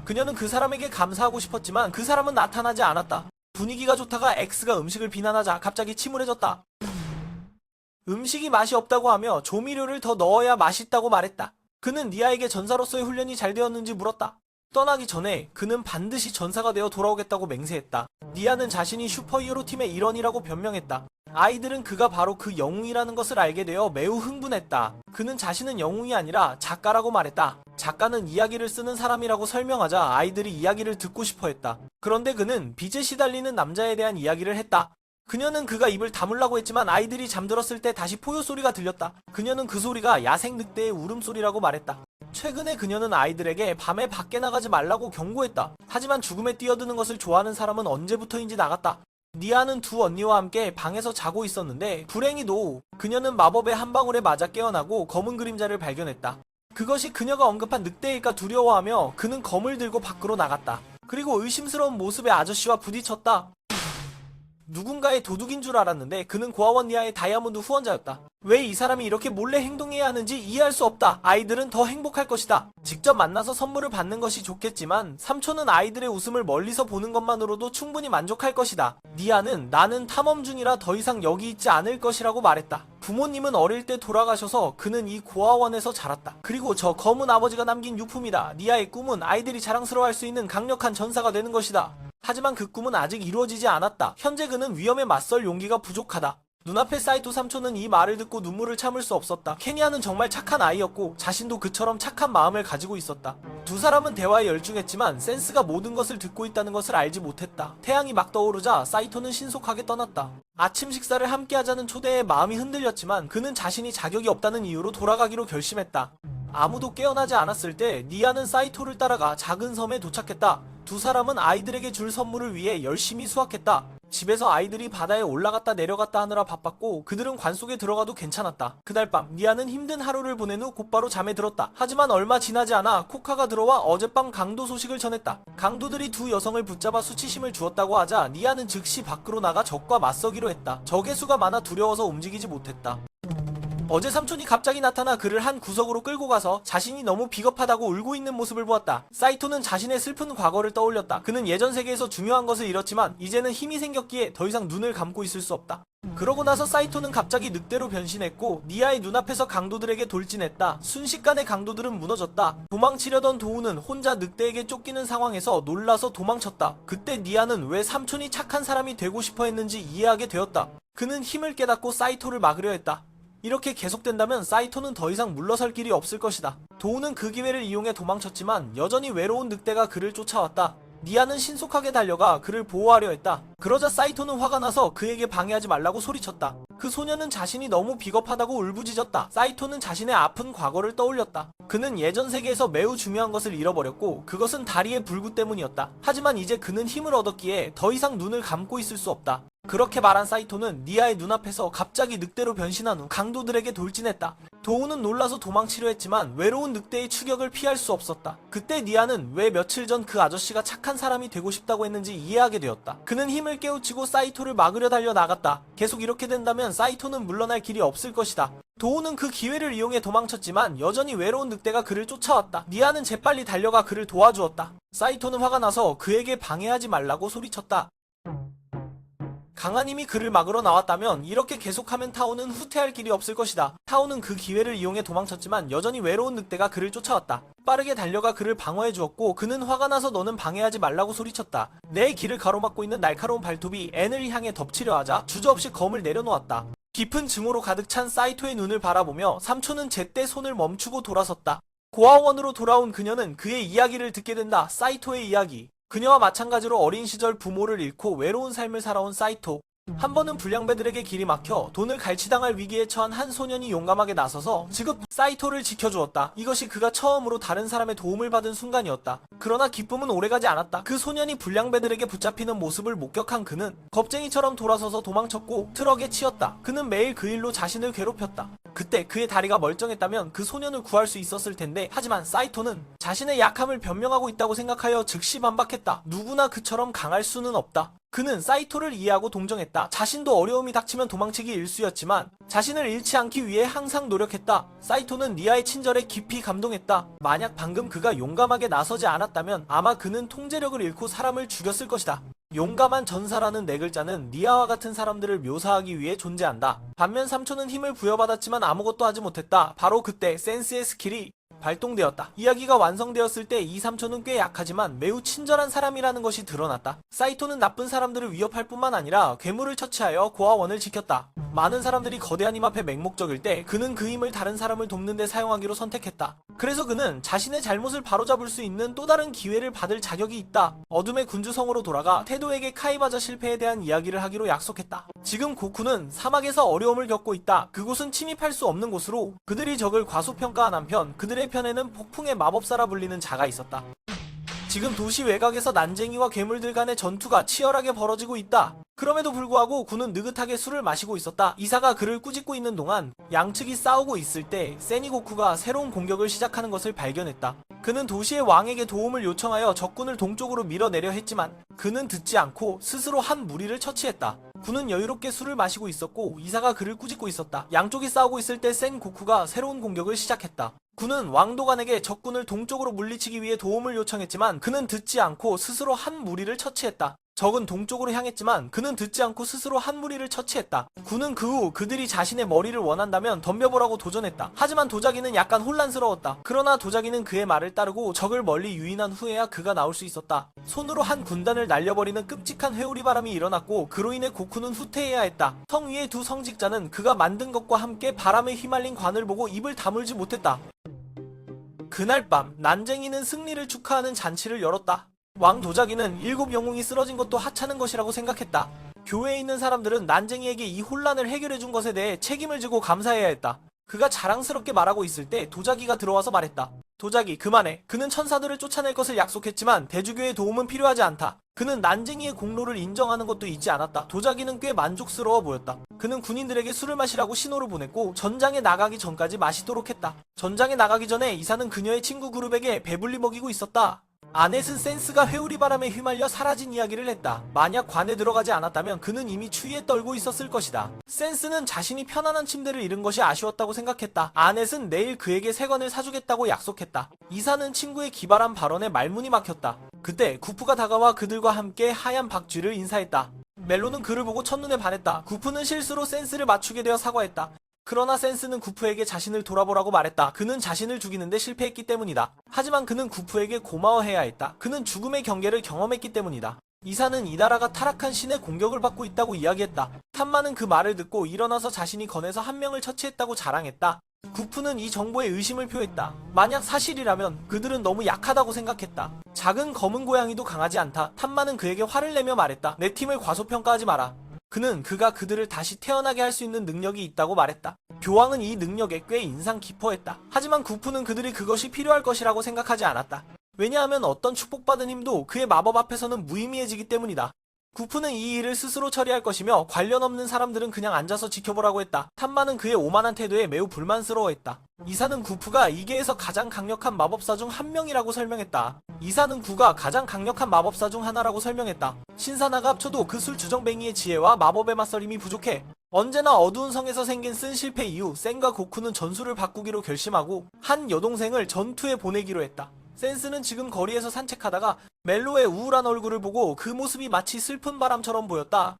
그녀는 그 사람에게 감사하고 싶었지만 그 사람은 나타나지 않았다. 분위기가 좋다가 엑스가 음식을 비난하자 갑자기 침울해졌다. 음식이 맛이 없다고 하며 조미료를 더 넣어야 맛있다고 말했다. 그는 니아에게 전사로서의 훈련이 잘 되었는지 물었다. 떠나기 전에 그는 반드시 전사가 되어 돌아오겠다고 맹세했다. 니아는 자신이 슈퍼히어로 팀의 일원이라고 변명했다. 아이들은 그가 바로 그 영웅이라는 것을 알게 되어 매우 흥분했다. 그는 자신은 영웅이 아니라 작가라고 말했다. 작가는 이야기를 쓰는 사람이라고 설명하자 아이들이 이야기를 듣고 싶어 했다. 그런데 그는 빚에 시달리는 남자에 대한 이야기를 했다. 그녀는 그가 입을 다물라고 했지만 아이들이 잠들었을 때 다시 포효 소리가 들렸다. 그녀는 그 소리가 야생 늑대의 울음소리라고 말했다. 최근에 그녀는 아이들에게 밤에 밖에 나가지 말라고 경고했다. 하지만 죽음에 뛰어드는 것을 좋아하는 사람은 언제부터인지 나갔다. 니아는 두 언니와 함께 방에서 자고 있었는데 불행히도 그녀는 마법의 한 방울에 맞아 깨어나고 검은 그림자를 발견했다. 그것이 그녀가 언급한 늑대일까 두려워하며 그는 검을 들고 밖으로 나갔다. 그리고 의심스러운 모습의 아저씨와 부딪혔다. 누군가의 도둑인 줄 알았는데 그는 고아원 니아의 다이아몬드 후원자였다. 왜 이 사람이 이렇게 몰래 행동해야 하는지 이해할 수 없다. 아이들은 더 행복할 것이다. 직접 만나서 선물을 받는 것이 좋겠지만 삼촌은 아이들의 웃음을 멀리서 보는 것만으로도 충분히 만족할 것이다. 니아는 나는 탐험 중이라 더 이상 여기 있지 않을 것이라고 말했다. 부모님은 어릴 때 돌아가셔서 그는 이 고아원에서 자랐다. 그리고 저 검은 아버지가 남긴 유품이다. 니아의 꿈은 아이들이 자랑스러워할 수 있는 강력한 전사가 되는 것이다. 하지만 그 꿈은 아직 이루어지지 않았다. 현재 그는 위험에 맞설 용기가 부족하다. 눈앞의 사이토 삼촌은 이 말을 듣고 눈물을 참을 수 없었다. 케니아는 정말 착한 아이였고 자신도 그처럼 착한 마음을 가지고 있었다. 두 사람은 대화에 열중했지만 센스가 모든 것을 듣고 있다는 것을 알지 못했다. 태양이 막 떠오르자 사이토는 신속하게 떠났다. 아침 식사를 함께 하자는 초대에 마음이 흔들렸지만 그는 자신이 자격이 없다는 이유로 돌아가기로 결심했다. 아무도 깨어나지 않았을 때 니아는 사이토를 따라가 작은 섬에 도착했다. 두 사람은 아이들에게 줄 선물을 위해 열심히 수확했다. 집에서 아이들이 바다에 올라갔다 내려갔다 하느라 바빴고 그들은 관 속에 들어가도 괜찮았다. 그날 밤 니아는 힘든 하루를 보낸 후 곧바로 잠에 들었다. 하지만 얼마 지나지 않아 코카가 들어와 어젯밤 강도 소식을 전했다. 강도들이 두 여성을 붙잡아 수치심을 주었다고 하자 니아는 즉시 밖으로 나가 적과 맞서기로 했다. 적의 수가 많아 두려워서 움직이지 못했다. 어제 삼촌이 갑자기 나타나 그를 한 구석으로 끌고 가서 자신이 너무 비겁하다고 울고 있는 모습을 보았다. 사이토는 자신의 슬픈 과거를 떠올렸다. 그는 예전 세계에서 중요한 것을 잃었지만 이제는 힘이 생겼기에 더 이상 눈을 감고 있을 수 없다. 그러고 나서 사이토는 갑자기 늑대로 변신했고 니아의 눈앞에서 강도들에게 돌진했다. 순식간에 강도들은 무너졌다. 도망치려던 도우는 혼자 늑대에게 쫓기는 상황에서 놀라서 도망쳤다. 그때 니아는 왜 삼촌이 착한 사람이 되고 싶어 했는지 이해하게 되었다. 그는 힘을 깨닫고 사이토를 막으려 했다. 이렇게 계속된다면 사이토는 더 이상 물러설 길이 없을 것이다. 도우는 그 기회를 이용해 도망쳤지만 여전히 외로운 늑대가 그를 쫓아왔다. 니아는 신속하게 달려가 그를 보호하려 했다. 그러자 사이토는 화가 나서 그에게 방해하지 말라고 소리쳤다. 그 소녀는 자신이 너무 비겁하다고 울부짖었다. 사이토는 자신의 아픈 과거를 떠올렸다. 그는 예전 세계에서 매우 중요한 것을 잃어버렸고 그것은 다리의 불구 때문이었다. 하지만 이제 그는 힘을 얻었기에 더 이상 눈을 감고 있을 수 없다. 그렇게 말한 사이토는 니아의 눈앞에서 갑자기 늑대로 변신한 후 강도들에게 돌진했다. 도우는 놀라서 도망치려 했지만 외로운 늑대의 추격을 피할 수 없었다. 그때 니아는 왜 며칠 전 그 아저씨가 착한 사람이 되고 싶다고 했는지 이해하게 되었다. 그는 힘을 깨우치고 사이토를 막으려 달려 나갔다. 계속 이렇게 된다면 사이토는 물러날 길이 없을 것이다. 도우는 그 기회를 이용해 도망쳤지만 여전히 외로운 늑대가 그를 쫓아왔다. 니아는 재빨리 달려가 그를 도와주었다. 사이토는 화가 나서 그에게 방해하지 말라고 소리쳤다. 강한 힘이 그를 막으러 나왔다면 이렇게 계속하면 타오는 후퇴할 길이 없을 것이다. 타오는 그 기회를 이용해 도망쳤지만 여전히 외로운 늑대가 그를 쫓아왔다. 빠르게 달려가 그를 방어해 주었고 그는 화가 나서 너는 방해하지 말라고 소리쳤다. 내 길을 가로막고 있는 날카로운 발톱이 앤을 향해 덮치려 하자 주저없이 검을 내려놓았다. 깊은 증오로 가득 찬 사이토의 눈을 바라보며 삼촌은 제때 손을 멈추고 돌아섰다. 고아원으로 돌아온 그녀는 그의 이야기를 듣게 된다. 사이토의 이야기. 그녀와 마찬가지로 어린 시절 부모를 잃고 외로운 삶을 살아온 사이토. 한 번은 불량배들에게 길이 막혀 돈을 갈취당할 위기에 처한 한 소년이 용감하게 나서서 지급 사이토를 지켜주었다. 이것이 그가 처음으로 다른 사람의 도움을 받은 순간이었다. 그러나 기쁨은 오래가지 않았다. 그 소년이 불량배들에게 붙잡히는 모습을 목격한 그는 겁쟁이처럼 돌아서서 도망쳤고 트럭에 치였다. 그는 매일 그 일로 자신을 괴롭혔다. 그때 그의 다리가 멀쩡했다면 그 소년을 구할 수 있었을 텐데 하지만 사이토는 자신의 약함을 변명하고 있다고 생각하여 즉시 반박했다. 누구나 그처럼 강할 수는 없다. 그는 사이토를 이해하고 동정했다. 자신도 어려움이 닥치면 도망치기 일쑤였지만 자신을 잃지 않기 위해 항상 노력했다. 사이토는 니아의 친절에 깊이 감동했다. 만약 방금 그가 용감하게 나서지 않았다면 아마 그는 통제력을 잃고 사람을 죽였을 것이다. 용감한 전사라는 네 글자는 니아와 같은 사람들을 묘사하기 위해 존재한다. 반면 삼촌은 힘을 부여받았지만 아무것도 하지 못했다. 바로 그때 센스의 스킬이 발동되었다. 이야기가 완성되었을 때 이 삼촌은 꽤 약하지만 매우 친절한 사람이라는 것이 드러났다. 사이토는 나쁜 사람들을 위협할 뿐만 아니라 괴물을 처치하여 고아원을 지켰다. 많은 사람들이 거대한 힘 앞에 맹목적일 때 그는 그 힘을 다른 사람을 돕는 데 사용하기로 선택했다. 그래서 그는 자신의 잘못을 바로잡을 수 있는 또 다른 기회를 받을 자격이 있다. 어둠의 군주성으로 돌아가 테도에게 카이바자 실패에 대한 이야기를 하기로 약속했다. 지금 고쿠는 사막에서 어려움을 겪고 있다. 그곳은 침입할 수 없는 곳으로 그들이 적을 과소평가한 한편 그들의 편에는 폭풍의 마법사라 불리는 자가 있었다. 지금 도시 외곽에서 난쟁이와 괴물들 간의 전투가 치열하게 벌어지고 있다. 그럼에도 불구하고 군은 느긋하게 술을 마시고 있었다. 이사가 그를 꾸짖고 있는 동안 양측이 싸우고 있을 때 세니고쿠가 새로운 공격을 시작하는 것을 발견했다. 그는 도시의 왕에게 도움을 요청하여 적군을 동쪽으로 밀어내려 했지만 그는 듣지 않고 스스로 한 무리를 처치했다. 군은 여유롭게 술을 마시고 있었고 이사가 그를 꾸짖고 있었다. 양쪽이 싸우고 있을 때 센 고쿠가 새로운 공격을 시작했다. 군은 왕도관에게 적군을 동쪽으로 물리치기 위해 도움을 요청했지만 그는 듣지 않고 스스로 한 무리를 처치했다. 적은 동쪽으로 향했지만 그는 듣지 않고 스스로 한 무리를 처치했다. 군은 그 후 그들이 자신의 머리를 원한다면 덤벼보라고 도전했다. 하지만 도자기는 약간 혼란스러웠다. 그러나 도자기는 그의 말을 따르고 적을 멀리 유인한 후에야 그가 나올 수 있었다. 손으로 한 군단을 날려버리는 끔찍한 회오리 바람이 일어났고 그로 인해 고쿠는 후퇴해야 했다. 성 위의 두 성직자는 그가 만든 것과 함께 바람에 휘말린 관을 보고 입을 다물지 못했다. 그날 밤 난쟁이는 승리를 축하하는 잔치를 열었다. 왕 도자기는 7 영웅이 쓰러진 것도 하찮은 것이라고 생각했다. 교회에 있는 사람들은 난쟁이에게 이 혼란을 해결해준 것에 대해 책임을 지고 감사해야 했다. 그가 자랑스럽게 말하고 있을 때 도자기가 들어와서 말했다. 도자기 그만해. 그는 천사들을 쫓아낼 것을 약속했지만 대주교의 도움은 필요하지 않다. 그는 난쟁이의 공로를 인정하는 것도 잊지 않았다. 도자기는 꽤 만족스러워 보였다. 그는 군인들에게 술을 마시라고 신호를 보냈고 전장에 나가기 전까지 마시도록 했다. 전장에 나가기 전에 이사는 그녀의 친구 그룹에게 배불리 먹이고 있었다. 아넷은 센스가 회오리 바람에 휘말려 사라진 이야기를 했다. 만약 관에 들어가지 않았다면 그는 이미 추위에 떨고 있었을 것이다. 센스는 자신이 편안한 침대를 잃은 것이 아쉬웠다고 생각했다. 아넷은 내일 그에게 새 관을 사주겠다고 약속했다. 이사는 친구의 기발한 발언에 말문이 막혔다. 그때 구프가 다가와 그들과 함께 하얀 박쥐를 인사했다. 멜로는 그를 보고 첫눈에 반했다. 구프는 실수로 센스를 맞추게 되어 사과했다. 그러나 센스는 구프에게 자신을 돌아보라고 말했다. 그는 자신을 죽이는데 실패했기 때문이다. 하지만 그는 구프에게 고마워해야 했다. 그는 죽음의 경계를 경험했기 때문이다. 이사는 이 나라가 타락한 신의 공격을 받고 있다고 이야기했다. 탐마는 그 말을 듣고 일어나서 자신이 건에서 한 명을 처치했다고 자랑했다. 구프는 이 정보에 의심을 표했다. 만약 사실이라면 그들은 너무 약하다고 생각했다. 작은 검은 고양이도 강하지 않다. 탐마는 그에게 화를 내며 말했다. 내 팀을 과소평가하지 마라. 그는 그가 그들을 다시 태어나게 할 수 있는 능력이 있다고 말했다. 교황은 이 능력에 꽤 인상 깊어했다. 하지만 구프는 그들이 그것이 필요할 것이라고 생각하지 않았다. 왜냐하면 어떤 축복받은 힘도 그의 마법 앞에서는 무의미해지기 때문이다. 구프는 이 일을 스스로 처리할 것이며 관련 없는 사람들은 그냥 앉아서 지켜보라고 했다. 탐마는 그의 오만한 태도에 매우 불만스러워했다. 이사는 구프가 이계에서 가장 강력한 마법사 중 한 명이라고 설명했다. 이사는 구가 가장 강력한 마법사 중 하나라고 설명했다. 신사나가 합쳐도 그 술 주정뱅이의 지혜와 마법의 맞서림이 부족해. 언제나 어두운 성에서 생긴 쓴 실패 이후 센과 고쿠는 전술을 바꾸기로 결심하고 한 여동생을 전투에 보내기로 했다. 센스는 지금 거리에서 산책하다가 멜로의 우울한 얼굴을 보고 그 모습이 마치 슬픈 바람처럼 보였다.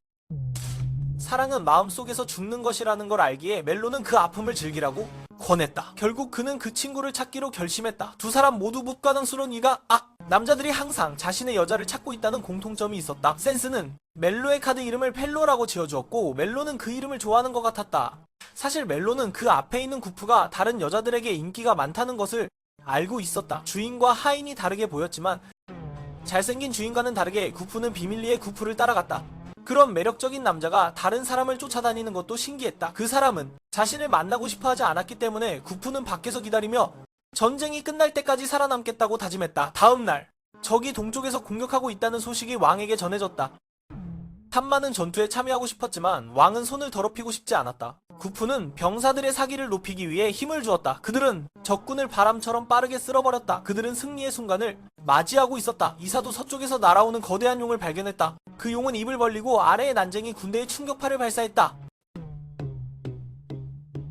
사랑은 마음속에서 죽는 것이라는 걸 알기에 멜로는 그 아픔을 즐기라고 권했다. 결국 그는 그 친구를 찾기로 결심했다. 두 사람 모두 무가당스러운 이가 남자들이 항상 자신의 여자를 찾고 있다는 공통점이 있었다. 센스는 멜로의 카드 이름을 펠로라고 지어주었고 멜로는 그 이름을 좋아하는 것 같았다. 사실 멜로는 그 앞에 있는 구프가 다른 여자들에게 인기가 많다는 것을 알고 있었다. 주인과 하인이 다르게 보였지만 잘생긴 주인과는 다르게 구프는 비밀리에 구프를 따라갔다. 그런 매력적인 남자가 다른 사람을 쫓아다니는 것도 신기했다. 그 사람은 자신을 만나고 싶어 하지 않았기 때문에 구프는 밖에서 기다리며 전쟁이 끝날 때까지 살아남겠다고 다짐했다. 다음날 적이 동쪽에서 공격하고 있다는 소식이 왕에게 전해졌다. 탐마는 전투에 참여하고 싶었지만 왕은 손을 더럽히고 싶지 않았다. 구프는 병사들의 사기를 높이기 위해 힘을 주었다. 그들은 적군을 바람처럼 빠르게 쓸어버렸다. 그들은 승리의 순간을 맞이하고 있었다. 이사도 서쪽에서 날아오는 거대한 용을 발견했다. 그 용은 입을 벌리고 아래의 난쟁이 군대에 충격파를 발사했다.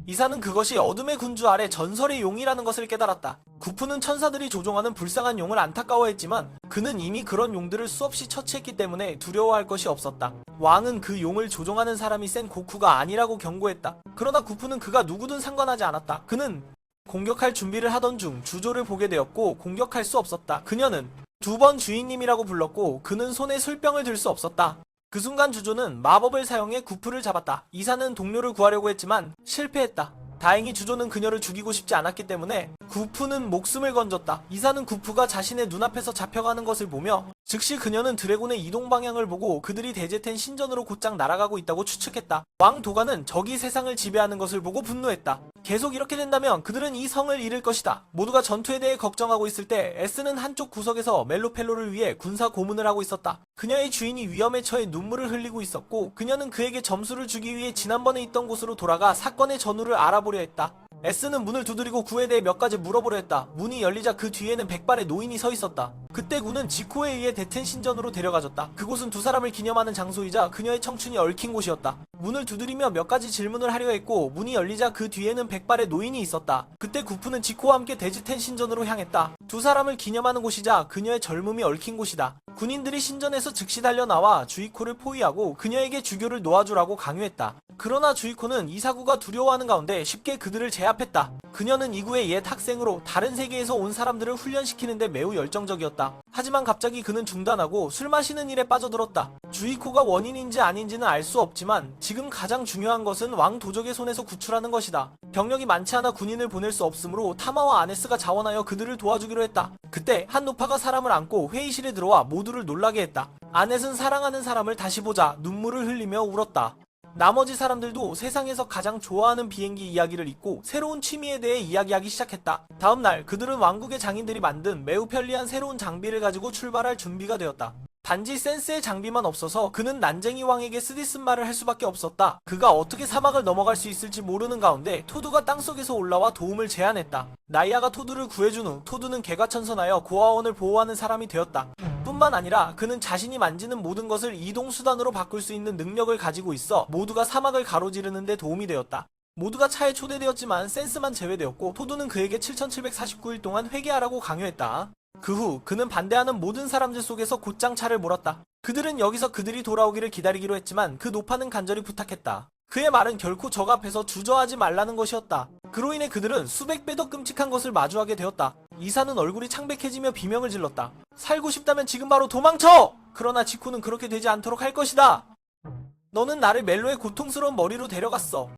이사는 그것이 어둠의 군주 아래 전설의 용이라는 것을 깨달았다. 구프는 천사들이 조종하는 불쌍한 용을 안타까워했지만 그는 이미 그런 용들을 수없이 처치했기 때문에 두려워할 것이 없었다. 왕은 그 용을 조종하는 사람이 센 고쿠가 아니라고 경고했다. 그러나 구프는 그가 누구든 상관하지 않았다. 그는 공격할 준비를 하던 중 주조를 보게 되었고 공격할 수 없었다. 그녀는 2번 주인님이라고 불렀고 그는 손에 술병을 들 수 없었다. 그 순간 주조는 마법을 사용해 구프를 잡았다. 이사는 동료를 구하려고 했지만 실패했다. 다행히 주조는 그녀를 죽이고 싶지 않았기 때문에 구프는 목숨을 건졌다. 이사는 구프가 자신의 눈앞에서 잡혀가는 것을 보며 즉시 그녀는 드래곤의 이동 방향을 보고 그들이 대제텐 신전으로 곧장 날아가고 있다고 추측했다. 왕 도가는 적이 세상을 지배하는 것을 보고 분노했다. 계속 이렇게 된다면 그들은 이 성을 잃을 것이다. 모두가 전투에 대해 걱정하고 있을 때 에스는 한쪽 구석에서 멜로펠로를 위해 군사 고문을 하고 있었다. 그녀의 주인이 위험에 처해 눈물을 흘리고 있었고 그녀는 그에게 점수를 주기 위해 지난번에 있던 곳으로 돌아가 사건의 전후를 알아보려 했다. 에스는 문을 두드리고 구에 대해 몇 가지 물어보려 했다. 문이 열리자 그 뒤에는 백발의 노인이 서 있었다. 그때 군은 지코에 의해 대텐 신전으로 데려가졌다. 그곳은 두 사람을 기념하는 장소이자 그녀의 청춘이 얽힌 곳이었다. 문을 두드리며 몇 가지 질문을 하려 했고 문이 열리자 그 뒤에는 백발의 노인이 있었다. 그때 구프는 지코와 함께 데즈텐 신전으로 향했다. 두 사람을 기념하는 곳이자 그녀의 젊음이 얽힌 곳이다. 군인들이 신전에서 즉시 달려나와 주이코를 포위하고 그녀에게 주교를 놓아주라고 강요했다. 그러나 주이코는 이 사구가 두려워하는 가운데 쉽게 그들을 제압했다. 그녀는 이구의 옛 학생으로 다른 세계에서 온 사람들을 훈련시키는데 매우 열정적이었다. 하지만 갑자기 그는 중단하고 술 마시는 일에 빠져들었다. 주이코가 원인인지 아닌지는 알 수 없지만 지금 가장 중요한 것은 왕 도적의 손에서 구출하는 것이다. 병력이 많지 않아 군인을 보낼 수 없으므로 타마와 아네스가 자원하여 그들을 도와주기로 했다. 그때 한 노파가 사람을 안고 회의실에 들어와 모두를 놀라게 했다. 아넷은 사랑하는 사람을 다시 보자 눈물을 흘리며 울었다. 나머지 사람들도 세상에서 가장 좋아하는 비행기 이야기를 잊고 새로운 취미에 대해 이야기하기 시작했다. 다음날 그들은 왕국의 장인들이 만든 매우 편리한 새로운 장비를 가지고 출발할 준비가 되었다. 단지 센스의 장비만 없어서 그는 난쟁이 왕에게 쓰디쓴 말을 할 수밖에 없었다. 그가 어떻게 사막을 넘어갈 수 있을지 모르는 가운데 토두가 땅속에서 올라와 도움을 제안했다. 나이아가 토두를 구해준 후 토두는 개과천선하여 고아원을 보호하는 사람이 되었다. 뿐만 아니라 그는 자신이 만지는 모든 것을 이동수단으로 바꿀 수 있는 능력을 가지고 있어 모두가 사막을 가로지르는 데 도움이 되었다. 모두가 차에 초대되었지만 센스만 제외되었고 토두는 그에게 7749일 동안 회개하라고 강요했다. 그 후 그는 반대하는 모든 사람들 속에서 곧장 차를 몰았다. 그들은 여기서 그들이 돌아오기를 기다리기로 했지만 그 노파는 간절히 부탁했다. 그의 말은 결코 적 앞에서 주저하지 말라는 것이었다. 그로 인해 그들은 수백 배 더 끔찍한 것을 마주하게 되었다. 이사는 얼굴이 창백해지며 비명을 질렀다. 살고 싶다면 지금 바로 도망쳐! 그러나 지코는 그렇게 되지 않도록 할 것이다. 너는 나를 멜로의 고통스러운 머리로 데려갔어.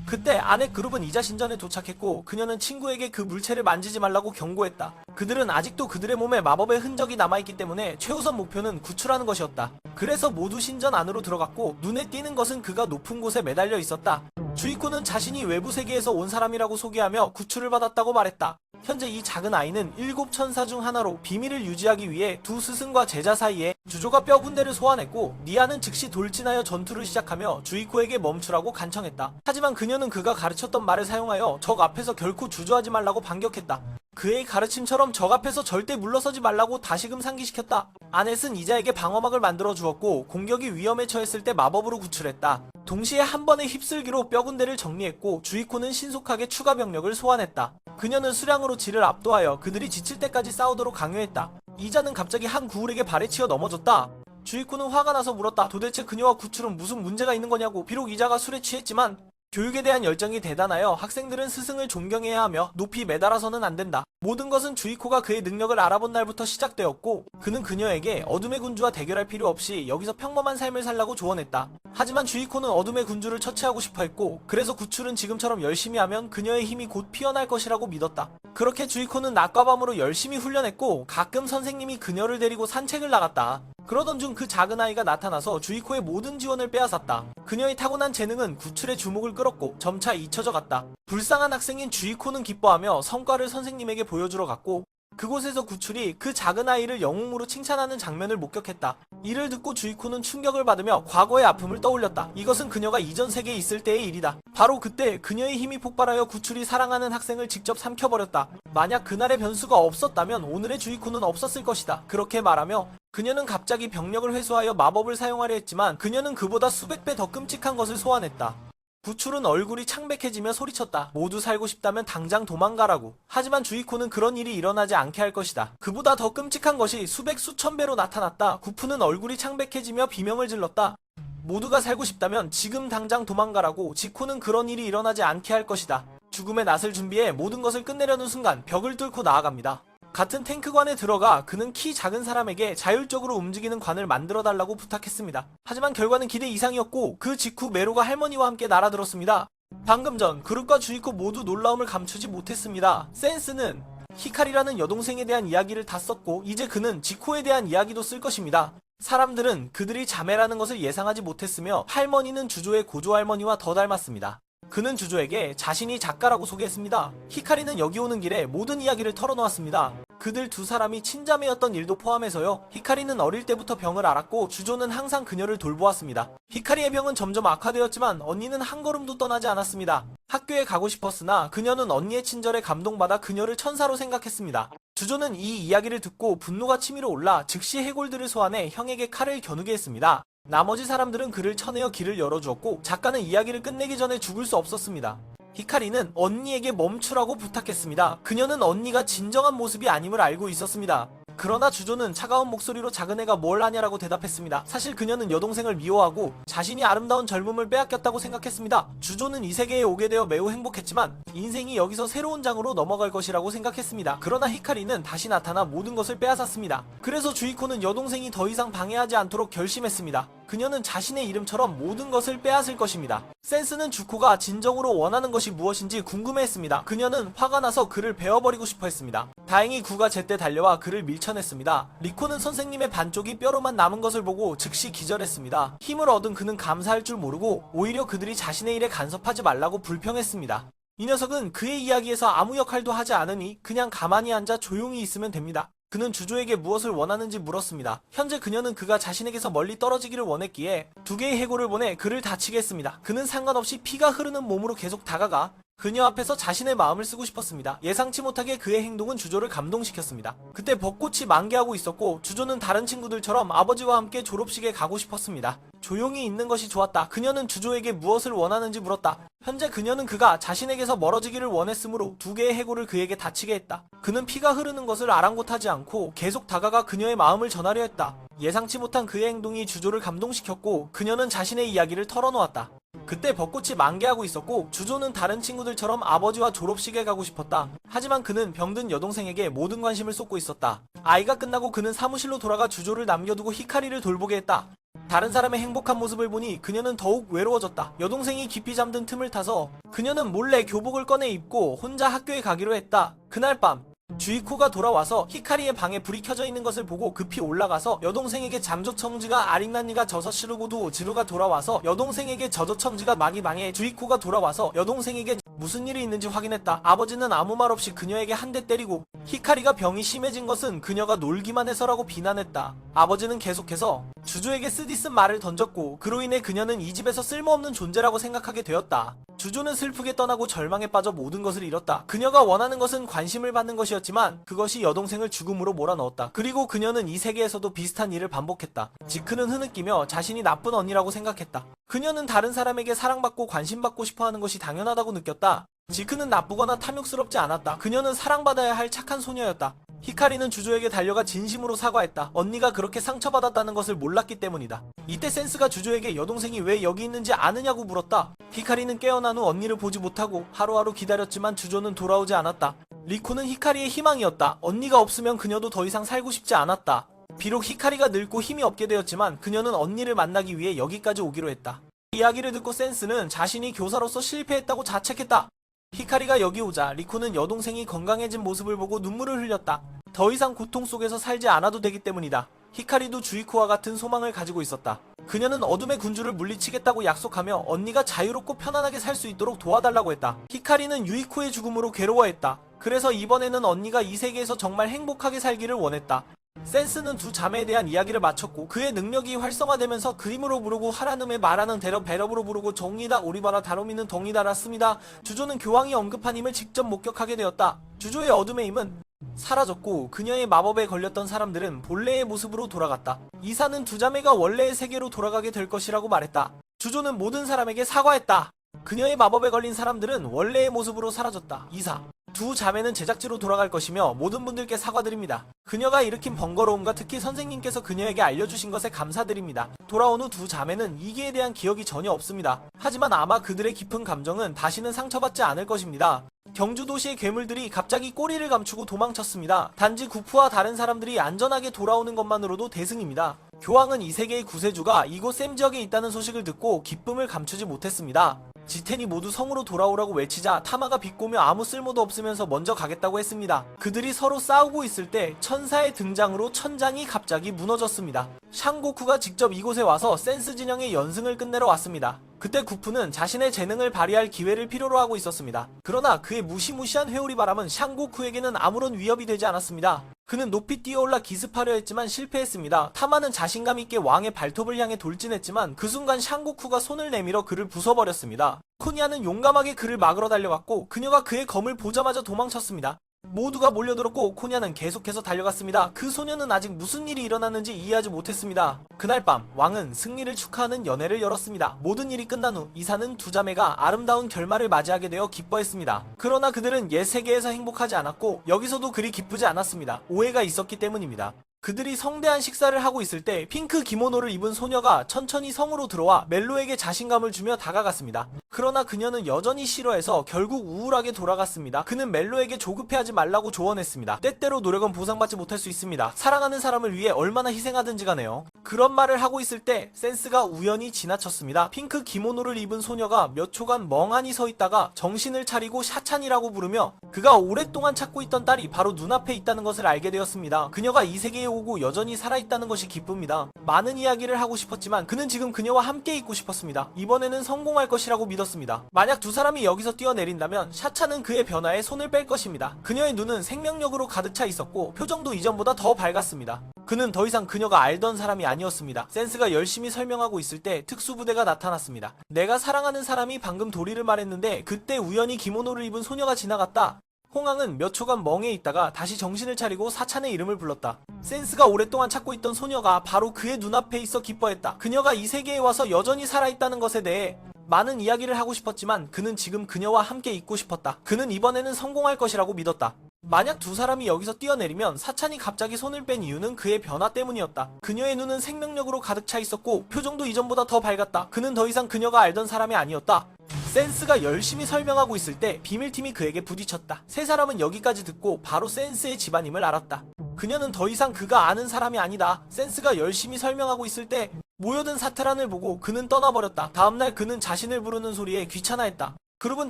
그때 아넷 그룹은 이자 신전에 도착했고 그녀는 친구에게 그 물체를 만지지 말라고 경고했다. 그들은 아직도 그들의 몸에 마법의 흔적이 남아있기 때문에 최우선 목표는 구출하는 것이었다. 그래서 모두 신전 안으로 들어갔고 눈에 띄는 것은 그가 높은 곳에 매달려 있었다. 주이코는 자신이 외부 세계에서 온 사람이라고 소개하며 구출을 받았다고 말했다. 현재 이 작은 아이는 7천사 중 하나로 비밀을 유지하기 위해 두 스승과 제자 사이에 주조가 뼈 군대를 소환했고 니아는 즉시 돌진하여 전투를 시작하며 주이코에게 멈추라고 간청했다. 하지만 그녀는 그가 가르쳤던 말을 사용하여 적 앞에서 결코 주저하지 말라고 반격했다. 그의 가르침처럼 적 앞에서 절대 물러서지 말라고 다시금 상기시켰다. 아넷은 이자에게 방어막을 만들어 주었고 공격이 위험에 처했을 때 마법으로 구출했다. 동시에 한 번의 휩쓸기로 뼈군대를 정리했고 주이코는 신속하게 추가 병력을 소환했다. 그녀는 수량으로 지를 압도하여 그들이 지칠 때까지 싸우도록 강요했다. 이자는 갑자기 한 구울에게 발에 치여 넘어졌다. 주이코는 화가 나서 물었다. 도대체 그녀와 구출은 무슨 문제가 있는 거냐고. 비록 이자가 술에 취했지만 교육에 대한 열정이 대단하여 학생들은 스승을 존경해야 하며 높이 매달아서는 안 된다. 모든 것은 주이코가 그의 능력을 알아본 날부터 시작되었고 그는 그녀에게 어둠의 군주와 대결할 필요 없이 여기서 평범한 삶을 살라고 조언했다. 하지만 주이코는 어둠의 군주를 처치하고 싶어 했고 그래서 구출은 지금처럼 열심히 하면 그녀의 힘이 곧 피어날 것이라고 믿었다. 그렇게 주이코는 낮과 밤으로 열심히 훈련했고 가끔 선생님이 그녀를 데리고 산책을 나갔다. 그러던 중 그 작은 아이가 나타나서 주이코의 모든 지원을 빼앗았다. 그녀의 타고난 재능은 구출의 주목을 끌었고 점차 잊혀져 갔다. 불쌍한 학생인 주이코는 기뻐하며 성과를 선생님에게 보여주러 갔고 그곳에서 구출이 그 작은 아이를 영웅으로 칭찬하는 장면을 목격했다. 이를 듣고 주이코는 충격을 받으며 과거의 아픔을 떠올렸다. 이것은 그녀가 이전 세계에 있을 때의 일이다. 바로 그때 그녀의 힘이 폭발하여 구출이 사랑하는 학생을 직접 삼켜버렸다. 만약 그날의 변수가 없었다면 오늘의 주이코는 없었을 것이다. 그렇게 말하며 그녀는 갑자기 병력을 회수하여 마법을 사용하려 했지만 그녀는 그보다 수백 배 더 끔찍한 것을 소환했다. 구출은 얼굴이 창백해지며 소리쳤다. 모두 살고 싶다면 당장 도망가라고. 하지만 주이코는 그런 일이 일어나지 않게 할 것이다. 그보다 더 끔찍한 것이 수백 수천 배로 나타났다. 구프는 얼굴이 창백해지며 비명을 질렀다. 모두가 살고 싶다면 지금 당장 도망가라고. 지코는 그런 일이 일어나지 않게 할 것이다. 죽음의 낫을 준비해 모든 것을 끝내려는 순간 벽을 뚫고 나아갑니다. 같은 탱크관에 들어가 그는 키 작은 사람에게 자율적으로 움직이는 관을 만들어달라고 부탁했습니다. 하지만 결과는 기대 이상이었고 그 직후 메로가 할머니와 함께 날아들었습니다. 방금 전 그룹과 주이코 모두 놀라움을 감추지 못했습니다. 센스는 히카리라는 여동생에 대한 이야기를 다 썼고 이제 그는 지코에 대한 이야기도 쓸 것입니다. 사람들은 그들이 자매라는 것을 예상하지 못했으며 할머니는 주조의 고조 할머니와 더 닮았습니다. 그는 주조에게 자신이 작가라고 소개했습니다. 히카리는 여기 오는 길에 모든 이야기를 털어놓았습니다. 그들 두 사람이 친자매였던 일도 포함해서요. 히카리는 어릴 때부터 병을 앓았고 주조는 항상 그녀를 돌보았습니다. 히카리의 병은 점점 악화되었지만 언니는 한 걸음도 떠나지 않았습니다. 학교에 가고 싶었으나 그녀는 언니의 친절에 감동받아 그녀를 천사로 생각했습니다. 주조는 이 이야기를 듣고 분노가 치밀어 올라 즉시 해골들을 소환해 형에게 칼을 겨누게 했습니다. 나머지 사람들은 그를 쳐내어 길을 열어주었고 작가는 이야기를 끝내기 전에 죽을 수 없었습니다. 히카리는 언니에게 멈추라고 부탁했습니다. 그녀는 언니가 진정한 모습이 아님을 알고 있었습니다. 그러나 주조는 차가운 목소리로 작은 애가 뭘 하냐라고 대답했습니다. 사실 그녀는 여동생을 미워하고 자신이 아름다운 젊음을 빼앗겼다고 생각했습니다. 주조는 이 세계에 오게 되어 매우 행복했지만 인생이 여기서 새로운 장으로 넘어갈 것이라고 생각했습니다. 그러나 히카리는 다시 나타나 모든 것을 빼앗았습니다. 그래서 주이코는 여동생이 더 이상 방해하지 않도록 결심했습니다. 그녀는 자신의 이름처럼 모든 것을 빼앗을 것입니다. 센스는 주코가 진정으로 원하는 것이 무엇인지 궁금해했습니다. 그녀는 화가 나서 그를 베어버리고 싶어 했습니다. 다행히 구가 제때 달려와 그를 밀쳐냈습니다. 리코는 선생님의 반쪽이 뼈로만 남은 것을 보고 즉시 기절했습니다. 힘을 얻은 그는 감사할 줄 모르고 오히려 그들이 자신의 일에 간섭하지 말라고 불평했습니다. 이 녀석은 그의 이야기에서 아무 역할도 하지 않으니 그냥 가만히 앉아 조용히 있으면 됩니다. 그는 주조에게 무엇을 원하는지 물었습니다. 현재 그녀는 그가 자신에게서 멀리 떨어지기를 원했기에 두 개의 해골을 보내 그를 다치게 했습니다. 그는 상관없이 피가 흐르는 몸으로 계속 다가가 그녀 앞에서 자신의 마음을 쓰고 싶었습니다. 예상치 못하게 그의 행동은 주조를 감동시켰습니다. 그때 벚꽃이 만개하고 있었고 주조는 다른 친구들처럼 아버지와 함께 졸업식에 가고 싶었습니다. 조용히 있는 것이 좋았다. 그녀는 주조에게 무엇을 원하는지 물었다. 현재 그녀는 그가 자신에게서 멀어지기를 원했으므로 두 개의 해골을 그에게 다치게 했다. 그는 피가 흐르는 것을 아랑곳하지 않고 계속 다가가 그녀의 마음을 전하려 했다. 예상치 못한 그의 행동이 주조를 감동시켰고 그녀는 자신의 이야기를 털어놓았다. 그때 벚꽃이 만개하고 있었고 주조는 다른 친구들처럼 아버지와 졸업식에 가고 싶었다. 하지만 그는 병든 여동생에게 모든 관심을 쏟고 있었다. 아이가 끝나고 그는 사무실로 돌아가 주조를 남겨두고 히카리를 돌보게 했다. 다른 사람의 행복한 모습을 보니 그녀는 더욱 외로워졌다. 여동생이 깊이 잠든 틈을 타서 그녀는 몰래 교복을 꺼내 입고 혼자 학교에 가기로 했다. 그날 밤 주이코가 돌아와서 히카리의 방에 불이 켜져 있는 것을 보고 급히 올라가서 여동생에게 잠조청지가 아릭난니가 져서 시르고도 지루가 돌아와서 여동생에게 저조청지가 많이 망해 주이코가 돌아와서 여동생에게 무슨 일이 있는지 확인했다. 아버지는 아무 말 없이 그녀에게 한 대 때리고 히카리가 병이 심해진 것은 그녀가 놀기만 해서라고 비난했다. 아버지는 계속해서 주조에게 쓰디쓴 말을 던졌고 그로 인해 그녀는 이 집에서 쓸모없는 존재라고 생각하게 되었다. 주조는 슬프게 떠나고 절망에 빠져 모든 것을 잃었다. 그녀가 원하는 것은 관심을 받는 것이었지만 그것이 여동생을 죽음으로 몰아넣었다. 그리고 그녀는 이 세계에서도 비슷한 일을 반복했다. 지크는 흐느끼며 자신이 나쁜 언니라고 생각했다. 그녀는 다른 사람에게 사랑받고 관심받고 싶어하는 것이 당연하다고 느꼈다. 지크는 나쁘거나 탐욕스럽지 않았다. 그녀는 사랑받아야 할 착한 소녀였다. 히카리는 주조에게 달려가 진심으로 사과했다. 언니가 그렇게 상처받았다는 것을 몰랐기 때문이다. 이때 센스가 주조에게 여동생이 왜 여기 있는지 아느냐고 물었다. 히카리는 깨어난 후 언니를 보지 못하고 하루하루 기다렸지만 주조는 돌아오지 않았다. 리코는 히카리의 희망이었다. 언니가 없으면 그녀도 더 이상 살고 싶지 않았다. 비록 히카리가 늙고 힘이 없게 되었지만 그녀는 언니를 만나기 위해 여기까지 오기로 했다. 이야기를 듣고 센스는 자신이 교사로서 실패했다고 자책했다. 히카리가 여기 오자 리코는 여동생이 건강해진 모습을 보고 눈물을 흘렸다. 더 이상 고통 속에서 살지 않아도 되기 때문이다. 히카리도 주이코와 같은 소망을 가지고 있었다. 그녀는 어둠의 군주를 물리치겠다고 약속하며 언니가 자유롭고 편안하게 살 수 있도록 도와달라고 했다. 히카리는 유이코의 죽음으로 괴로워했다. 그래서 이번에는 언니가 이 세계에서 정말 행복하게 살기를 원했다. 센스는 두 자매에 대한 이야기를 마쳤고 그의 능력이 활성화되면서 그림으로 부르고 하라눔에 말하는 대럽 배럽으로 부르고 정이다 오리바라 다로미는 덩이다라 씁니다. 주조는 교황이 언급한 힘을 직접 목격하게 되었다. 주조의 어둠의 힘은 사라졌고 그녀의 마법에 걸렸던 사람들은 본래의 모습으로 돌아갔다. 이사는 두 자매가 원래의 세계로 돌아가게 될 것이라고 말했다. 주조는 모든 사람에게 사과했다. 그녀의 마법에 걸린 사람들은 원래의 모습으로 사라졌다. 이사 두 자매는 제작지로 돌아갈 것이며 모든 분들께 사과드립니다. 그녀가 일으킨 번거로움과 특히 선생님께서 그녀에게 알려주신 것에 감사드립니다. 돌아온 후 두 자매는 이기에 대한 기억이 전혀 없습니다. 하지만 아마 그들의 깊은 감정은 다시는 상처받지 않을 것입니다. 경주 도시의 괴물들이 갑자기 꼬리를 감추고 도망쳤습니다. 단지 구프와 다른 사람들이 안전하게 돌아오는 것만으로도 대승입니다. 교황은 이 세계의 구세주가 이곳 샘 지역에 있다는 소식을 듣고 기쁨을 감추지 못했습니다. 지텐이 모두 성으로 돌아오라고 외치자 타마가 비꼬며 아무 쓸모도 없으면서 먼저 가겠다고 했습니다. 그들이 서로 싸우고 있을 때 천사의 등장으로 천장이 갑자기 무너졌습니다. 샹고쿠가 직접 이곳에 와서 센스 진영의 연승을 끝내러 왔습니다. 그때 구프는 자신의 재능을 발휘할 기회를 필요로 하고 있었습니다. 그러나 그의 무시무시한 회오리 바람은 샹고쿠에게는 아무런 위협이 되지 않았습니다. 그는 높이 뛰어올라 기습하려 했지만 실패했습니다. 타마는 자신감 있게 왕의 발톱을 향해 돌진했지만 그 순간 샹고쿠가 손을 내밀어 그를 부숴버렸습니다. 코니아는 용감하게 그를 막으러 달려갔고 그녀가 그의 검을 보자마자 도망쳤습니다. 모두가 몰려들었고 코니아는 계속해서 달려갔습니다. 그 소녀는 아직 무슨 일이 일어났는지 이해하지 못했습니다. 그날 밤 왕은 승리를 축하하는 연회를 열었습니다. 모든 일이 끝난 후 이사는 두 자매가 아름다운 결말을 맞이하게 되어 기뻐했습니다. 그러나 그들은 옛 세계에서 행복하지 않았고 여기서도 그리 기쁘지 않았습니다. 오해가 있었기 때문입니다. 그들이 성대한 식사를 하고 있을 때 핑크 기모노를 입은 소녀가 천천히 성으로 들어와 멜로에게 자신감을 주며 다가갔습니다. 그러나 그녀는 여전히 싫어해서 결국 우울하게 돌아갔습니다. 그는 멜로에게 조급해하지 말라고 조언했습니다. 때때로 노력은 보상받지 못할 수 있습니다. 사랑하는 사람을 위해 얼마나 희생하든지 가네요. 그런 말을 하고 있을 때 센스가 우연히 지나쳤습니다. 핑크 기모노를 입은 소녀가 몇 초간 멍하니 서 있다가 정신을 차리고 샤찬이라고 부르며 그가 오랫동안 찾고 있던 딸이 바로 눈앞에 있다는 것을 알게 되었습니다. 그녀가 이 세계에 오고 여전히 살아있다는 것이 기쁩니다. 많은 이야기를 하고 싶었지만 그는 지금 그녀와 함께 있고 싶었습니다. 이번에는 성공할 것이라고 믿었습니다. 만약 두 사람이 여기서 뛰어내린다면 샤차는 그의 변화에 손을 뺄 것입니다. 그녀의 눈은 생명력으로 가득 차 있었고 표정도 이전보다 더 밝았습니다. 그는 더 이상 그녀가 알던 사람이 아니었습니다. 센스가 열심히 설명하고 있을 때 특수부대가 나타났습니다. 내가 사랑하는 사람이 방금 도리를 말했는데 그때 우연히 기모노를 입은 소녀가 지나갔다. 홍황은 몇 초간 멍해 있다가 다시 정신을 차리고 사찬의 이름을 불렀다. 센스가 오랫동안 찾고 있던 소녀가 바로 그의 눈앞에 있어 기뻐했다. 그녀가 이 세계에 와서 여전히 살아있다는 것에 대해 많은 이야기를 하고 싶었지만 그는 지금 그녀와 함께 있고 싶었다. 그는 이번에는 성공할 것이라고 믿었다. 만약 두 사람이 여기서 뛰어내리면 사찬이 갑자기 손을 뺀 이유는 그의 변화 때문이었다. 그녀의 눈은 생명력으로 가득 차 있었고 표정도 이전보다 더 밝았다. 그는 더 이상 그녀가 알던 사람이 아니었다. 센스가 열심히 설명하고 있을 때 비밀팀이 그에게 부딪혔다. 세 사람은 여기까지 듣고 바로 센스의 집안임을 알았다. 그녀는 더 이상 그가 아는 사람이 아니다. 센스가 열심히 설명하고 있을 때 모여든 사테란을 보고 그는 떠나버렸다. 다음날 그는 자신을 부르는 소리에 귀찮아했다. 그룹은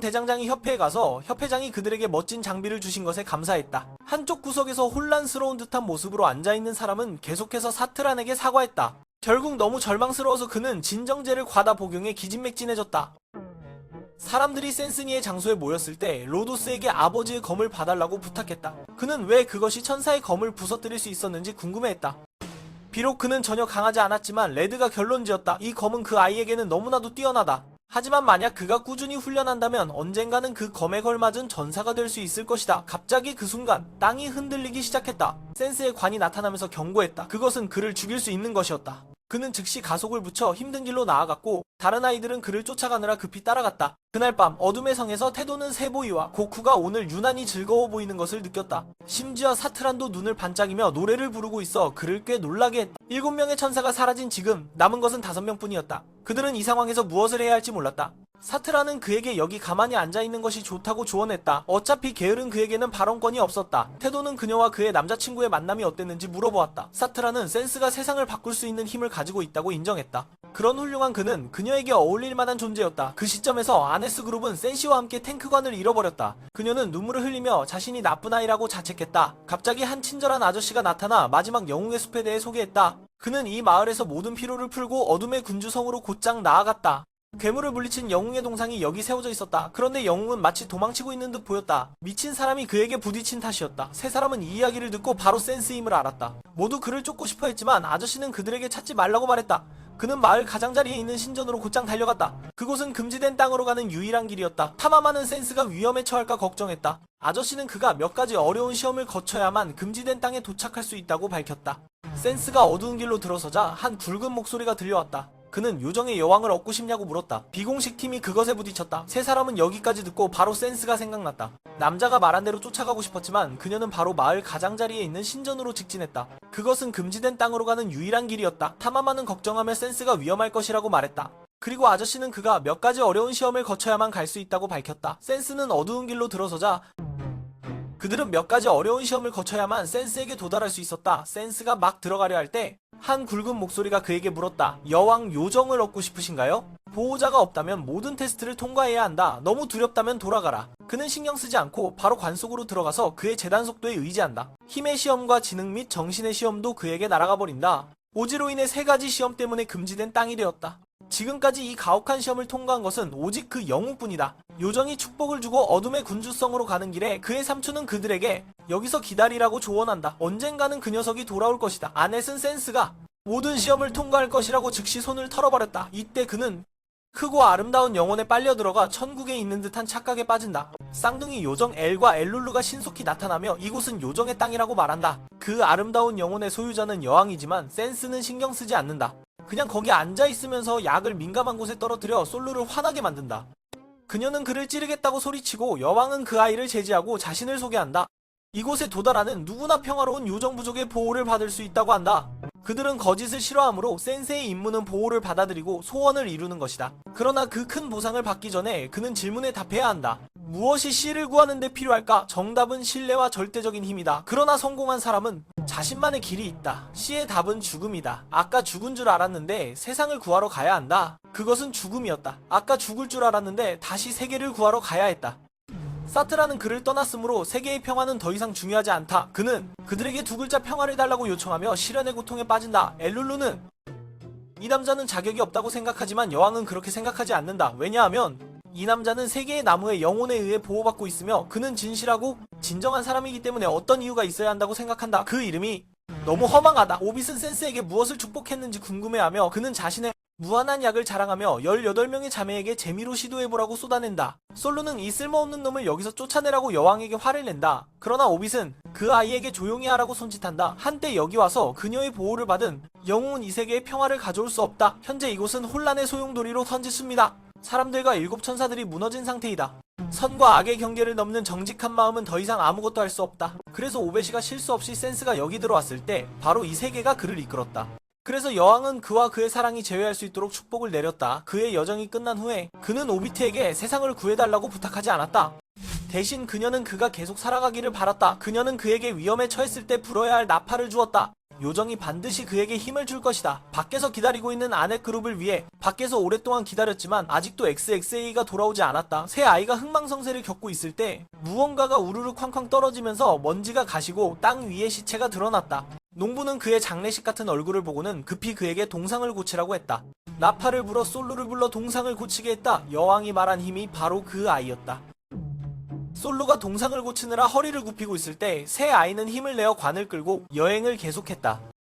대장장이 협회에 가서 협회장이 그들에게 멋진 장비를 주신 것에 감사했다. 한쪽 구석에서 혼란스러운 듯한 모습으로 앉아있는 사람은 계속해서 사트란에게 사과했다. 결국 너무 절망스러워서 그는 진정제를 과다 복용해 기진맥진해졌다. 사람들이 센스니의 장소에 모였을 때 로도스에게 아버지의 검을 봐달라고 부탁했다. 그는 왜 그것이 천사의 검을 부서뜨릴 수 있었는지 궁금해했다. 비록 그는 전혀 강하지 않았지만 레드가 결론지었다. 이 검은 그 아이에게는 너무나도 뛰어나다. 하지만 만약 그가 꾸준히 훈련한다면 언젠가는 그 검에 걸맞은 전사가 될 수 있을 것이다. 갑자기 그 순간 땅이 흔들리기 시작했다. 센스의 관이 나타나면서 경고했다. 그것은 그를 죽일 수 있는 것이었다. 그는 즉시 가속을 붙여 힘든 길로 나아갔고 다른 아이들은 그를 쫓아가느라 급히 따라갔다. 그날 밤 어둠의 성에서 태도는 세보이와 고쿠가 오늘 유난히 즐거워 보이는 것을 느꼈다. 심지어 사트란도 눈을 반짝이며 노래를 부르고 있어 그를 꽤 놀라게 했다. 7명의 천사가 사라진 지금 남은 것은 5명뿐이었다. 그들은 이 상황에서 무엇을 해야 할지 몰랐다. 사트라는 그에게 여기 가만히 앉아있는 것이 좋다고 조언했다. 어차피 게으른 그에게는 발언권이 없었다. 태도는 그녀와 그의 남자친구의 만남이 어땠는지 물어보았다. 사트라는 센스가 세상을 바꿀 수 있는 힘을 가지고 있다고 인정했다. 그런 훌륭한 그는 그녀에게 어울릴 만한 존재였다. 그 시점에서 아네스 그룹은 센시와 함께 탱크관을 잃어버렸다. 그녀는 눈물을 흘리며 자신이 나쁜 아이라고 자책했다. 갑자기 한 친절한 아저씨가 나타나 마지막 영웅의 숲에 대해 소개했다. 그는 이 마을에서 모든 피로를 풀고 어둠의 군주성으로 곧장 나아갔다. 괴물을 물리친 영웅의 동상이 여기 세워져 있었다. 그런데 영웅은 마치 도망치고 있는 듯 보였다. 미친 사람이 그에게 부딪힌 탓이었다. 세 사람은 이 이야기를 듣고 바로 센스임을 알았다. 모두 그를 쫓고 싶어 했지만 아저씨는 그들에게 찾지 말라고 말했다. 그는 마을 가장자리에 있는 신전으로 곧장 달려갔다. 그곳은 금지된 땅으로 가는 유일한 길이었다. 탐험하는 센스가 위험에 처할까 걱정했다. 아저씨는 그가 몇 가지 어려운 시험을 거쳐야만 금지된 땅에 도착할 수 있다고 밝혔다. 센스가 어두운 길로 들어서자 한 굵은 목소리가 들려왔다. 그는 요정의 여왕을 얻고 싶냐고 물었다. 비공식 팀이 그것에 부딪혔다. 세 사람은 여기까지 듣고 바로 센스가 생각났다. 남자가 말한 대로 쫓아가고 싶었지만 그녀는 바로 마을 가장자리에 있는 신전으로 직진했다. 그것은 금지된 땅으로 가는 유일한 길이었다. 탐험하는 걱정하며 센스가 위험할 것이라고 말했다. 그리고 아저씨는 그가 몇 가지 어려운 시험을 거쳐야만 갈 수 있다고 밝혔다. 센스는 어두운 길로 들어서자 그들은 몇 가지 어려운 시험을 거쳐야만 센스에게 도달할 수 있었다. 센스가 막 들어가려 할 때 한 굵은 목소리가 그에게 물었다. 여왕 요정을 얻고 싶으신가요? 보호자가 없다면 모든 테스트를 통과해야 한다. 너무 두렵다면 돌아가라. 그는 신경 쓰지 않고 바로 관 속으로 들어가서 그의 재단 속도에 의지한다. 힘의 시험과 지능 및 정신의 시험도 그에게 날아가 버린다. 오지로 인해 3가지 시험 때문에 금지된 땅이 되었다. 지금까지 이 가혹한 시험을 통과한 것은 오직 그 영웅뿐이다. 요정이 축복을 주고 어둠의 군주성으로 가는 길에 그의 삼촌은 그들에게 여기서 기다리라고 조언한다. 언젠가는 그 녀석이 돌아올 것이다. 아넷은 센스가 모든 시험을 통과할 것이라고 즉시 손을 털어버렸다. 이때 그는 크고 아름다운 영혼에 빨려 들어가 천국에 있는 듯한 착각에 빠진다. 쌍둥이 요정 엘과 엘룰루가 신속히 나타나며 이곳은 요정의 땅이라고 말한다. 그 아름다운 영혼의 소유자는 여왕이지만 센스는 신경 쓰지 않는다. 그냥 거기 앉아있으면서 약을 민감한 곳에 떨어뜨려 솔루를 화나게 만든다. 그녀는 그를 찌르겠다고 소리치고 여왕은 그 아이를 제지하고 자신을 소개한다. 이곳에 도달하는 누구나 평화로운 요정 부족의 보호를 받을 수 있다고 한다. 그들은 거짓을 싫어하므로 센세의 임무는 보호를 받아들이고 소원을 이루는 것이다. 그러나 그 큰 보상을 받기 전에 그는 질문에 답해야 한다. 무엇이 씨를 구하는 데 필요할까? 정답은 신뢰와 절대적인 힘이다. 그러나 성공한 사람은 자신만의 길이 있다. 씨의 답은 죽음이다. 아까 죽은 줄 알았는데 세상을 구하러 가야 한다. 그것은 죽음이었다. 아까 죽을 줄 알았는데 다시 세계를 구하러 가야 했다. 사트라는 그를 떠났으므로 세계의 평화는 더 이상 중요하지 않다. 그는 그들에게 2글자 평화를 달라고 요청하며 시련의 고통에 빠진다. 엘룰루는 이 남자는 자격이 없다고 생각하지만 여왕은 그렇게 생각하지 않는다. 왜냐하면 이 남자는 세계의 나무의 영혼에 의해 보호받고 있으며 그는 진실하고 진정한 사람이기 때문에 어떤 이유가 있어야 한다고 생각한다. 그 이름이 너무 허망하다. 오빗은 센스에게 무엇을 축복했는지 궁금해하며 그는 자신의 무한한 약을 자랑하며 18명의 자매에게 재미로 시도해보라고 쏟아낸다. 솔루는 이 쓸모없는 놈을 여기서 쫓아내라고 여왕에게 화를 낸다. 그러나 오빗은 그 아이에게 조용히 하라고 손짓한다. 한때 여기 와서 그녀의 보호를 받은 영웅은 이 세계에 평화를 가져올 수 없다. 현재 이곳은 혼란의 소용돌이로 던지습니다. 사람들과 7천사들이 무너진 상태이다. 선과 악의 경계를 넘는 정직한 마음은 더 이상 아무것도 할 수 없다. 그래서 오베시가 실수 없이 센스가 여기 들어왔을 때 바로 이 세계가 그를 이끌었다. 그래서 여왕은 그와 그의 사랑이 재회할 수 있도록 축복을 내렸다. 그의 여정이 끝난 후에 그는 오비트에게 세상을 구해달라고 부탁하지 않았다. 대신 그녀는 그가 계속 살아가기를 바랐다. 그녀는 그에게 위험에 처했을 때 불어야 할 나팔을 주었다. 요정이 반드시 그에게 힘을 줄 것이다. 밖에서 기다리고 있는 아넷 그룹을 위해 밖에서 오랫동안 기다렸지만 아직도 XXA가 돌아오지 않았다. 새 아이가 흥망성쇠를 겪고 있을 때 무언가가 우르르 쾅쾅 떨어지면서 먼지가 가시고 땅 위에 시체가 드러났다. 농부는 그의 장례식 같은 얼굴을 보고는 급히 그에게 동상을 고치라고 했다. 나팔을 불어 솔루를 불러 동상을 고치게 했다. 여왕이 말한 힘이 바로 그 아이였다. 솔루가 동상을 고치느라 허리를 굽히고 있을 때 새 아이는 힘을 내어 관을 끌고 여행을 계속했다.